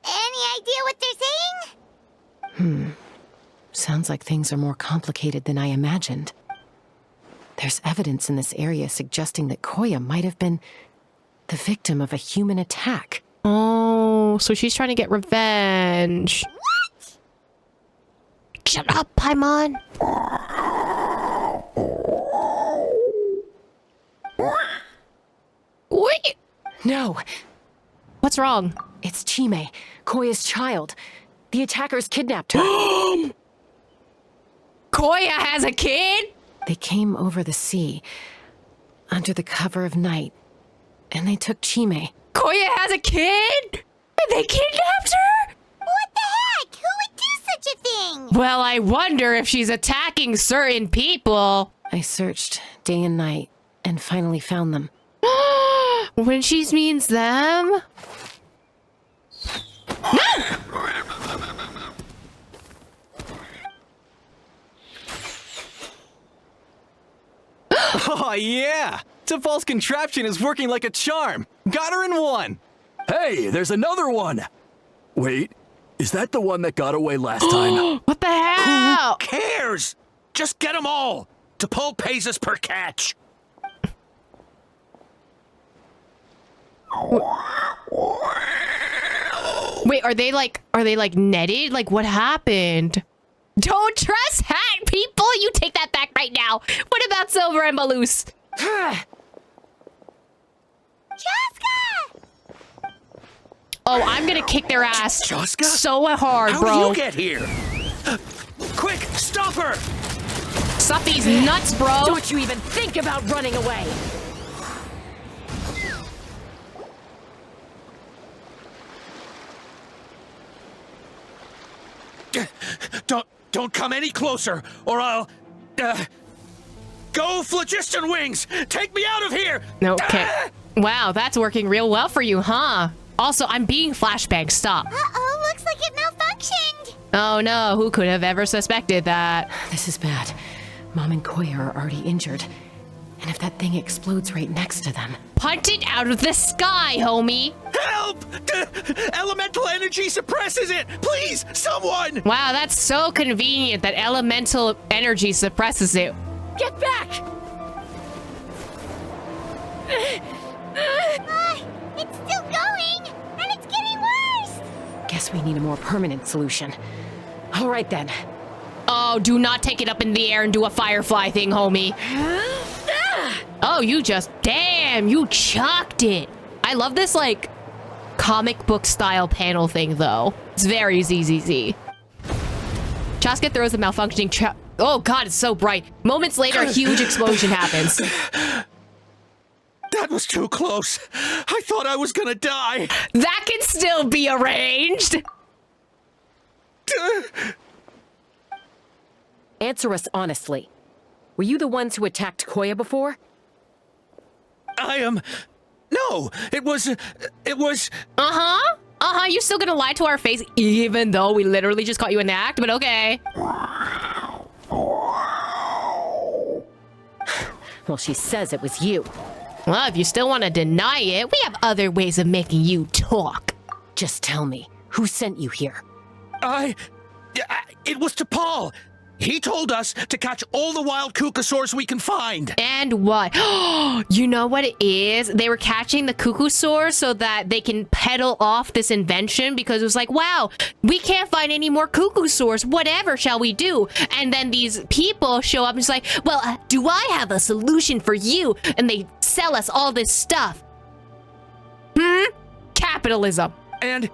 Any idea what they're saying? Sounds like things are more complicated than I imagined. There's evidence in this area suggesting that Koya might have been the victim of a human attack. Oh, so she's trying to get revenge. What? Shut up, Paimon. Wait. No, What's wrong? it's Chime, Koya's child. The attackers kidnapped her. Koya has a kid? They came over the sea, under the cover of night, and they took Chime. Koya has a kid? And they kidnapped her? What the heck? Who would do such a thing? Well, I wonder if she's attacking certain people. I searched day and night, and finally found them. When she means them? Oh, yeah! T'Pol's contraption is working like a charm. Got her in one. Hey, there's another one! Wait, is that the one that got away last time? What the hell? Who cares? Just get them all. T'Pol pays us per catch. Wait, are they like netted? Like, what happened? Don't trust hat people! You take that back right now. What about Silver and Maloose? Chasca! Oh, I'm gonna kick their ass Chasca? so hard, How bro. did you get here? Quick, stop her! Stop these nuts, bro. Don't you even think about running away! Don't come any closer, or I'll... Go, Phlogiston Wings! Take me out of here! Okay. Wow, that's working real well for you, huh? Also, I'm being flashbang. Stop. Uh-oh, looks like it malfunctioned. Oh no, who could have ever suspected that? This is bad. Mom and Koya are already injured. And if that thing explodes right next to them... Punt it out of the sky, homie! Help! Elemental energy suppresses it! Please, someone! Wow, that's so convenient that elemental energy suppresses it. Get back! It's still going, and it's getting worse. Guess we need a more permanent solution. All right then. Oh, do not take it up in the air and do a firefly thing, homie. Oh, you just... Damn, you chucked it. I love this, like, comic book style panel thing, though. It's very ZZZ. Chasca throws a malfunctioning trap. Oh god, it's so bright. Moments later, a huge explosion happens. That was too close. I thought I was gonna die. That can still be arranged. Answer us honestly. Were you the ones who attacked Koya before? I am... No, it was... Uh-huh. Uh-huh, you still gonna lie to our face even though we literally just caught you in the act, but okay. Well, she says it was you. Well, if you still want to deny it, we have other ways of making you talk. Just tell me, who sent you here? It was T'Pol. He told us to catch all the wild Kukasaurs we can find. And what? You know what it is? They were catching the Kukusaur so that they can peddle off this invention because it was like, wow, we can't find any more Kukusaurs. Whatever shall we do? And then these people show up and it's like, well, do I have a solution for you? And they sell us all this stuff. Capitalism. And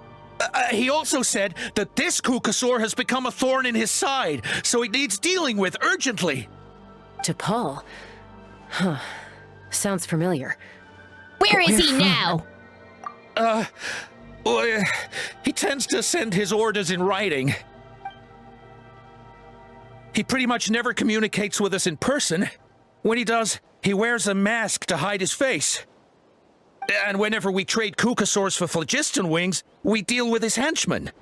he also said that this Kukasaur has become a thorn in his side, so he needs dealing with urgently. T'Pol? Huh. Sounds familiar. Where is he now? Well, he tends to send his orders in writing. He pretty much never communicates with us in person. When he does, he wears a mask to hide his face. And whenever we trade Kukasaurs for phlogiston wings, we deal with his henchmen.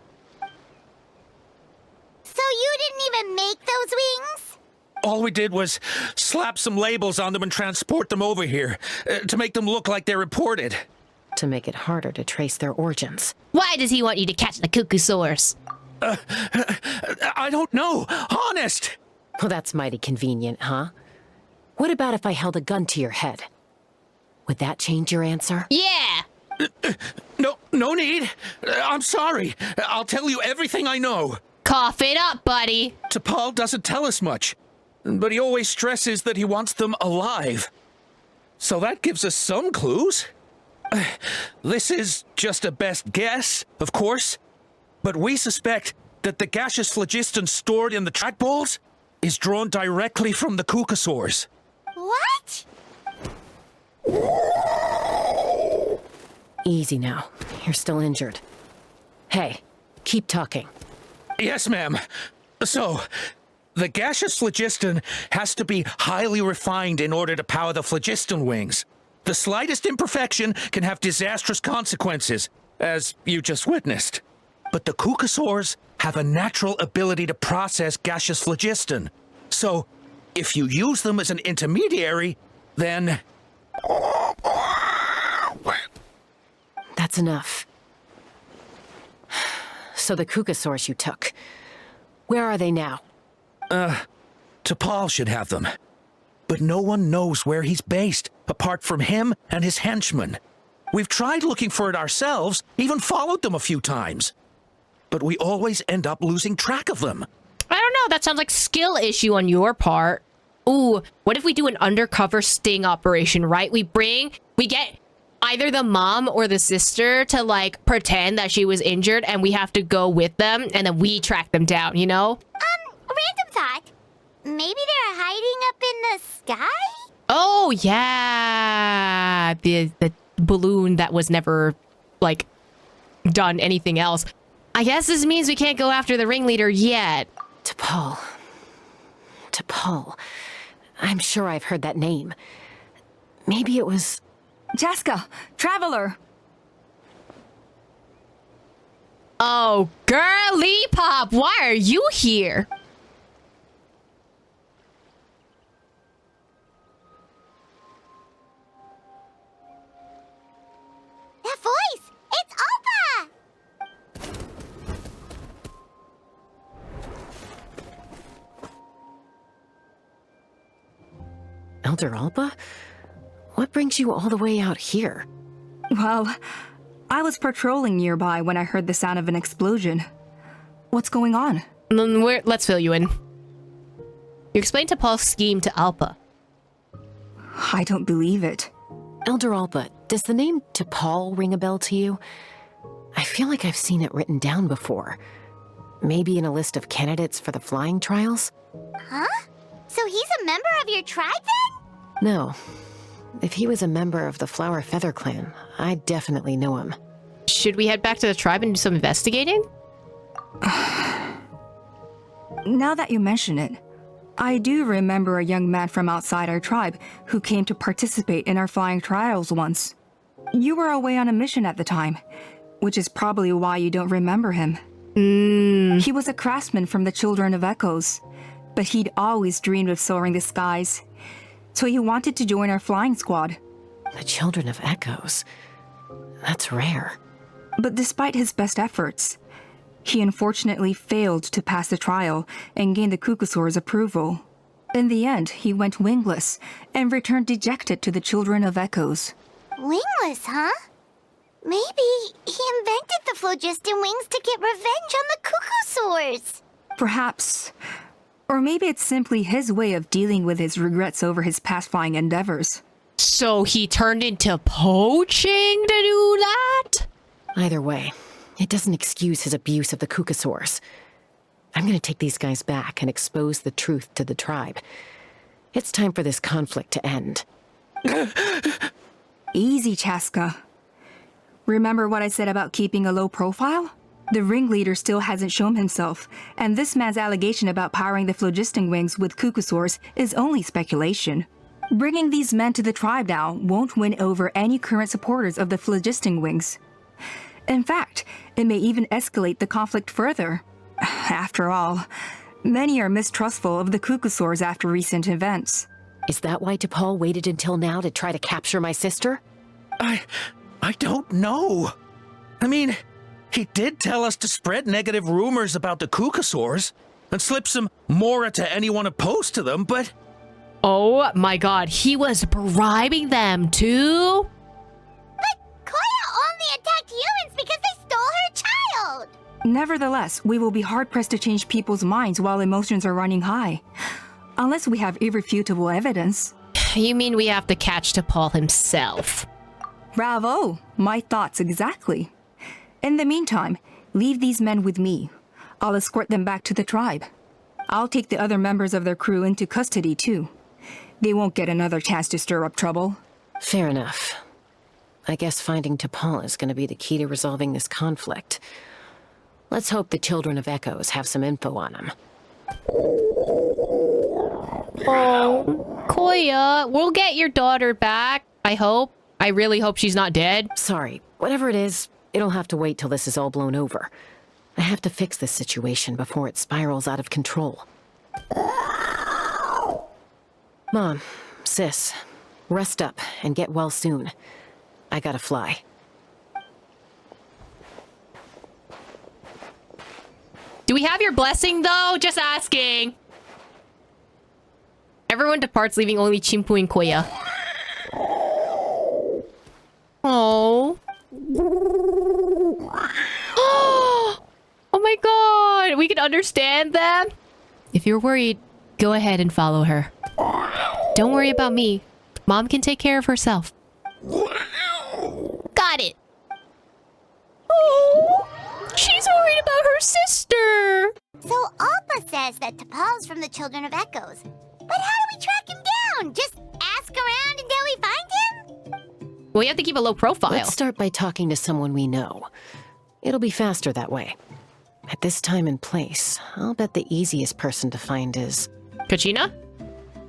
So you didn't even make those wings? All we did was slap some labels on them and transport them over here, to make them look like they're imported. To make it harder to trace their origins. Why does he want you to catch the Kukusaurs? I don't know, honest! Well, that's mighty convenient, huh? What about if I held a gun to your head? Would that change your answer? Yeah! No need. I'm sorry. I'll tell you everything I know. Cough it up, buddy. T'Pol doesn't tell us much, but he always stresses that he wants them alive. So that gives us some clues. This is just a best guess, of course, but we suspect that the gaseous phlogiston stored in the track balls is drawn directly from the Kukasaurs. What? Easy now. You're still injured. Hey, keep talking. Yes, ma'am. So, the gaseous phlogiston has to be highly refined in order to power the phlogiston wings. The slightest imperfection can have disastrous consequences, as you just witnessed. But the Kukasaurs have a natural ability to process gaseous phlogiston. So, if you use them as an intermediary, then... That's enough. So the Kukasaurs you took, where are they now? T'Pol should have them. But no one knows where he's based, apart from him and his henchmen. We've tried looking for it ourselves, even followed them a few times. But we always end up losing track of them. I don't know, that sounds like skill issue on your part. Ooh, what if we do an undercover sting operation, right? We get either the mom or the sister to, like, pretend that she was injured and we have to go with them and then we track them down, you know? Random thought. Maybe they're hiding up in the sky? Oh, yeah. The balloon that was never, like, done anything else. I guess this means we can't go after the ringleader yet. T'Pol. I'm sure I've heard that name. Maybe it was... Chasca, Traveler! Oh, girly pop, why are you here? That voice! It's Alpa! Elder Alpa? What brings you all the way out here? Well, I was patrolling nearby when I heard the sound of an explosion. What's going on? Let's fill you in. You explained T'Pol's scheme to Alpa. I don't believe it. Elder Alpa, does the name T'Pol ring a bell to you? I feel like I've seen it written down before. Maybe in a list of candidates for the flying trials? Huh? So he's a member of your tribe then? No. If he was a member of the Flower Feather Clan, I'd definitely know him. Should we head back to the tribe and do some investigating? Now that you mention it, I do remember a young man from outside our tribe who came to participate in our flying trials once. You were away on a mission at the time, which is probably why you don't remember him. He was a craftsman from the Children of Echoes, but he'd always dreamed of soaring the skies, so he wanted to join our flying squad. The Children of Echoes? That's rare. But despite his best efforts, he unfortunately failed to pass the trial and gain the Kukasaur's approval. In the end, he went wingless and returned dejected to the Children of Echoes. Wingless, huh? Maybe he invented the phlogiston wings to get revenge on the Kukasaurs. Perhaps. Or maybe it's simply his way of dealing with his regrets over his past flying endeavors. So he turned into poaching to do that? Either way, it doesn't excuse his abuse of the Kukasaurs. I'm gonna take these guys back and expose the truth to the tribe. It's time for this conflict to end. Easy, Chasca. Remember what I said about keeping a low profile? The ringleader still hasn't shown himself, and this man's allegation about powering the phlogiston wings with cuckoosaurs is only speculation. Bringing these men to the tribe now won't win over any current supporters of the phlogiston wings. In fact, it may even escalate the conflict further. After all, many are mistrustful of the cuckoosaurs after recent events. Is that why T'Pol waited until now to try to capture my sister? I don't know. I mean, he did tell us to spread negative rumors about the Cuckoosaurs and slip some mora to anyone opposed to them, but... Oh my god, he was bribing them too? But Koya only attacked humans because they stole her child! Nevertheless, we will be hard-pressed to change people's minds while emotions are running high. Unless we have irrefutable evidence. You mean we have to catch T'Pol himself? Bravo! My thoughts exactly. In the meantime, leave these men with me. I'll escort them back to the tribe. I'll take the other members of their crew into custody too. They won't get another chance to stir up trouble. Fair enough. I guess finding T'Pol is going to be the key to resolving this conflict. Let's hope the Children of Echoes have some info on him. Oh, Koya, we'll get your daughter back, I hope. I really hope she's not dead. Sorry, whatever it is, it'll have to wait till this is all blown over. I have to fix this situation before it spirals out of control. Mom, sis, rest up and get well soon. I gotta fly. Do we have your blessing, though? Just asking. Everyone departs, leaving only Chimpu and Koya. Oh. Oh my god. We can understand them. If you're worried, go ahead and follow her. Don't worry about me. Mom can take care of herself. Got it. Oh, she's worried about her sister. So Alpa says that T'Pol's from the Children of Echoes. But how do we track him down? Just ask around until we find him? Well, you have to keep a low profile. Let's start by talking to someone we know. It'll be faster that way. At this time and place, I'll bet the easiest person to find is... Kachina?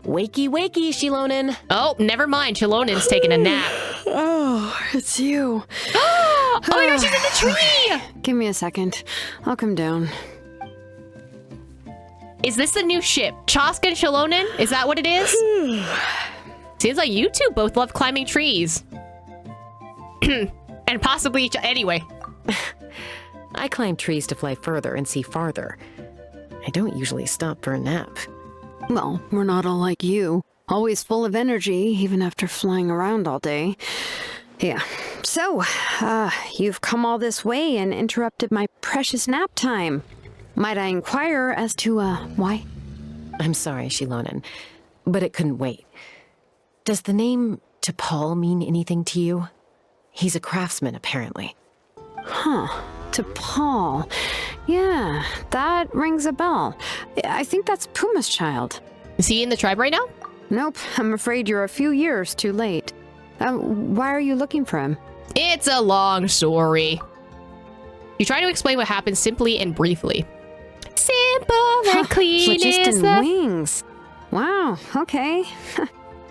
Wakey, wakey, Shilonin. Oh, never mind. Shilonin's taking a nap. Oh, it's you. Oh my gosh, she's in the tree! Give me a second. I'll come down. Is this the new ship? Chasca and Shilonin? Is that what it is? Seems like you two both love climbing trees. And possibly each... Anyway. I climb trees to fly further and see farther. I don't usually stop for a nap. Well, we're not all like you. Always full of energy, even after flying around all day. Yeah. So, you've come all this way and interrupted my precious nap time. Might I inquire as to, why? I'm sorry, Shilonin, but it couldn't wait. Does the name T'Pol mean anything to you? He's a craftsman, apparently. Huh. T'Pol. Yeah, that rings a bell. I think that's Puma's child. Is he in the tribe right now? Nope, I'm afraid you're a few years too late. Why are you looking for him? It's a long story. You try to explain what happened simply and briefly. Simple and clean is the... wings. Wow, okay.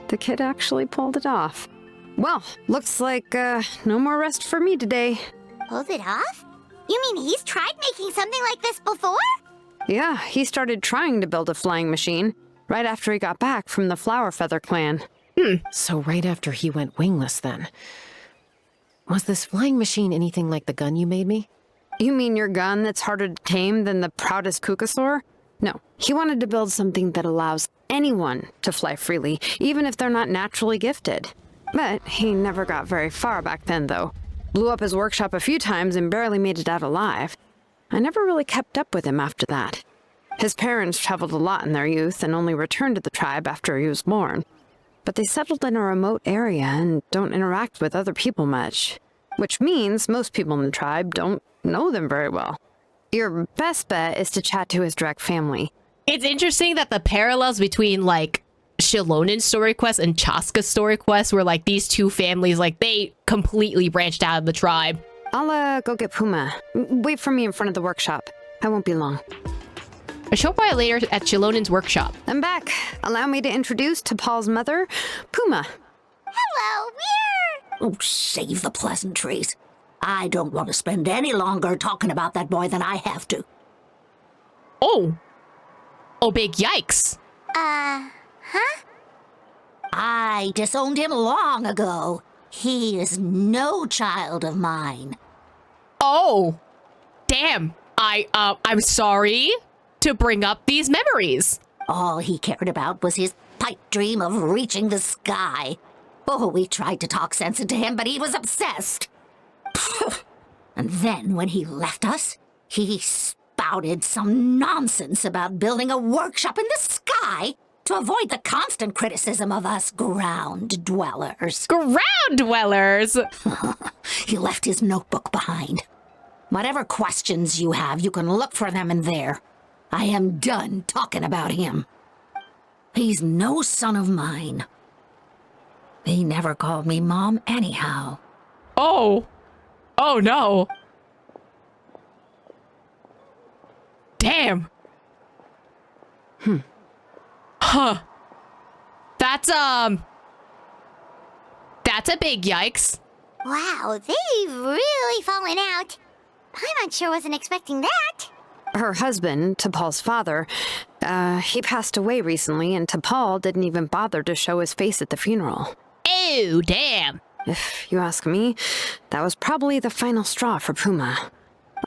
The kid actually pulled it off. Well, looks like no more rest for me today. Pulled it off? You mean he's tried making something like this before? Yeah, he started trying to build a flying machine right after he got back from the Flower Feather clan. So right after he went wingless, then. Was this flying machine anything like the gun you made me? You mean your gun that's harder to tame than the proudest Cuckoosaur? No, he wanted to build something that allows anyone to fly freely, even if they're not naturally gifted. But he never got very far back then, though. Blew up his workshop a few times and barely made it out alive. I never really kept up with him after that. His parents traveled a lot in their youth and only returned to the tribe after he was born. But they settled in a remote area and don't interact with other people much. Which means most people in the tribe don't know them very well. Your best bet is to chat to his direct family. It's interesting that the parallels between, like, Shilonen's story quest and Chasca's story quest, where like these two families, like they completely branched out of the tribe. I'll go get Puma. Wait for me in front of the workshop. I won't be long. I show up by later at Shilonen's workshop. I'm back. Allow me to introduce to Paul's mother, Puma. Hello, we're... Oh, save the pleasantries. I don't want to spend any longer talking about that boy than I have to. Oh. Oh, big yikes. Huh? I disowned him long ago. He is no child of mine. Oh. Damn. I'm sorry to bring up these memories. All he cared about was his pipe dream of reaching the sky. Oh, we tried to talk sense into him, but he was obsessed. And then when he left us, he spouted some nonsense about building a workshop in the sky to avoid the constant criticism of us ground dwellers. Ground dwellers? He left his notebook behind. Whatever questions you have, you can look for them in there. I am done talking about him. He's no son of mine. He never called me Mom anyhow. Oh. Oh, no. Damn. Huh. That's a big yikes. Wow, they've really fallen out. Paimon sure wasn't expecting that. Her husband, T'Pol's father, he passed away recently, and T'Pol didn't even bother to show his face at the funeral. Oh, damn. If you ask me, that was probably the final straw for Puma.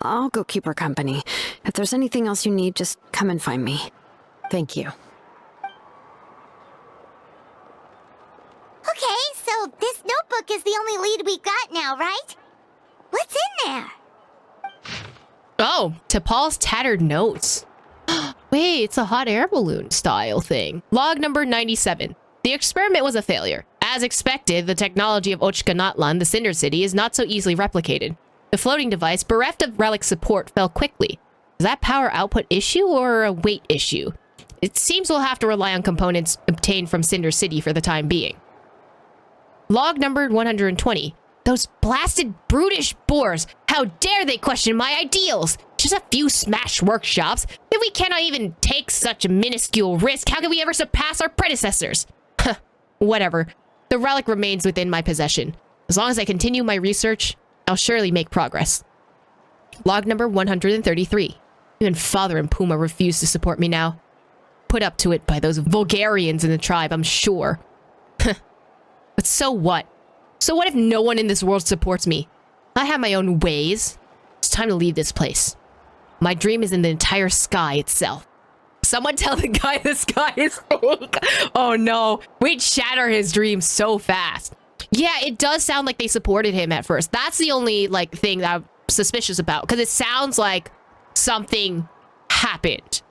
I'll go keep her company. If there's anything else you need, just come and find me. Thank you. Okay, so this notebook is the only lead we got now, right? What's in there? Oh, T'Pol's tattered notes. Wait, it's a hot air balloon style thing. Log number 97. The experiment was a failure. As expected, the technology of Natlan, the Cinder City, is not so easily replicated. The floating device, bereft of relic support, fell quickly. Is that power output issue or a weight issue? It seems we'll have to rely on components obtained from Cinder City for the time being. Log number 120. Those blasted brutish boars! How dare they question my ideals! Just a few smashed workshops. If we cannot even take such a minuscule risk, how can we ever surpass our predecessors? Whatever. The relic remains within my possession. As long as I continue my research, I'll surely make progress. Log number 133. Even Father and Puma refuse to support me now. Put up to it by those vulgarians in the tribe, I'm sure. But so what? So what if no one in this world supports me? I have my own ways. It's time to leave this place. My dream is in the entire sky itself. Someone tell the guy the sky is fake. Oh no, we'd shatter his dreams so fast. Yeah, it does sound like they supported him at first. That's the only like thing that I'm suspicious about, because it sounds like something happened.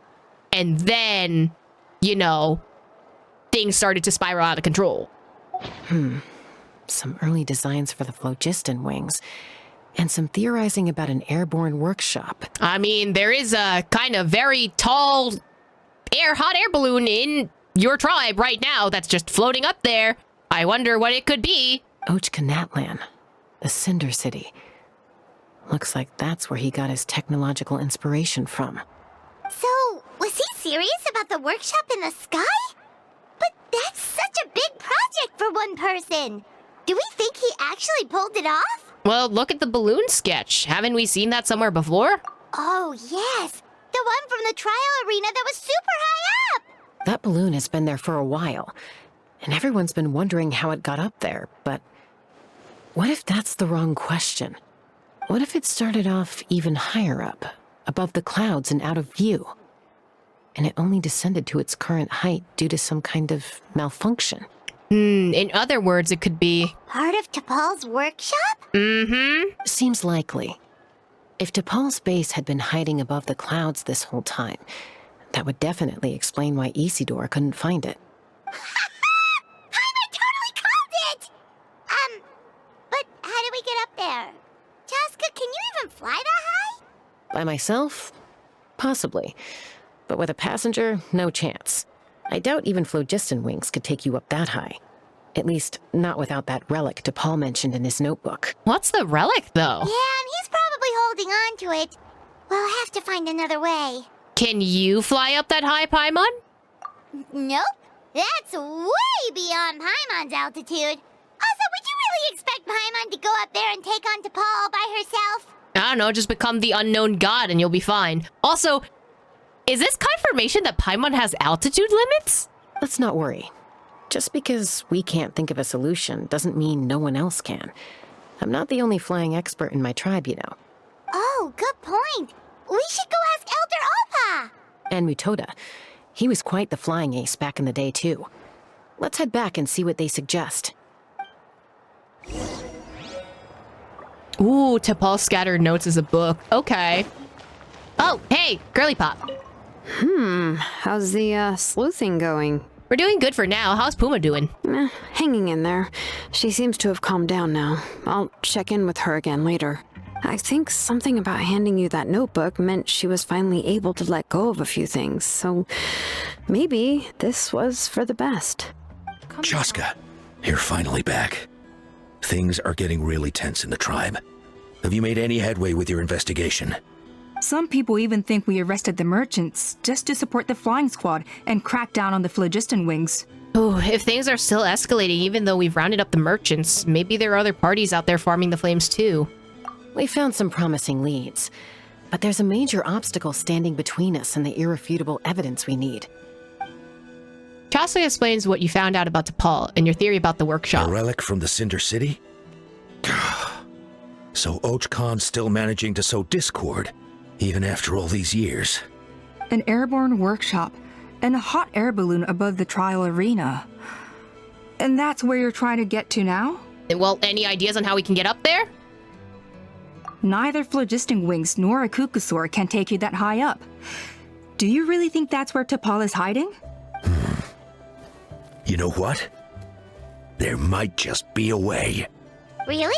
And then, you know, things started to spiral out of control. Some early designs for the phlogiston wings, and some theorizing about an airborne workshop. I mean, there is a kind of very tall hot air balloon in your tribe right now that's just floating up there. I wonder what it could be. Natlan, the Cinder City. Looks like that's where he got his technological inspiration from. So, was he serious about the workshop in the sky? But that's such a big project for one person. Do we think he actually pulled it off? Well, look at the balloon sketch. Haven't we seen that somewhere before? Oh, yes. The one from the trial arena that was super high up. That balloon has been there for a while, and everyone's been wondering how it got up there, but what if that's the wrong question? What if it started off even higher up, above the clouds and out of view, and it only descended to its current height due to some kind of malfunction? In other words, it could be... part of T'Pol's workshop? Seems likely. If T'Pol's base had been hiding above the clouds this whole time, that would definitely explain why Isidore couldn't find it. I totally called it! But how do we get up there? Chasca, can you even fly that high? By myself? Possibly. But with a passenger, no chance. I doubt even phlogiston wings could take you up that high. At least, not without that relic Paul mentioned in his notebook. What's the relic, though? Yeah, and he's probably holding on to it. We'll have to find another way. Can you fly up that high, Paimon? Nope. That's way beyond Paimon's altitude. Also, would you really expect Paimon to go up there and take on Paul all by herself? I don't know, just become the unknown god and you'll be fine. Also, is this confirmation that Paimon has altitude limits? Let's not worry. Just because we can't think of a solution doesn't mean no one else can. I'm not the only flying expert in my tribe, you know. Oh, good point. We should go ask Elder Alpa. And Mutoda. He was quite the flying ace back in the day, too. Let's head back and see what they suggest. Ooh, T'Pol's scattered notes is a book. Okay. Oh, hey, Girly Pop. How's the sleuthing going? We're doing good for now. How's Puma doing? Hanging in there. She seems to have calmed down now. I'll check in with her again later. I think something about handing you that notebook meant she was finally able to let go of a few things, so maybe this was for the best. Chasca, you're finally back. Things are getting really tense in the tribe. Have you made any headway with your investigation? Some people even think we arrested the merchants just to support the flying squad and crack down on the phlogiston wings. Oh, if things are still escalating even though we've rounded up the merchants, maybe there are other parties out there farming the flames too. We found some promising leads, but there's a major obstacle standing between us and the irrefutable evidence we need. Chasca explains what you found out about T'Pol and your theory about the workshop. A relic from the Cinder City? So Ochcon's still managing to sow discord, even after all these years. An airborne workshop and a hot air balloon above the trial arena. And that's where you're trying to get to now? Well, any ideas on how we can get up there? Neither phlogiston wings nor a Kukusaur can take you that high up. Do you really think that's where T'Pol is hiding? You know what? There might just be a way. Really?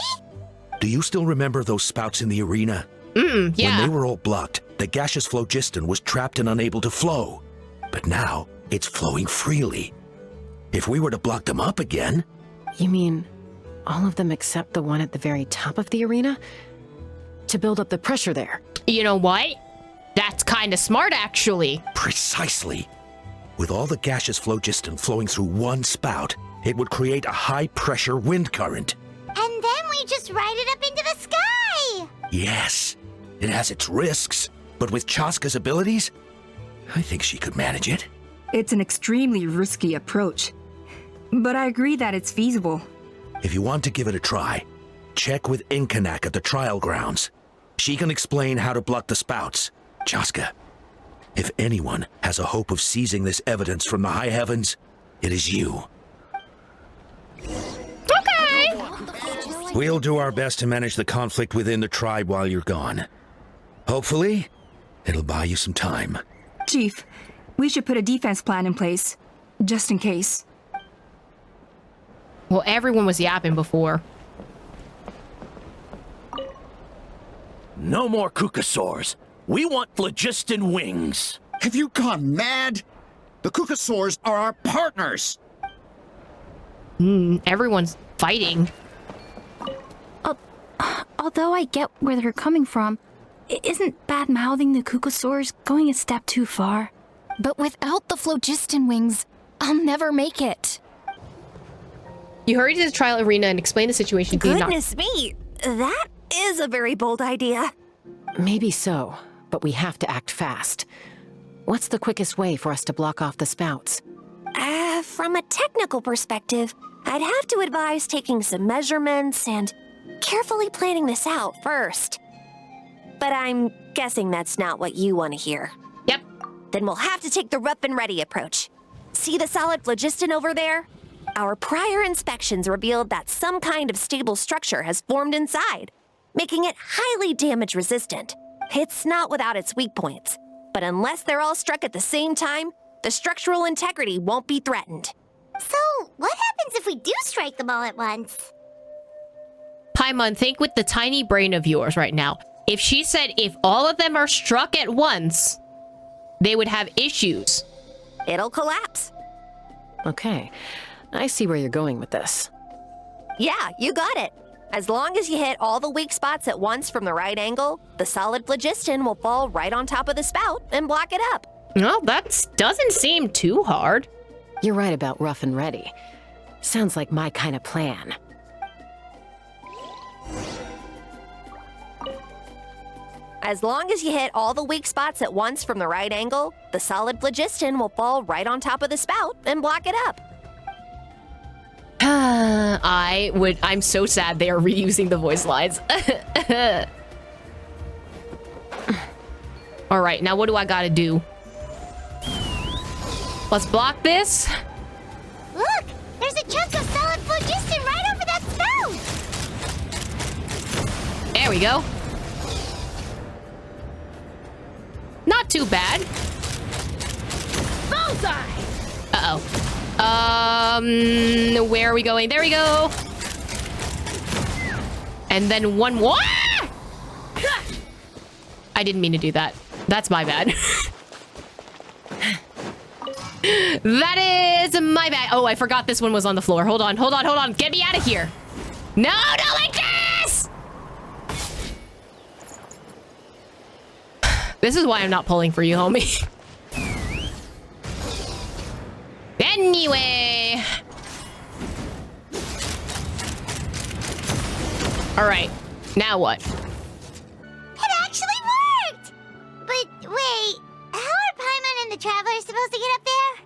Do you still remember those spouts in the arena? Yeah. When they were all blocked, the gaseous phlogiston was trapped and unable to flow. But now, it's flowing freely. If we were to block them up again... You mean all of them except the one at the very top of the arena? To build up the pressure there? You know what? That's kind of smart, actually. Precisely. With all the gaseous phlogiston flowing through one spout, it would create a high-pressure wind current. And then we just ride it up into the sky! Yes, it has its risks, but with Chasca's abilities, I think she could manage it. It's an extremely risky approach, but I agree that it's feasible. If you want to give it a try, check with Inkanak at the trial grounds. She can explain how to block the spouts. Chasca, if anyone has a hope of seizing this evidence from the high heavens, it is you. Okay! We'll do our best to manage the conflict within the tribe while you're gone. Hopefully, it'll buy you some time. Chief, we should put a defense plan in place, just in case. Well, everyone was yapping before. No more Kukusaurs. We want phlogiston wings. Have you gone mad? The Kukusaurs are our partners. Everyone's fighting. Although I get where they're coming from, isn't bad-mouthing the Kukusaurs going a step too far? But without the phlogiston wings, I'll never make it. You hurry to the trial arena and explain the situation. Goodness me, that is a very bold idea. Maybe so, but we have to act fast. What's the quickest way for us to block off the spouts? From a technical perspective, I'd have to advise taking some measurements and carefully planning this out first. But I'm guessing that's not what you want to hear. Yep. Then we'll have to take the rough and ready approach. See the solid phlogiston over there? Our prior inspections revealed that some kind of stable structure has formed inside, making it highly damage resistant. It's not without its weak points, but unless they're all struck at the same time, the structural integrity won't be threatened. So, what happens if we do strike them all at once? Paimon, think with the tiny brain of yours right now. If she said if all of them are struck at once, they would have issues. It'll collapse. Okay. I see where you're going with this. Yeah, you got it. As long as you hit all the weak spots at once from the right angle, the solid phlogiston will fall right on top of the spout and block it up. Well, that doesn't seem too hard. You're right about rough and ready. Sounds like my kind of plan. As long as you hit all the weak spots at once from the right angle, the solid phlogiston will fall right on top of the spout and block it up. I'm so sad they are reusing the voice lines. All right, now what do I gotta do? Let's block this. Look! There's a chunk of solid phlogiston right over that spout! There we go. Not too bad. Bullseye! Uh-oh. Where are we going? There we go. And then one more. I didn't mean to do that. That's my bad. That is my bad. Oh, I forgot this one was on the floor. Hold on, hold on, hold on. Get me out of here. No, not like this! This is why I'm not pulling for you, homie. Anyway. All right, now what? It actually worked! But wait, how are Paimon and the Travelers supposed to get up there?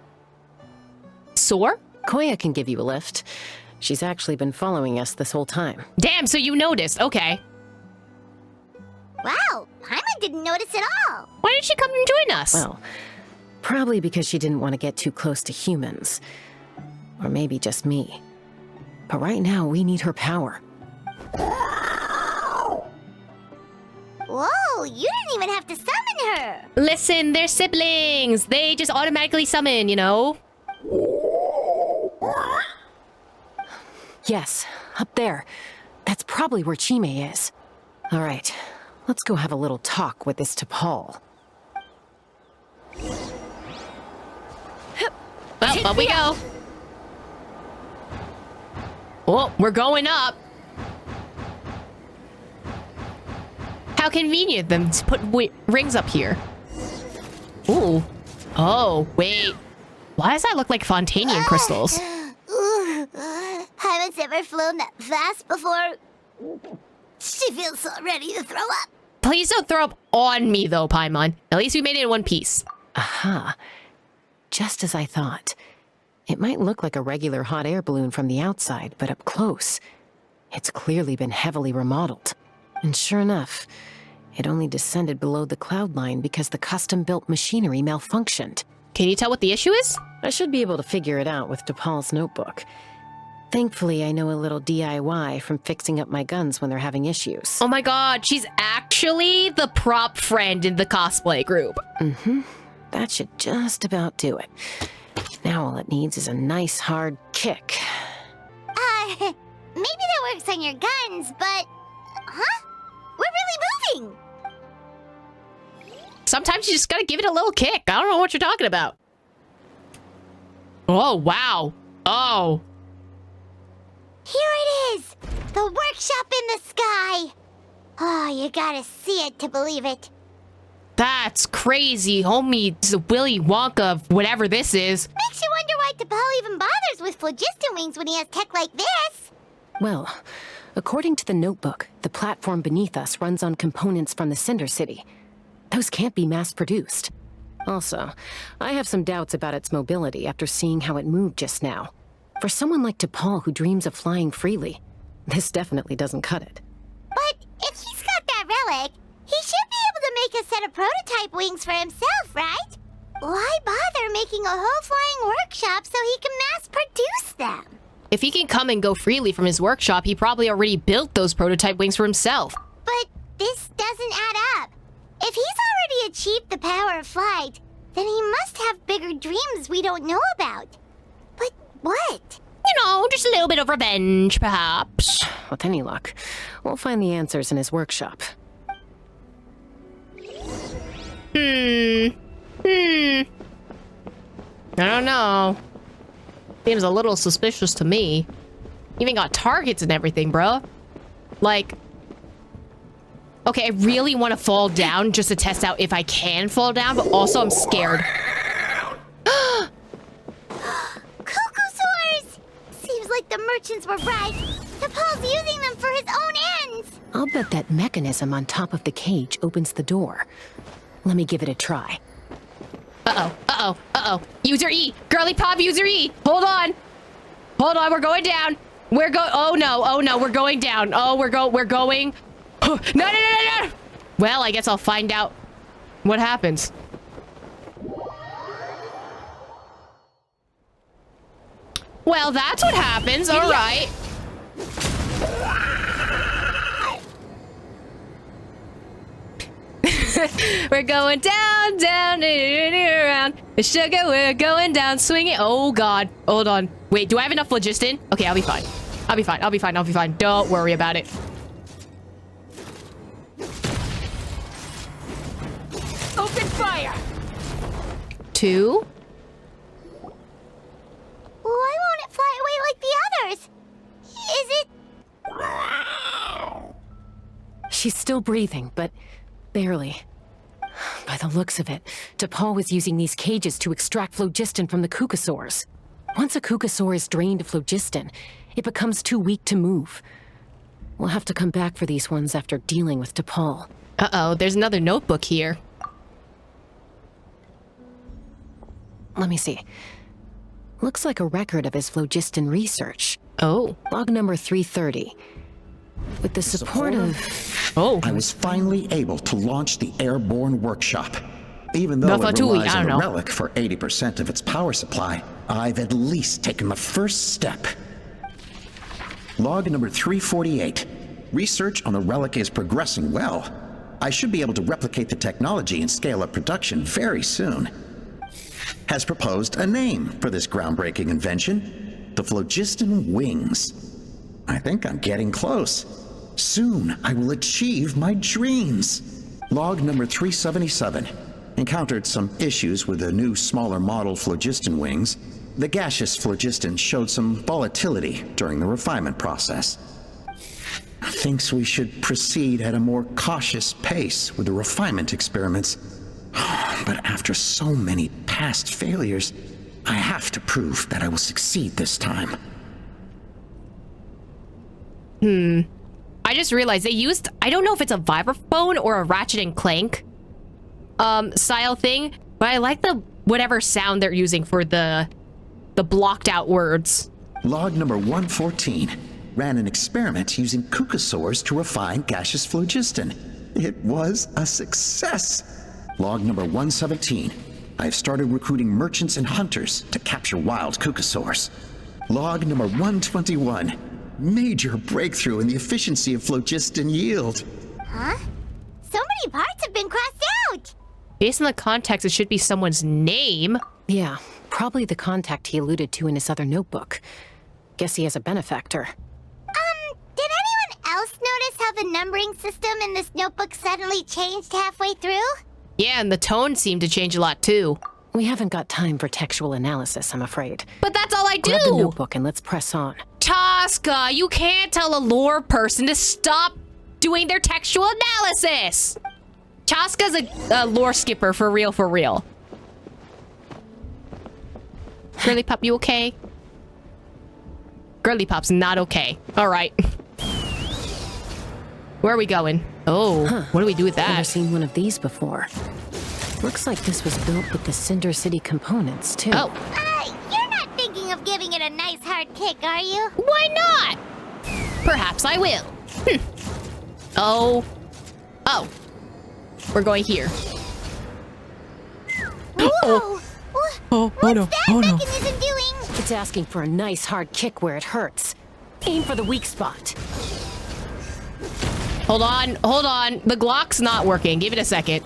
Soar? Koya can give you a lift. She's actually been following us this whole time. Damn, so you noticed. Okay. Wow, Paimon didn't notice at all. Why didn't she come and join us? Well, probably because she didn't want to get too close to humans. Or maybe just me. But right now, we need her power. Whoa, you didn't even have to summon her. Listen, they're siblings. They just automatically summon, you know? Yes, up there. That's probably where Chime is. All right, let's go have a little talk with this T'Pol. Well, up we go. Oh, we're going up. How convenient them to put rings up here. Ooh. Oh, wait. Why does that look like Fontanian crystals? Paimon's never flown that fast before. She feels so ready to throw up. Please don't throw up on me, though, Paimon. At least we made it in one piece. Aha. Just as I thought. It might look like a regular hot air balloon from the outside, but up close, it's clearly been heavily remodeled. And sure enough, it only descended below the cloud line because the custom-built machinery malfunctioned. Can you tell what the issue is? I should be able to figure it out with T'Pol's notebook. Thankfully, I know a little DIY from fixing up my guns when they're having issues. Oh my god, she's actually the prop friend in the cosplay group. Mm-hmm. That should just about do it. Now all it needs is a nice hard kick. Maybe that works on your guns, but... Huh? We're really moving! Sometimes you just gotta give it a little kick. I don't know what you're talking about. Oh, wow. Oh. Here it is! The workshop in the sky! Oh, you gotta see it to believe it. That's crazy, homie. It's a Willy Wonka of whatever this is. Makes you wonder why T'Pol even bothers with phlogiston wings when he has tech like this. Well, according to the notebook, the platform beneath us runs on components from the Cinder City. Those can't be mass-produced. Also, I have some doubts about its mobility after seeing how it moved just now. For someone like T'Pol who dreams of flying freely, this definitely doesn't cut it. But if he's got that relic, he should be able to make a set of prototype wings for himself, right? Why bother making a whole flying workshop so he can mass-produce them? If he can come and go freely from his workshop, he probably already built those prototype wings for himself. But this doesn't add up. If he's already achieved the power of flight, then he must have bigger dreams we don't know about. But what? You know, just a little bit of revenge, perhaps. With any luck, we'll find the answers in his workshop. I don't know. Seems a little suspicious to me. Even got targets and everything, bro. Like... Okay, I really want to fall down just to test out if I can fall down, but also I'm scared. Cuckoosaurs! Seems like the merchants were right. Paul's using them for his own ends. I'll bet that mechanism on top of the cage opens the door. Let me give it a try. Uh-oh, uh-oh, uh-oh. User E! Girly Pop, User E! Hold on! Hold on, we're going down! Oh no, we're going down. Oh, we're going... No! Well, I guess I'll find out what happens. Well, that's what happens, alright. We're going down, around. The sugar, we're going down, swinging. Oh god, hold on. Wait, do I have enough phlogiston? Okay, I'll be fine. I'll be fine. Don't worry about it. Open fire! 2. Why won't it fly away like the others? Is it... She's still breathing, but barely. By the looks of it, DePaul was using these cages to extract phlogiston from the cuckosaurs. Once a cuckosaur is drained of phlogiston, it becomes too weak to move. We'll have to come back for these ones after dealing with DePaul. Uh-oh, there's another notebook here. Let me see. Looks like a record of his phlogiston research. Oh. Log number 330. With the support of... I was finally able to launch the airborne workshop. Even though it relies on a relic for 80% of its power supply, I've at least taken the first step. Log number 348. Research on the relic is progressing well. I should be able to replicate the technology and scale up production very soon. Has proposed a name for this groundbreaking invention, the phlogiston wings. I think I'm getting close. Soon I will achieve my dreams. Log number 377. Encountered some issues with the new smaller model phlogiston wings. The gaseous phlogiston showed some volatility during the refinement process. Thinks we should proceed at a more cautious pace with the refinement experiments. But after so many past failures, I have to prove that I will succeed this time. I just realized they used, I don't know if it's a vibraphone or a Ratchet and Clank style thing, but I like the whatever sound they're using for the blocked out words. Log number 114 ran an experiment using cuckosaurs to refine gaseous phlogiston. It was a success. Log number 117. I have started recruiting merchants and hunters to capture wild cuckosaurs. Log number 121. Major breakthrough in the efficiency of phlogiston yield. Huh? So many parts have been crossed out! Based on the context, it should be someone's name. Yeah, probably the contact he alluded to in his other notebook. Guess he has a benefactor. Did anyone else notice how the numbering system in this notebook suddenly changed halfway through? Yeah, and the tone seemed to change a lot too. We haven't got time for textual analysis, I'm afraid. But that's all I do! Grab the notebook and let's press on. Chasca, you can't tell a lore person to stop doing their textual analysis! Chasca's a lore skipper, for real, for real. Girly Pop, you okay? Girly Pop's not okay. Alright. Where are we going? Oh, what do we do with that? Never seen one of these before. Looks like this was built with the Cinder City components, too. Oh. You're not thinking of giving it a nice hard kick, are you? Why not? Perhaps I will. Oh. We're going here. Whoa! Oh no. What's that mechanism doing? It's asking for a nice hard kick where it hurts. Aim for the weak spot. Hold on. The Glock's not working. Give it a second.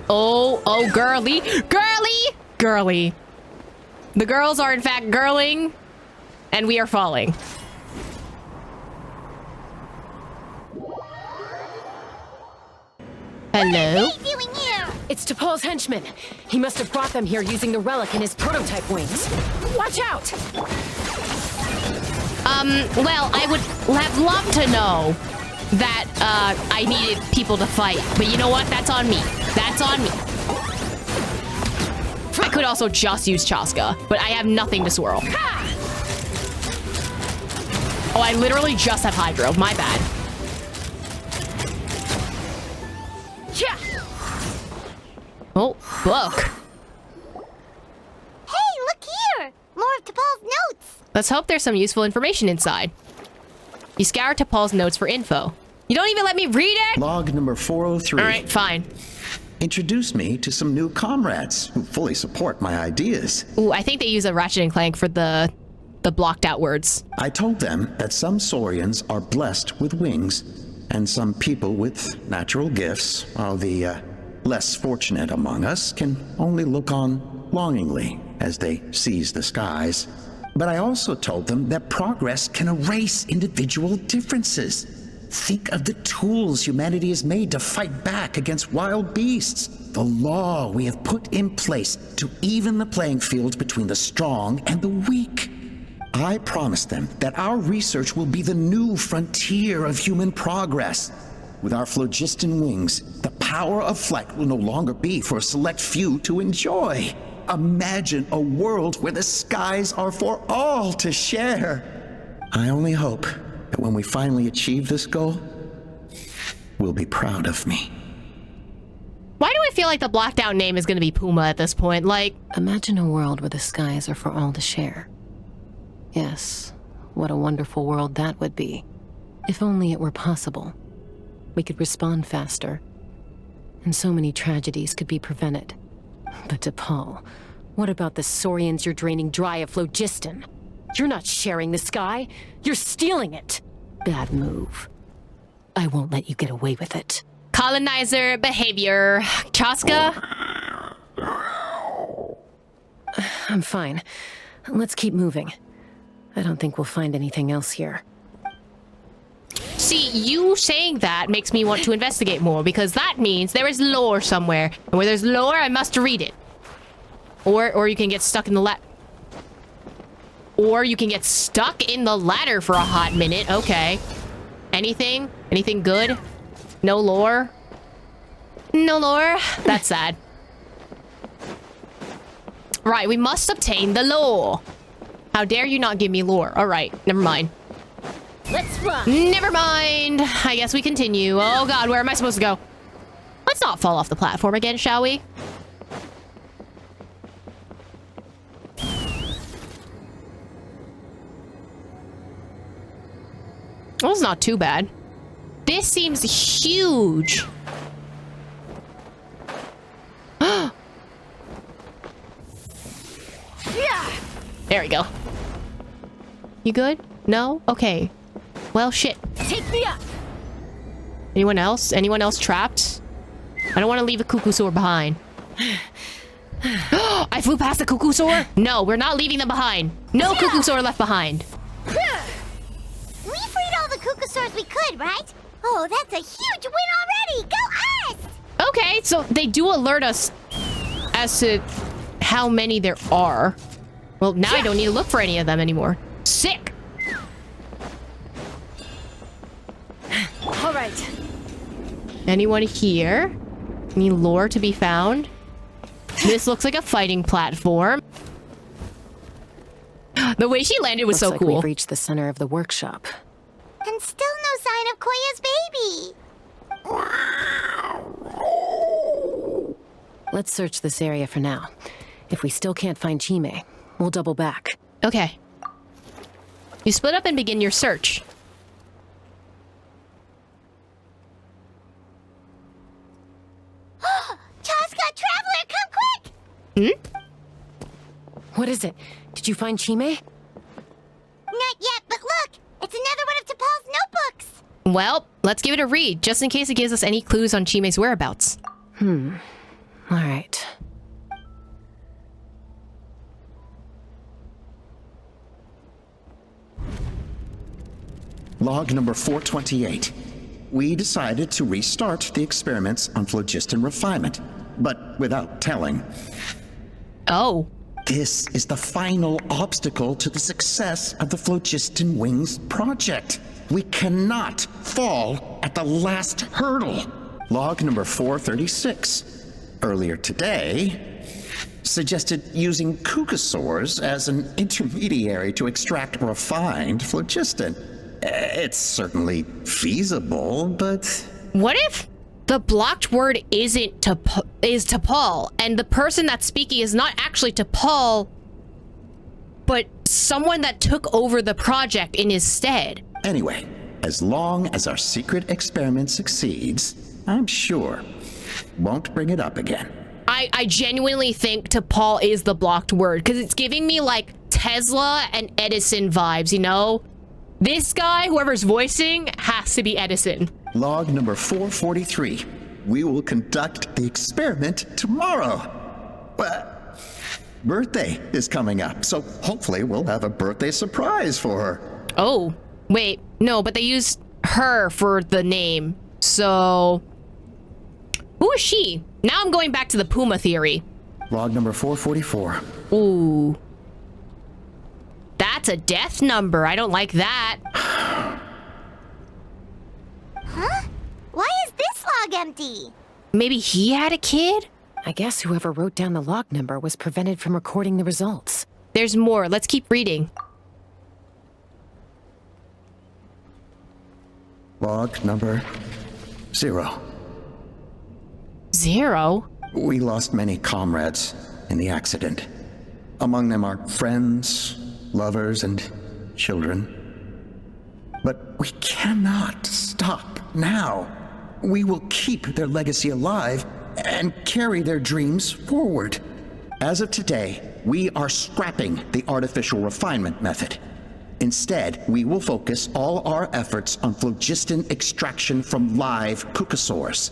Oh, girly. Girly. The girls are in fact girling, and we are falling. What Hello? are they doing here? It's T'Pol's henchmen. He must have brought them here using the relic in his prototype wings. Watch out! Well, I would have loved to know that, I needed people to fight. But you know what? That's on me. That's on me. I could also just use Chasca, but I have nothing to swirl. Oh, I literally just have Hydro. My bad. Oh, book. Hey, look here! More of T'Pol's notes! Let's hope there's some useful information inside. You scour T'Pol's notes for info. You don't even let me read it? Log number 403. All right, fine. Introduce me to some new comrades who fully support my ideas. Ooh, I think they use a Ratchet and Clank for the blocked out words. I told them that some Saurians are blessed with wings, and some people with natural gifts, while the less fortunate among us can only look on longingly as they seize the skies. But I also told them that progress can erase individual differences. Think of the tools humanity has made to fight back against wild beasts. The law we have put in place to even the playing field between the strong and the weak. I promised them that our research will be the new frontier of human progress. With our phlogiston wings, the power of flight will no longer be for a select few to enjoy. Imagine a world where the skies are for all to share. I only hope that when we finally achieve this goal, we'll be proud of me. Why do I feel like the blocked out name is going to be Puma at this point? Like, imagine a world where the skies are for all to share. Yes, what a wonderful world that would be. If only it were possible. We could respond faster, and so many tragedies could be prevented. But T'Pol, what about the Saurians you're draining dry of phlogiston? You're not sharing the sky, you're stealing it. Bad move. I won't let you get away with it. Colonizer behavior. Chasca? I'm fine. Let's keep moving. I don't think we'll find anything else here. See, you saying that makes me want to investigate more, because that means there is lore somewhere. And where there's lore, I must read it. Or you can get stuck in the Or you can get stuck in the ladder for a hot minute. Okay. Anything? Anything good? No lore? No lore? That's sad. Right, we must obtain the lore. How dare you not give me lore? Alright, never mind. Let's run. Never mind. I guess we continue. Oh god, where am I supposed to go? Let's not fall off the platform again, shall we? Well, it's not too bad. This seems huge. There we go. You good? No? Okay. Well, shit. Take me up. Anyone else? Anyone else trapped? I don't want to leave a Cuckoosaur behind. I flew past the Cuckoosaur? No, we're not leaving them behind. No Cuckoosaur left behind. We freed all the Cuckoosaurs we could, right? Oh, that's a huge win already! Go us! Okay, so they do alert us as to how many there are. Well, now I don't need to look for any of them anymore. Sick! All right. Anyone here? Any lore to be found? This looks like a fighting platform. The way she landed was Looks so like cool. We've reached the center of the workshop. And still no sign of Koya's baby. Let's search this area for now. If we still can't find Chime, we'll double back. Okay. You split up and begin your search. Chasca, Traveler, come quick! What is it? Did you find Chime? Not yet, but look! It's another one of T'Pol's notebooks! Well, let's give it a read, just in case it gives us any clues on Chime's whereabouts. All right. Log number 428. We decided to restart the experiments on phlogiston refinement. but without telling. Oh. This is the final obstacle to the success of the Phlogiston Wings project. We cannot fall at the last hurdle. Log number 436, earlier today, suggested using cucosaurs as an intermediary to extract refined phlogiston. It's certainly feasible, but... What if the blocked word is T'Pol, and the person that's speaking is not actually T'Pol, but someone that took over the project in his stead? Anyway, as long as our secret experiment succeeds, I'm sure won't bring it up again. I genuinely think T'Pol is the blocked word, because it's giving me like Tesla and Edison vibes, you know? This guy, whoever's voicing, has to be Edison. Log number 443. We will conduct the experiment tomorrow. Well, birthday is coming up, so hopefully we'll have a birthday surprise for her. Oh, wait, no, but they used her for the name, so... Who is she? Now I'm going back to the Puma theory. Log number 444. Ooh. That's a death number. I don't like that. Huh? Why is this log empty? Maybe he had a kid? I guess whoever wrote down the log number was prevented from recording the results. There's more. Let's keep reading. Log number 0. 0? We lost many comrades in the accident. Among them are friends, lovers, and children. But we cannot stop now. We will keep their legacy alive and carry their dreams forward. As of today, we are scrapping the artificial refinement method. Instead, we will focus all our efforts on phlogiston extraction from live cucosaurs.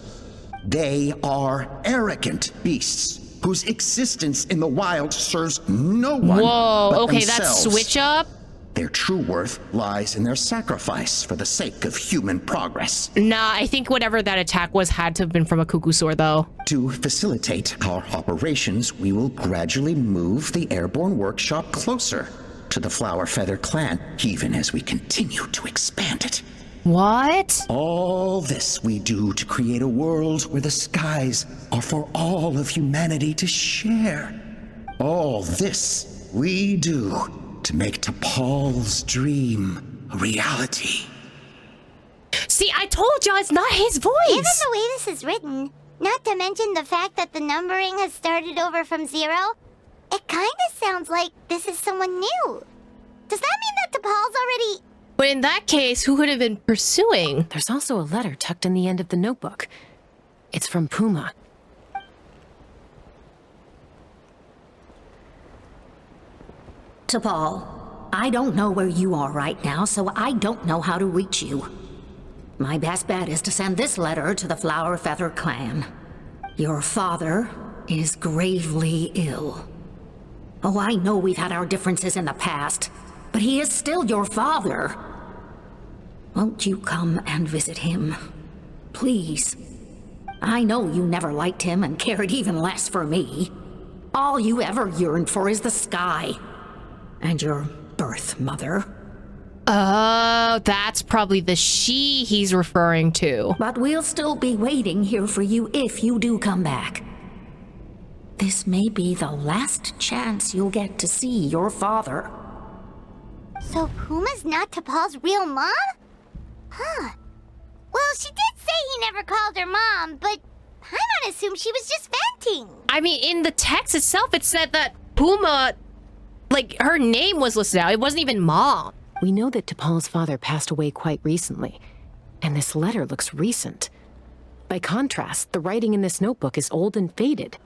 They are arrogant beasts whose existence in the wild serves no one. Whoa, but okay, themselves. that switch up? Their true worth lies in their sacrifice for the sake of human progress. Nah, I think whatever that attack was had to have been from a cucosaur, though. To facilitate our operations, we will gradually move the airborne workshop closer to the Flower Feather clan, even as we continue to expand it. What? All this we do to create a world where the skies are for all of humanity to share. All this we do to make T'Pol's dream a reality. See, I told y'all it's not his voice. Given the way this is written, not to mention the fact that the numbering has started over from 0, it kind of sounds like this is someone new. Does that mean that T'Pol's already... But in that case, who could have been pursuing? There's also a letter tucked in the end of the notebook. It's from Puma. T'Pol, I don't know where you are right now, so I don't know how to reach you. My best bet is to send this letter to the Flower Feather clan. Your father is gravely ill. Oh, I know we've had our differences in the past, but he is still your father. Won't you come and visit him? Please. I know you never liked him and cared even less for me. All you ever yearned for is the sky. And your birth mother. Oh, that's probably the she he's referring to. But we'll still be waiting here for you if you do come back. This may be the last chance you'll get to see your father. So Puma's not T'Pol's real mom? Huh. Well, she did say he never called her mom, but I'm gonna assume she was just venting. I mean, in the text itself, it said that Puma, like, her name was listed out. It wasn't even mom. We know that T'Pol's father passed away quite recently, and this letter looks recent. By contrast, the writing in this notebook is old and faded.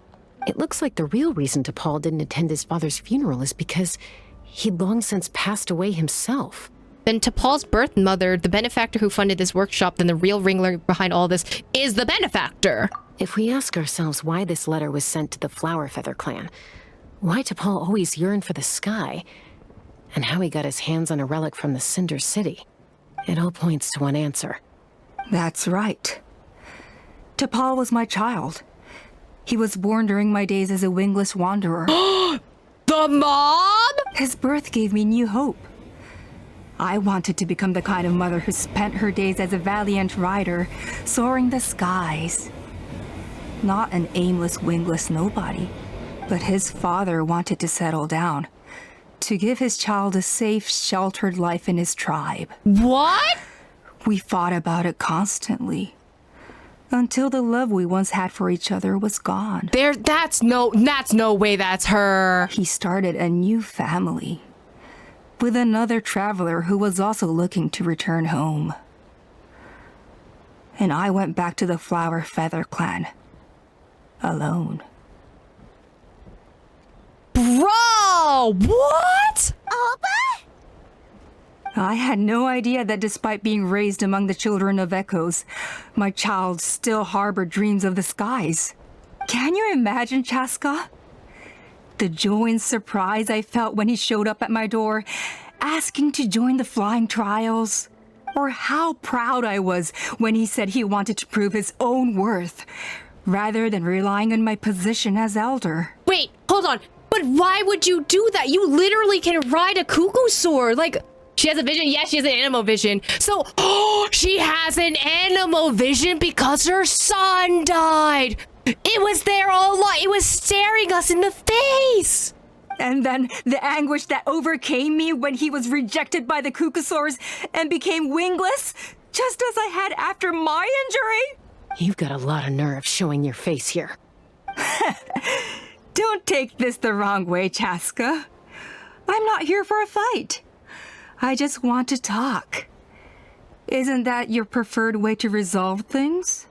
It looks like the real reason T'Pol didn't attend his father's funeral is because he'd long since passed away himself. Then T'Pol's birth mother, the benefactor who funded this workshop, then the real ringleader behind all this, is the benefactor. If we ask ourselves why this letter was sent to the Flower Feather clan, why T'Pol always yearned for the sky, and how he got his hands on a relic from the Cinder City, it all points to one answer. That's right. T'Pol was my child. He was born during my days as a wingless wanderer. The mom? His birth gave me new hope. I wanted to become the kind of mother who spent her days as a valiant rider, soaring the skies. Not an aimless, wingless nobody, but his father wanted to settle down, to give his child a safe, sheltered life in his tribe. What? We fought about it constantly, until the love we once had for each other was gone. That's no way that's her. He started a new family, with another traveler who was also looking to return home. And I went back to the Flower Feather clan, alone. Bro, what? Oppa? I had no idea that despite being raised among the children of echoes, my child still harbored dreams of the skies. Can you imagine, Chasca? The joy and surprise I felt when he showed up at my door, asking to join the flying trials. Or how proud I was when he said he wanted to prove his own worth, rather than relying on my position as elder. Wait, hold on. But why would you do that? You literally can ride a cuckoo sword. Like, she has a vision? Yes, she has an animal vision. So, she has an animal vision because her son died. It was there all along. It was staring us in the face. And then the anguish that overcame me when he was rejected by the cuckosaurs and became wingless, just as I had after my injury. You've got a lot of nerve showing your face here. Don't take this the wrong way, Chasca. I'm not here for a fight. I just want to talk. Isn't that your preferred way to resolve things?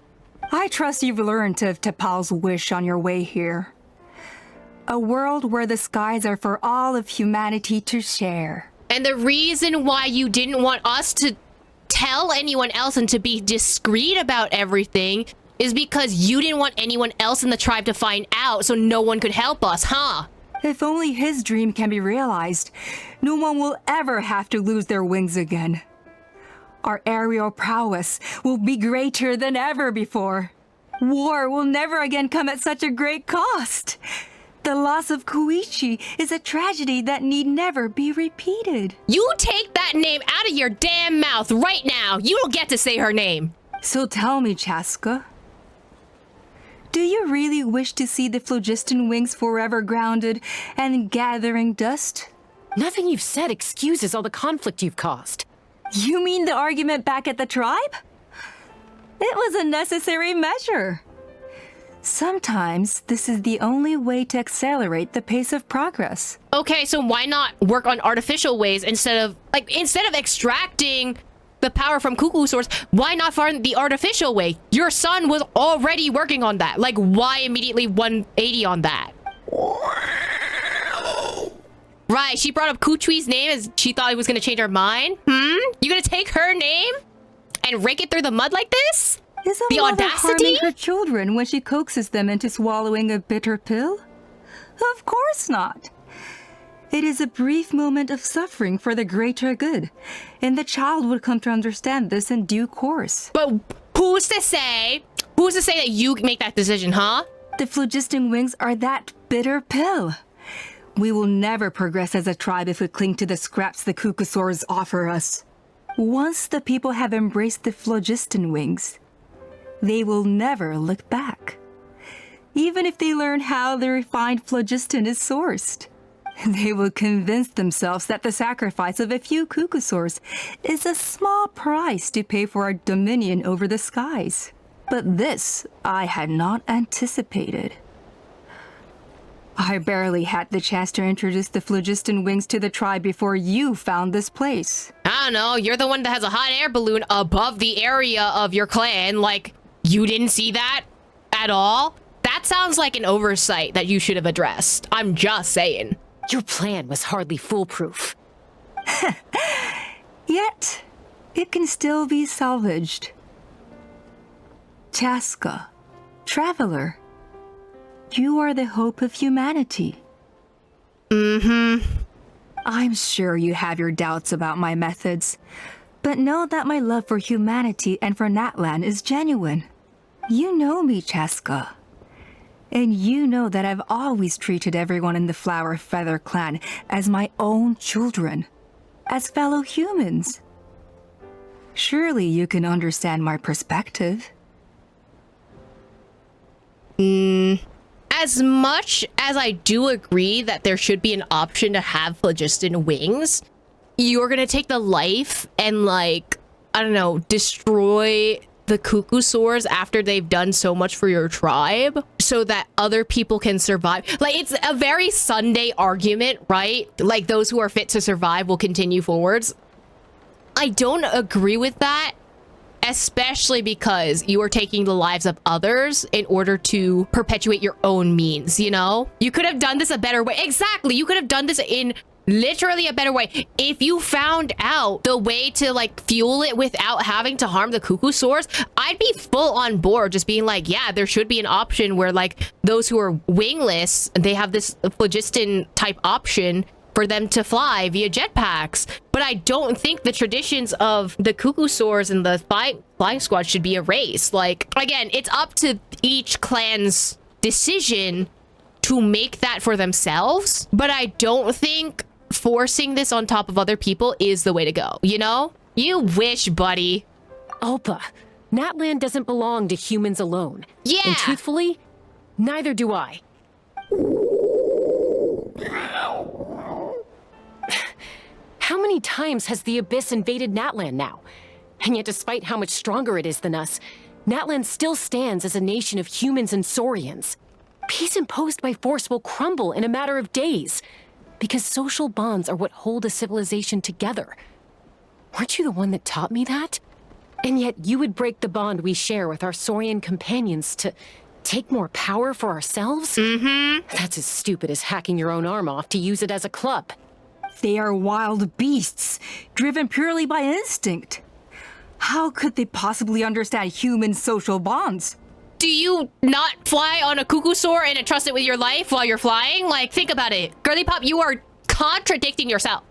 I trust you've learned of T'Pol's wish on your way here. A world where the skies are for all of humanity to share. And the reason why you didn't want us to tell anyone else and to be discreet about everything is because you didn't want anyone else in the tribe to find out, so no one could help us, huh? If only his dream can be realized, no one will ever have to lose their wings again. Our aerial prowess will be greater than ever before. War will never again come at such a great cost. The loss of Koichi is a tragedy that need never be repeated. You take that name out of your damn mouth right now. You don't get to say her name. So tell me, Chasca, do you really wish to see the phlogiston wings forever grounded and gathering dust? Nothing you've said excuses all the conflict you've caused. You mean the argument back at the tribe? It was a necessary measure. Sometimes this is the only way to accelerate the pace of progress. Okay, so why not work on artificial ways instead of extracting the power from cuckoo swords? Why not find the artificial way? Your son was already working on that. Like, why immediately 180 on that? Right, she brought up Kuchui's name as she thought he was gonna change her mind. You gonna take her name and rake it through the mud like this? Is a mother harming her children when she coaxes them into swallowing a bitter pill? Of course not. It is a brief moment of suffering for the greater good, and the child would come to understand this in due course. But who's to say that you make that decision, huh? The phlogiston wings are that bitter pill. We will never progress as a tribe if we cling to the scraps the cuckosaurs offer us. Once the people have embraced the phlogiston wings, they will never look back. Even if they learn how the refined phlogiston is sourced, they will convince themselves that the sacrifice of a few cuckosaurs is a small price to pay for our dominion over the skies. But this I had not anticipated. I barely had the chance to introduce the phlogiston wings to the tribe before you found this place. I don't know, you're the one that has a hot air balloon above the area of your clan. Like, you didn't see that at all? That sounds like an oversight that you should have addressed. I'm just saying. Your plan was hardly foolproof. Yet, it can still be salvaged. Chasca, traveler, you are the hope of humanity. I'm sure you have your doubts about my methods, but know that my love for humanity and for Natlan is genuine. You know me, Chasca. And you know that I've always treated everyone in the Flower Feather clan as my own children, as fellow humans. Surely you can understand my perspective. As much as I do agree that there should be an option to have phlogiston wings, you're gonna take the life and, like, I don't know, destroy the cuckoosaurs after they've done so much for your tribe so that other people can survive. Like, it's a very Sunday argument, right? Like, those who are fit to survive will continue forwards. I don't agree with that, especially because you are taking the lives of others in order to perpetuate your own means, you know? You could have done this a better way. Exactly. You could have done this in literally a better way. If you found out the way to, like, fuel it without having to harm the cuckoosaurs, I'd be full on board just being like, yeah, there should be an option where, like, those who are wingless, they have this phlogiston type option for them to fly via jetpacks. But I don't think the traditions of the cuckoosaurs and the flying squad should be erased. Like, again, it's up to each clan's decision to make that for themselves. But I don't think forcing this on top of other people is the way to go, you know? You wish, buddy. Alpa, Natlan doesn't belong to humans alone. Yeah. And truthfully, neither do I. How many times has the Abyss invaded Natlan now? And yet, despite how much stronger it is than us, Natlan still stands as a nation of humans and saurians. Peace imposed by force will crumble in a matter of days, because social bonds are what hold a civilization together. Weren't you the one that taught me that? And yet you would break the bond we share with our saurian companions to take more power for ourselves? That's as stupid as hacking your own arm off to use it as a club. They are wild beasts, driven purely by instinct. How could they possibly understand human social bonds? Do you not fly on a cuckoosaur and entrust it with your life while you're flying? Like, think about it. Girly Pop, you are contradicting yourself.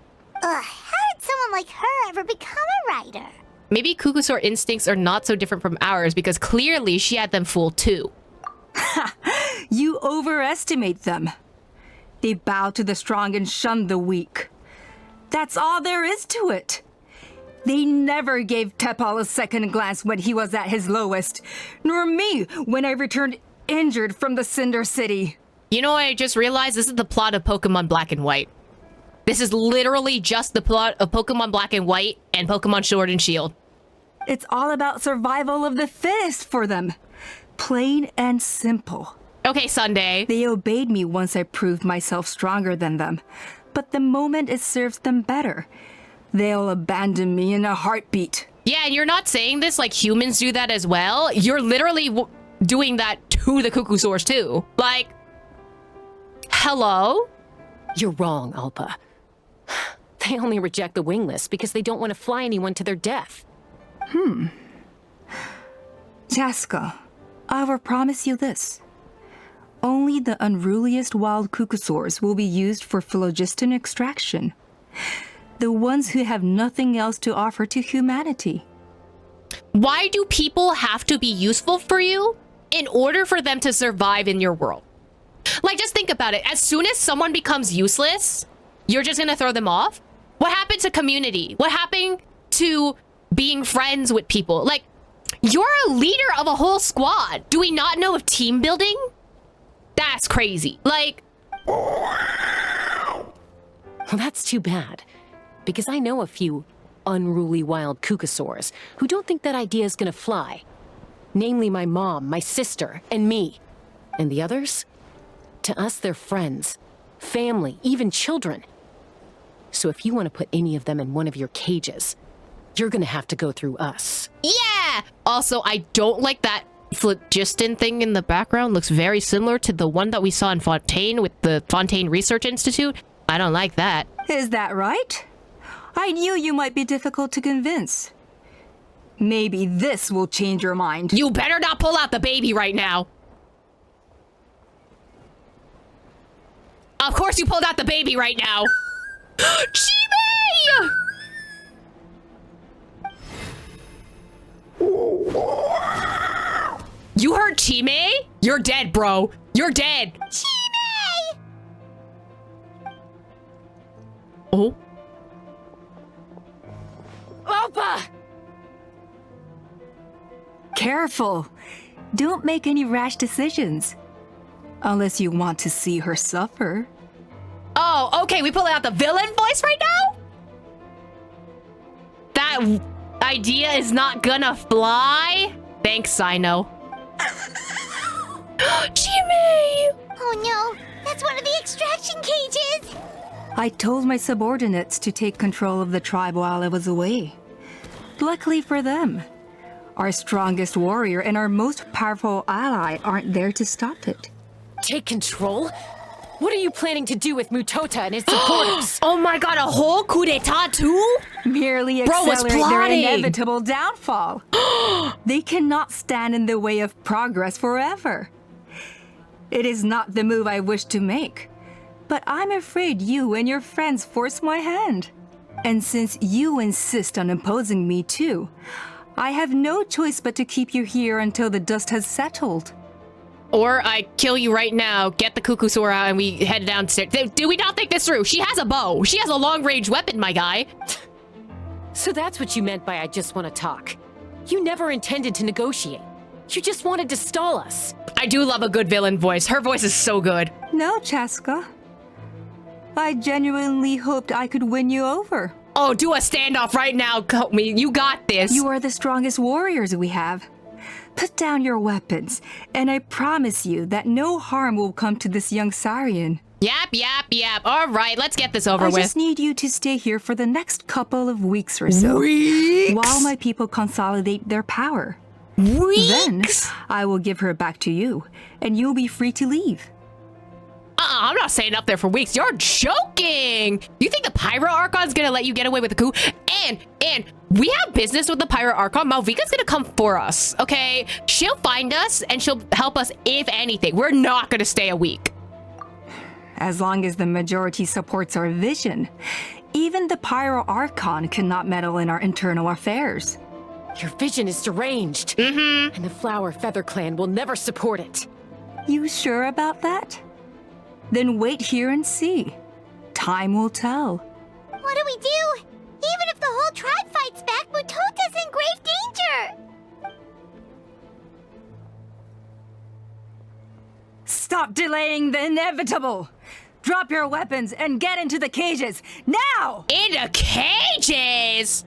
Ugh, how did someone like her ever become a writer? Maybe cuckoosaur instincts are not so different from ours because clearly she had them fooled too. You overestimate them. They bow to the strong and shun the weak. That's all there is to it. They never gave Tepal a second glance when he was at his lowest, nor me when I returned injured from the Cinder City. You know what I just realized? This is the plot of Pokemon Black and White. This is literally just the plot of Pokemon Black and White and Pokemon Sword and Shield. It's all about survival of the fittest for them. Plain and simple. Okay, Sunday. They obeyed me once I proved myself stronger than them. But the moment it serves them better, they'll abandon me in a heartbeat. Yeah, and you're not saying this like humans do that as well. You're literally doing that to the cuckoosaurs too. Like, hello? You're wrong, Alpa. They only reject the wingless because they don't want to fly anyone to their death. Chasca, I will promise you this. Only the unruliest wild cuckoosaurs will be used for phlogiston extraction. The ones who have nothing else to offer to humanity. Why do people have to be useful for you in order for them to survive in your world? Like, just think about it. As soon as someone becomes useless, you're just gonna throw them off? What happened to community? What happened to being friends with people? Like, you're a leader of a whole squad. Do we not know of team building? That's crazy. Like... Well, that's too bad. Because I know a few unruly wild cuckoosaurs who don't think that idea is gonna fly. Namely my mom, my sister, and me. And the others? To us, they're friends, family, even children. So if you want to put any of them in one of your cages, you're gonna have to go through us. Yeah! Also, I don't like that phlogiston thing in the background. Looks very similar to the one that we saw in Fontaine with the Fontaine Research Institute. I don't like that. Is that right? I knew you might be difficult to convince. Maybe this will change your mind. You better not pull out the baby right now. Of course you pulled out the baby right now. Chime! You heard Chime? You're dead, bro. You're dead. Chime! Oh. Opa! Careful. Don't make any rash decisions. Unless you want to see her suffer. Oh, okay, we pulling out the villain voice right now? That idea is not gonna fly? Thanks, Sino. Jimmy! Oh no, that's one of the extraction cages! I told my subordinates to take control of the tribe while I was away. Luckily for them, our strongest warrior and our most powerful ally aren't there to stop it. Take control? What are you planning to do with Mutota and his supporters? Oh my god, a whole coup d'etat too? Merely accelerate their inevitable downfall. They cannot stand in the way of progress forever. It is not the move I wish to make, but I'm afraid you and your friends force my hand. And since you insist on opposing me too, I have no choice but to keep you here until the dust has settled. Or I kill you right now, get the cuckoo sword out, and we head downstairs. Do we not think this through? She has a bow. She has a long-range weapon, my guy. So that's what you meant by I just want to talk. You never intended to negotiate. You just wanted to stall us. I do love a good villain voice. Her voice is so good. No, Chasca. I genuinely hoped I could win you over. Oh, do a standoff right now, Komi. You got this. You are the strongest warriors we have. Put down your weapons, and I promise you that no harm will come to this young Saurian. Yap. All right, let's get this over with. I just need you to stay here for the next couple of weeks or so. Weeks? While my people consolidate their power. Weeks? Then, I will give her back to you, and you'll be free to leave. I'm not staying up there for weeks. You're joking. You think the Pyro Archon's gonna let you get away with the coup? And we have business with the Pyro Archon. Malvika's gonna come for us, okay? She'll find us and she'll help us if anything. We're not gonna stay a week. As long as the majority supports our vision, even the Pyro Archon cannot meddle in our internal affairs. Your vision is deranged. And the Flower Feather Clan will never support it. You sure about that? Then wait here and see. Time will tell. What do we do? Even if the whole tribe fights back, Mutota's in grave danger! Stop delaying the inevitable! Drop your weapons and get into the cages, now! Into cages?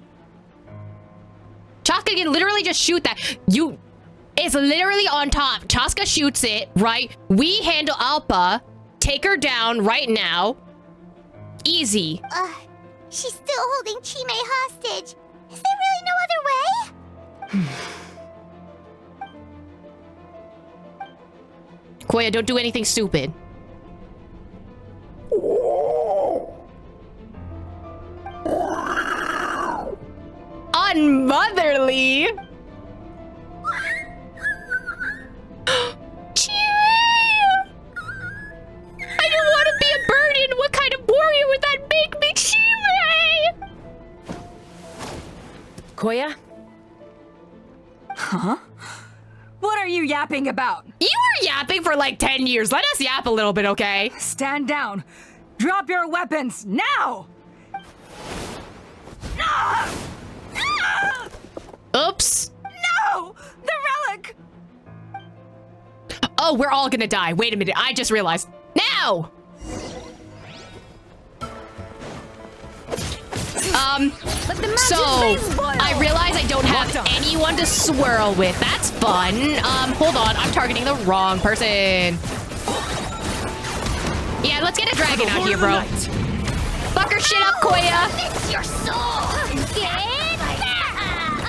Chasca can literally just shoot that. It's literally on top. Chasca shoots it, right? We handle Alpa. Take her down right now. Easy. She's still holding Chime hostage. Is there really no other way? Koya, don't do anything stupid. Unmotherly. I don't want to be a burden. What kind of warrior would that make me, Chime? Koya? Huh? What are you yapping about? You were yapping for like 10 years. Let us yap a little bit, okay? Stand down. Drop your weapons, now! Oops. No! The relic! Oh, we're all gonna die. Wait a minute. I just realized. Now! So, I realize I don't have anyone to swirl with. That's fun. Hold on. I'm targeting the wrong person. Yeah, let's get a dragon out here, bro. Fuck her shit up, Koya. It's your soul!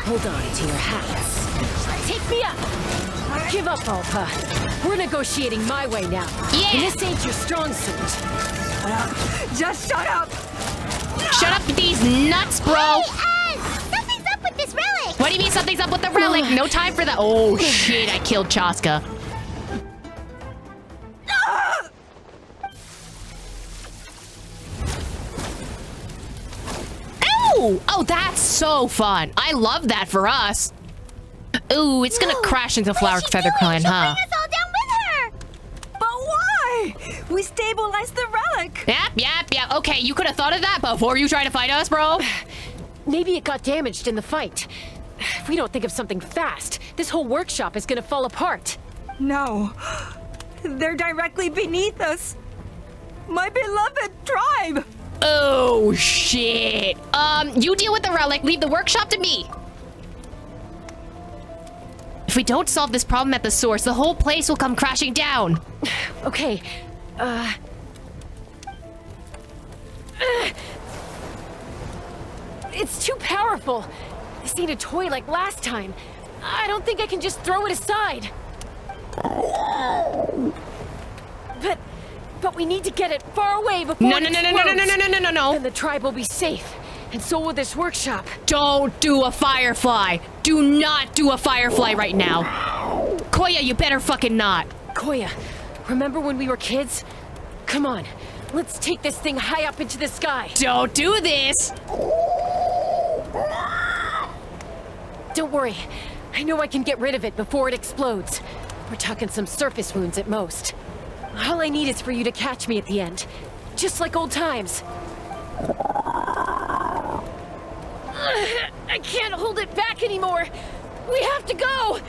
Hold on to your hats. Take me up! Give up, Alpa. We're negotiating my way now. Yeah! And this ain't your strong suit. Just shut up! Shut up, these nuts, bro! Hey, something's up with this relic! What do you mean something's up with the relic? No time for that. Oh, shit, I killed Chasca. Ooh! Oh, that's so fun. I love that for us. Ooh, it's gonna crash into Flower Feather Clan, huh? Bring us all down with her! But We stabilized the relic! Yep. Okay, you could have thought of that before you tried to fight us, bro. Maybe it got damaged in the fight. If we don't think of something fast, this whole workshop is gonna fall apart. No. They're directly beneath us. My beloved tribe! Oh, shit. You deal with the relic. Leave the workshop to me. If we don't solve this problem at the source, the whole place will come crashing down. Okay, it's too powerful. This ain't a toy like last time. I don't think I can just throw it aside. But we need to get it far away before No. Then the tribe will be safe, and so will this workshop. Don't do a firefly. Do not do a firefly right now. Koya, you better fucking not. Koya, remember when we were kids? Come on, let's take this thing high up into the sky. Don't do this. Don't worry. I know I can get rid of it before it explodes. We're talking some surface wounds at most. All I need is for you to catch me at the end. Just like old times. I can't hold it back anymore. We have to go.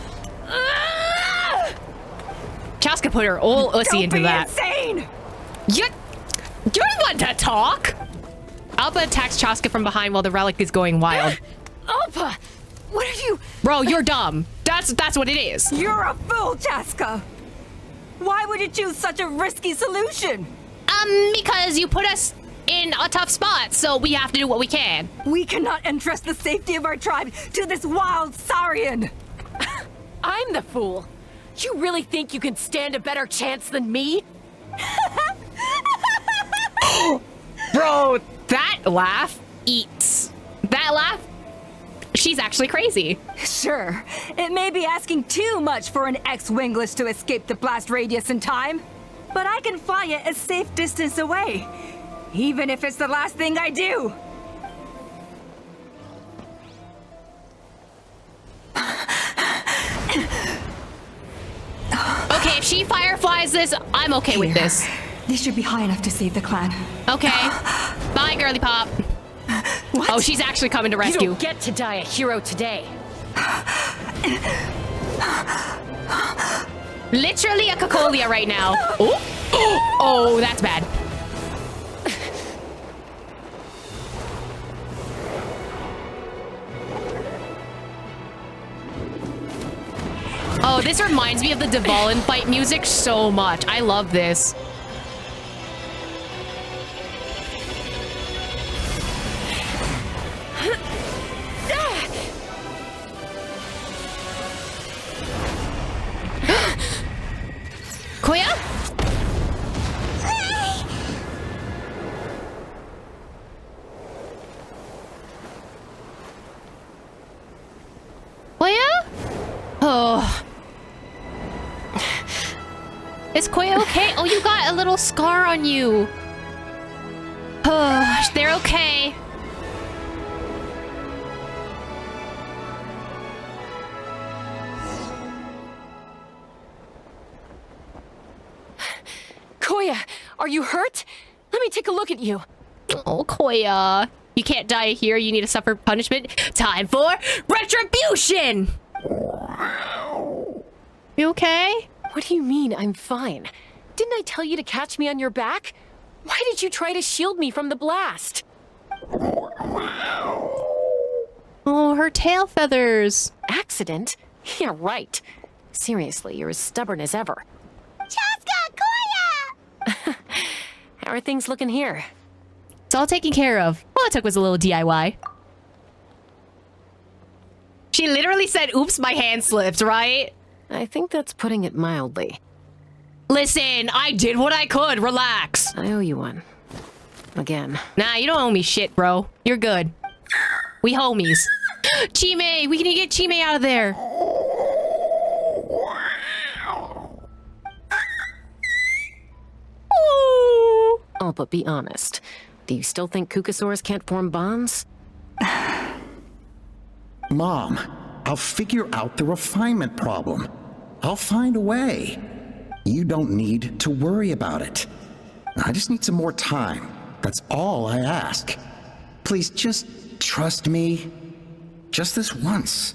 Chasca put her old ussy into that. Insane! You're the one to talk. Alpha attacks Chasca from behind while the relic is going wild. Alpha! What are you... Bro, you're dumb. That's what it is. You're a fool, Chasca! Why would you choose such a risky solution? Because you put us in a tough spot, so we have to do what we can. We cannot entrust the safety of our tribe to this wild Saurian! I'm the fool. You really think you can stand a better chance than me? Bro, that laugh eats. That laugh? She's actually crazy. Sure, it may be asking too much for an ex-Wingless to escape the blast radius in time, but I can fly it a safe distance away, even if it's the last thing I do. Okay, if she fireflies this, I'm okay with this. This should be high enough to save the clan. Okay. Bye, girly pop. What? Oh, she's actually coming to You rescue. don't get to die a hero today. Literally a cacolia right now. Oh, oh, that's bad. Oh, this reminds me of the Dvalin fight music so much. I love this. Koya? Koya? Oh. Is Koya okay? Oh, you got a little scar on you. Oh, they're okay. Koya, are you hurt? Let me take a look at you. Oh, Koya. You can't die here. You need to suffer punishment. Time for retribution! You okay? What do you mean I'm fine? Didn't I tell you to catch me on your back? Why did you try to shield me from the blast? Oh, her tail feathers. Accident? Yeah, right. Seriously, you're as stubborn as ever. Chasca, Koya! How are things looking here? It's all taken care of. All it took was a little DIY. She literally said, oops, my hand slipped, right? I think that's putting it mildly. Listen, I did what I could. Relax. I owe you one. Again. Nah, you don't owe me shit, bro. You're good. We homies. Chime! We can get Chime out of there. Oh, but be honest. Do you still think Kukasaurs can't form bonds? Mom, I'll figure out the refinement problem. I'll find a way. You don't need to worry about it. I just need some more time. That's all I ask. Please just trust me. Just this once.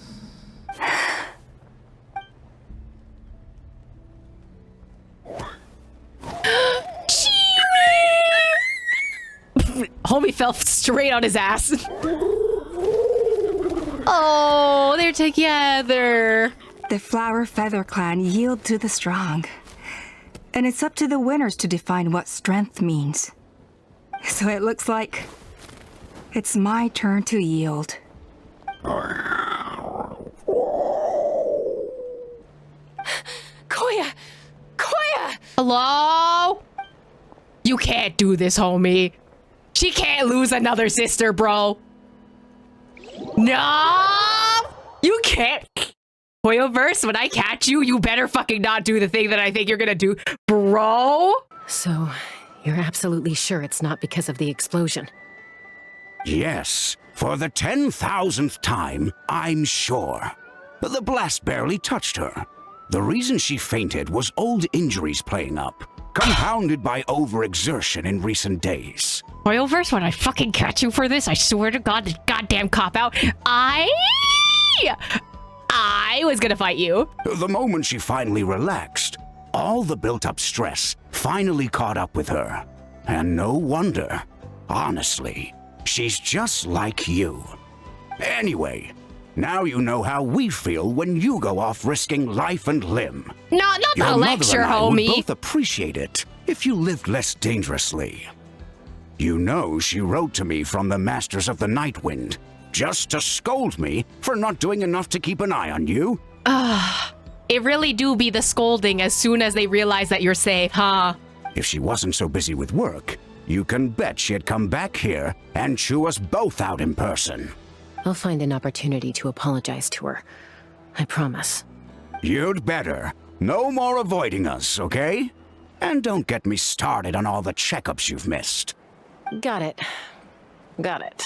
Homie fell straight on his ass. Oh, they're together. The Flower Feather Clan yield to the strong. And it's up to the winners to define what strength means. So it looks like it's my turn to yield. Koya! Koya! Hello? You can't do this, homie. She can't lose another sister, bro. No! You can't. Koyoverse, when I catch you, you better fucking not do the thing that I think you're gonna do, bro. So, you're absolutely sure it's not because of the explosion? Yes, for the 10,000th time, I'm sure. The blast barely touched her. The reason she fainted was old injuries playing up, compounded by overexertion in recent days. Koyoverse, when I fucking catch you for this, I swear to God, this goddamn cop-out, I was gonna fight you. The moment she finally relaxed, all the built-up stress finally caught up with her. And no wonder. Honestly, she's just like you. Anyway, now you know how we feel when you go off risking life and limb. Not the Your lecture, mother and I would homie. both appreciate it if you lived less dangerously. You know she wrote to me from the Masters of the Night Wind, just to scold me for not doing enough to keep an eye on you. It really do be the scolding as soon as they realize that you're safe, huh? If she wasn't so busy with work, you can bet she'd come back here and chew us both out in person. I'll find an opportunity to apologize to her. I promise. You'd better. No more avoiding us, okay? And don't get me started on all the checkups you've missed. Got it. Got it.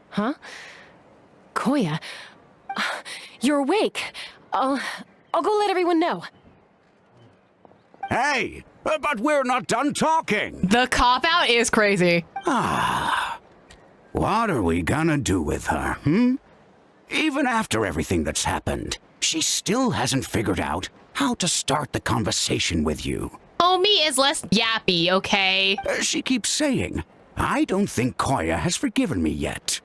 Huh? Koya? You're awake. I'll go let everyone know. Hey, but we're not done talking. The cop-out is crazy. What are we gonna do with her, Even after everything that's happened, she still hasn't figured out how to start the conversation with you. Homie is less yappy, okay? She keeps saying, I don't think Koya has forgiven me yet.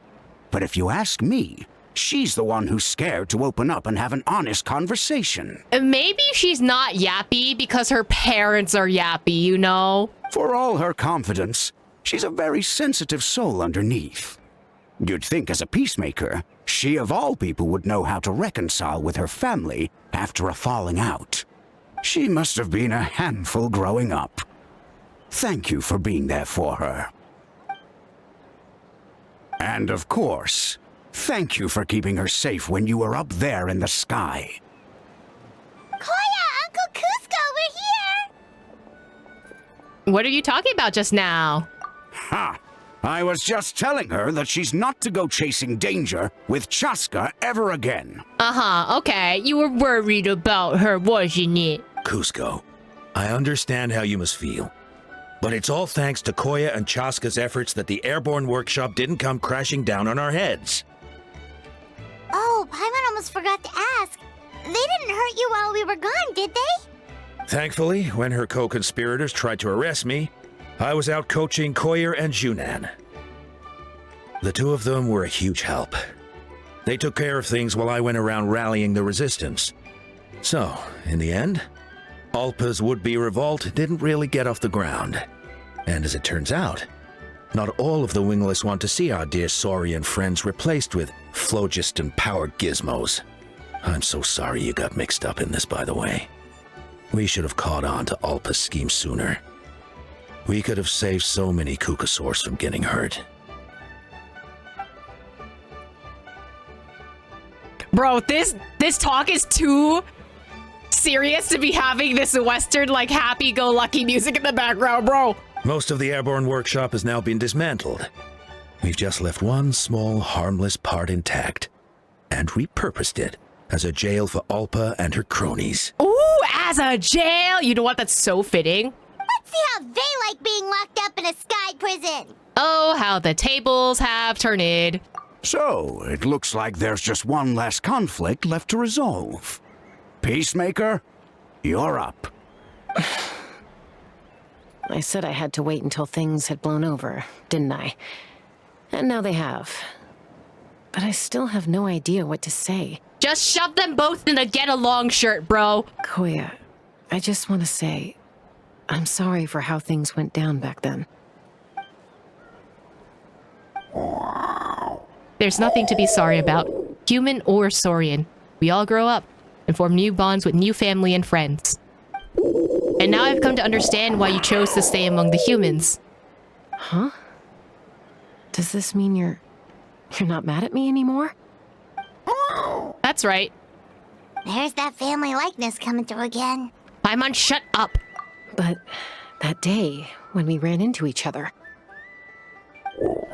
But if you ask me, she's the one who's scared to open up and have an honest conversation. Maybe she's not yappy because her parents are yappy, you know? For all her confidence, she's a very sensitive soul underneath. You'd think as a peacemaker, she of all people would know how to reconcile with her family after a falling out. She must have been a handful growing up. Thank you for being there for her. And of course, thank you for keeping her safe when you were up there in the sky. Koya, Uncle Cusco, we're here! What are you talking about just now? Ha! I was just telling her that she's not to go chasing danger with Chasca ever again. Uh-huh, okay. You were worried about her, wasn't it? Cusco, I understand how you must feel. But it's all thanks to Koya and Chasca's efforts that the airborne workshop didn't come crashing down on our heads. Oh, Paimon almost forgot to ask. They didn't hurt you while we were gone, did they? Thankfully, when her co-conspirators tried to arrest me, I was out coaching Koyer and Junan. The two of them were a huge help. They took care of things while I went around rallying the resistance. So, in the end, Alpa's would-be revolt didn't really get off the ground. And as it turns out, not all of the Wingless want to see our dear Saurian friends replaced with phlogiston-powered gizmos. I'm so sorry you got mixed up in this, by the way. We should have caught on to Alpa's scheme sooner. We could have saved so many Kukasaurs from getting hurt. Bro, this talk is too serious to be having this Western, like, happy-go-lucky music in the background, bro. Most of the airborne workshop has now been dismantled. We've just left one small, harmless part intact, and repurposed it as a jail for Alpa and her cronies. Ooh, as a jail! You know what? That's so fitting. Let's see how they like being locked up in a sky prison. Oh, how the tables have turned. So, it looks like there's just one less conflict left to resolve. Peacemaker, you're up. I said I had to wait until things had blown over, didn't I? And now they have. But I still have no idea what to say. Just shove them both in a get-along shirt, bro. Koya, I just want to say, I'm sorry for how things went down back then. There's nothing to be sorry about, human or Saurian. We all grow up and form new bonds with new family and friends. And now I've come to understand why you chose to stay among the humans. Huh? Does this mean you're not mad at me anymore? That's right. There's that family likeness coming through again. Paimon, shut up. But that day, when we ran into each other...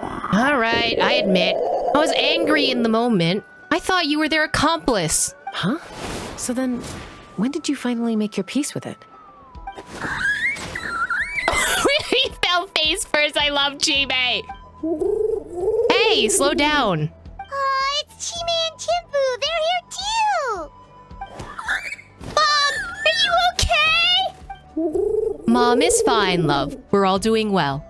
Alright, I admit. I was angry in the moment. I thought you were their accomplice. Huh? So then, when did you finally make your peace with it? He fell face first. I love Chime. Hey, slow down. Aw, it's Chime and Chimpu. They're here too. Mom, are you okay? Mom is fine, love. We're all doing well.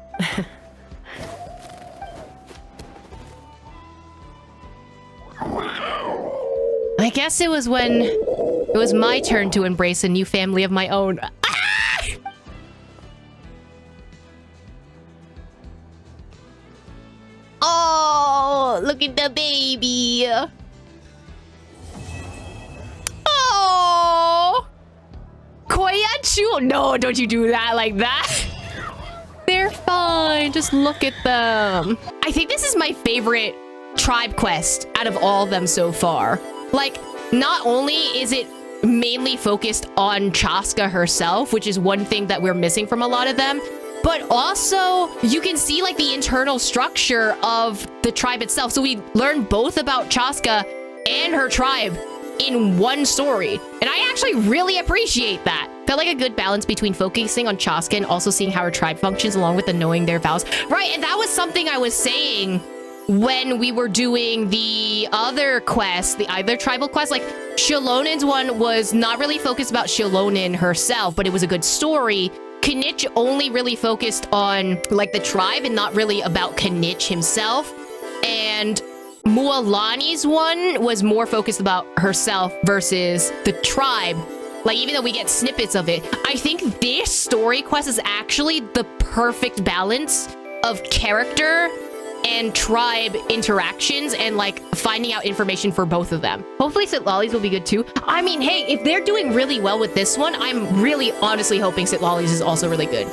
I guess it was when it was my turn to embrace a new family of my own. Ah! Oh, look at the baby. Oh, Koyachu. No, don't you do that like that. They're fine. Just look at them. I think this is my favorite tribe quest out of all of them so far. Like, not only is it mainly focused on Chasca herself, which is one thing that we're missing from a lot of them, but also you can see like the internal structure of the tribe itself. So we learn both about Chasca and her tribe in one story. And I actually really appreciate that. Felt like a good balance between focusing on Chasca and also seeing how her tribe functions along with the knowing their vows. Right, and that was something I was saying when we were doing the other quests, the other tribal quests. Like, Shalonen's one was not really focused about Shalonen herself, but it was a good story. Kanich only really focused on, like, the tribe and not really about Kanich himself. And Mualani's one was more focused about herself versus the tribe. Like, even though we get snippets of it, I think this story quest is actually the perfect balance of character and tribe interactions and like finding out information for both of them. Hopefully Sitlollies will be good too. I mean, hey, if they're doing really well with this one, I'm really honestly hoping Sitlollies is also really good.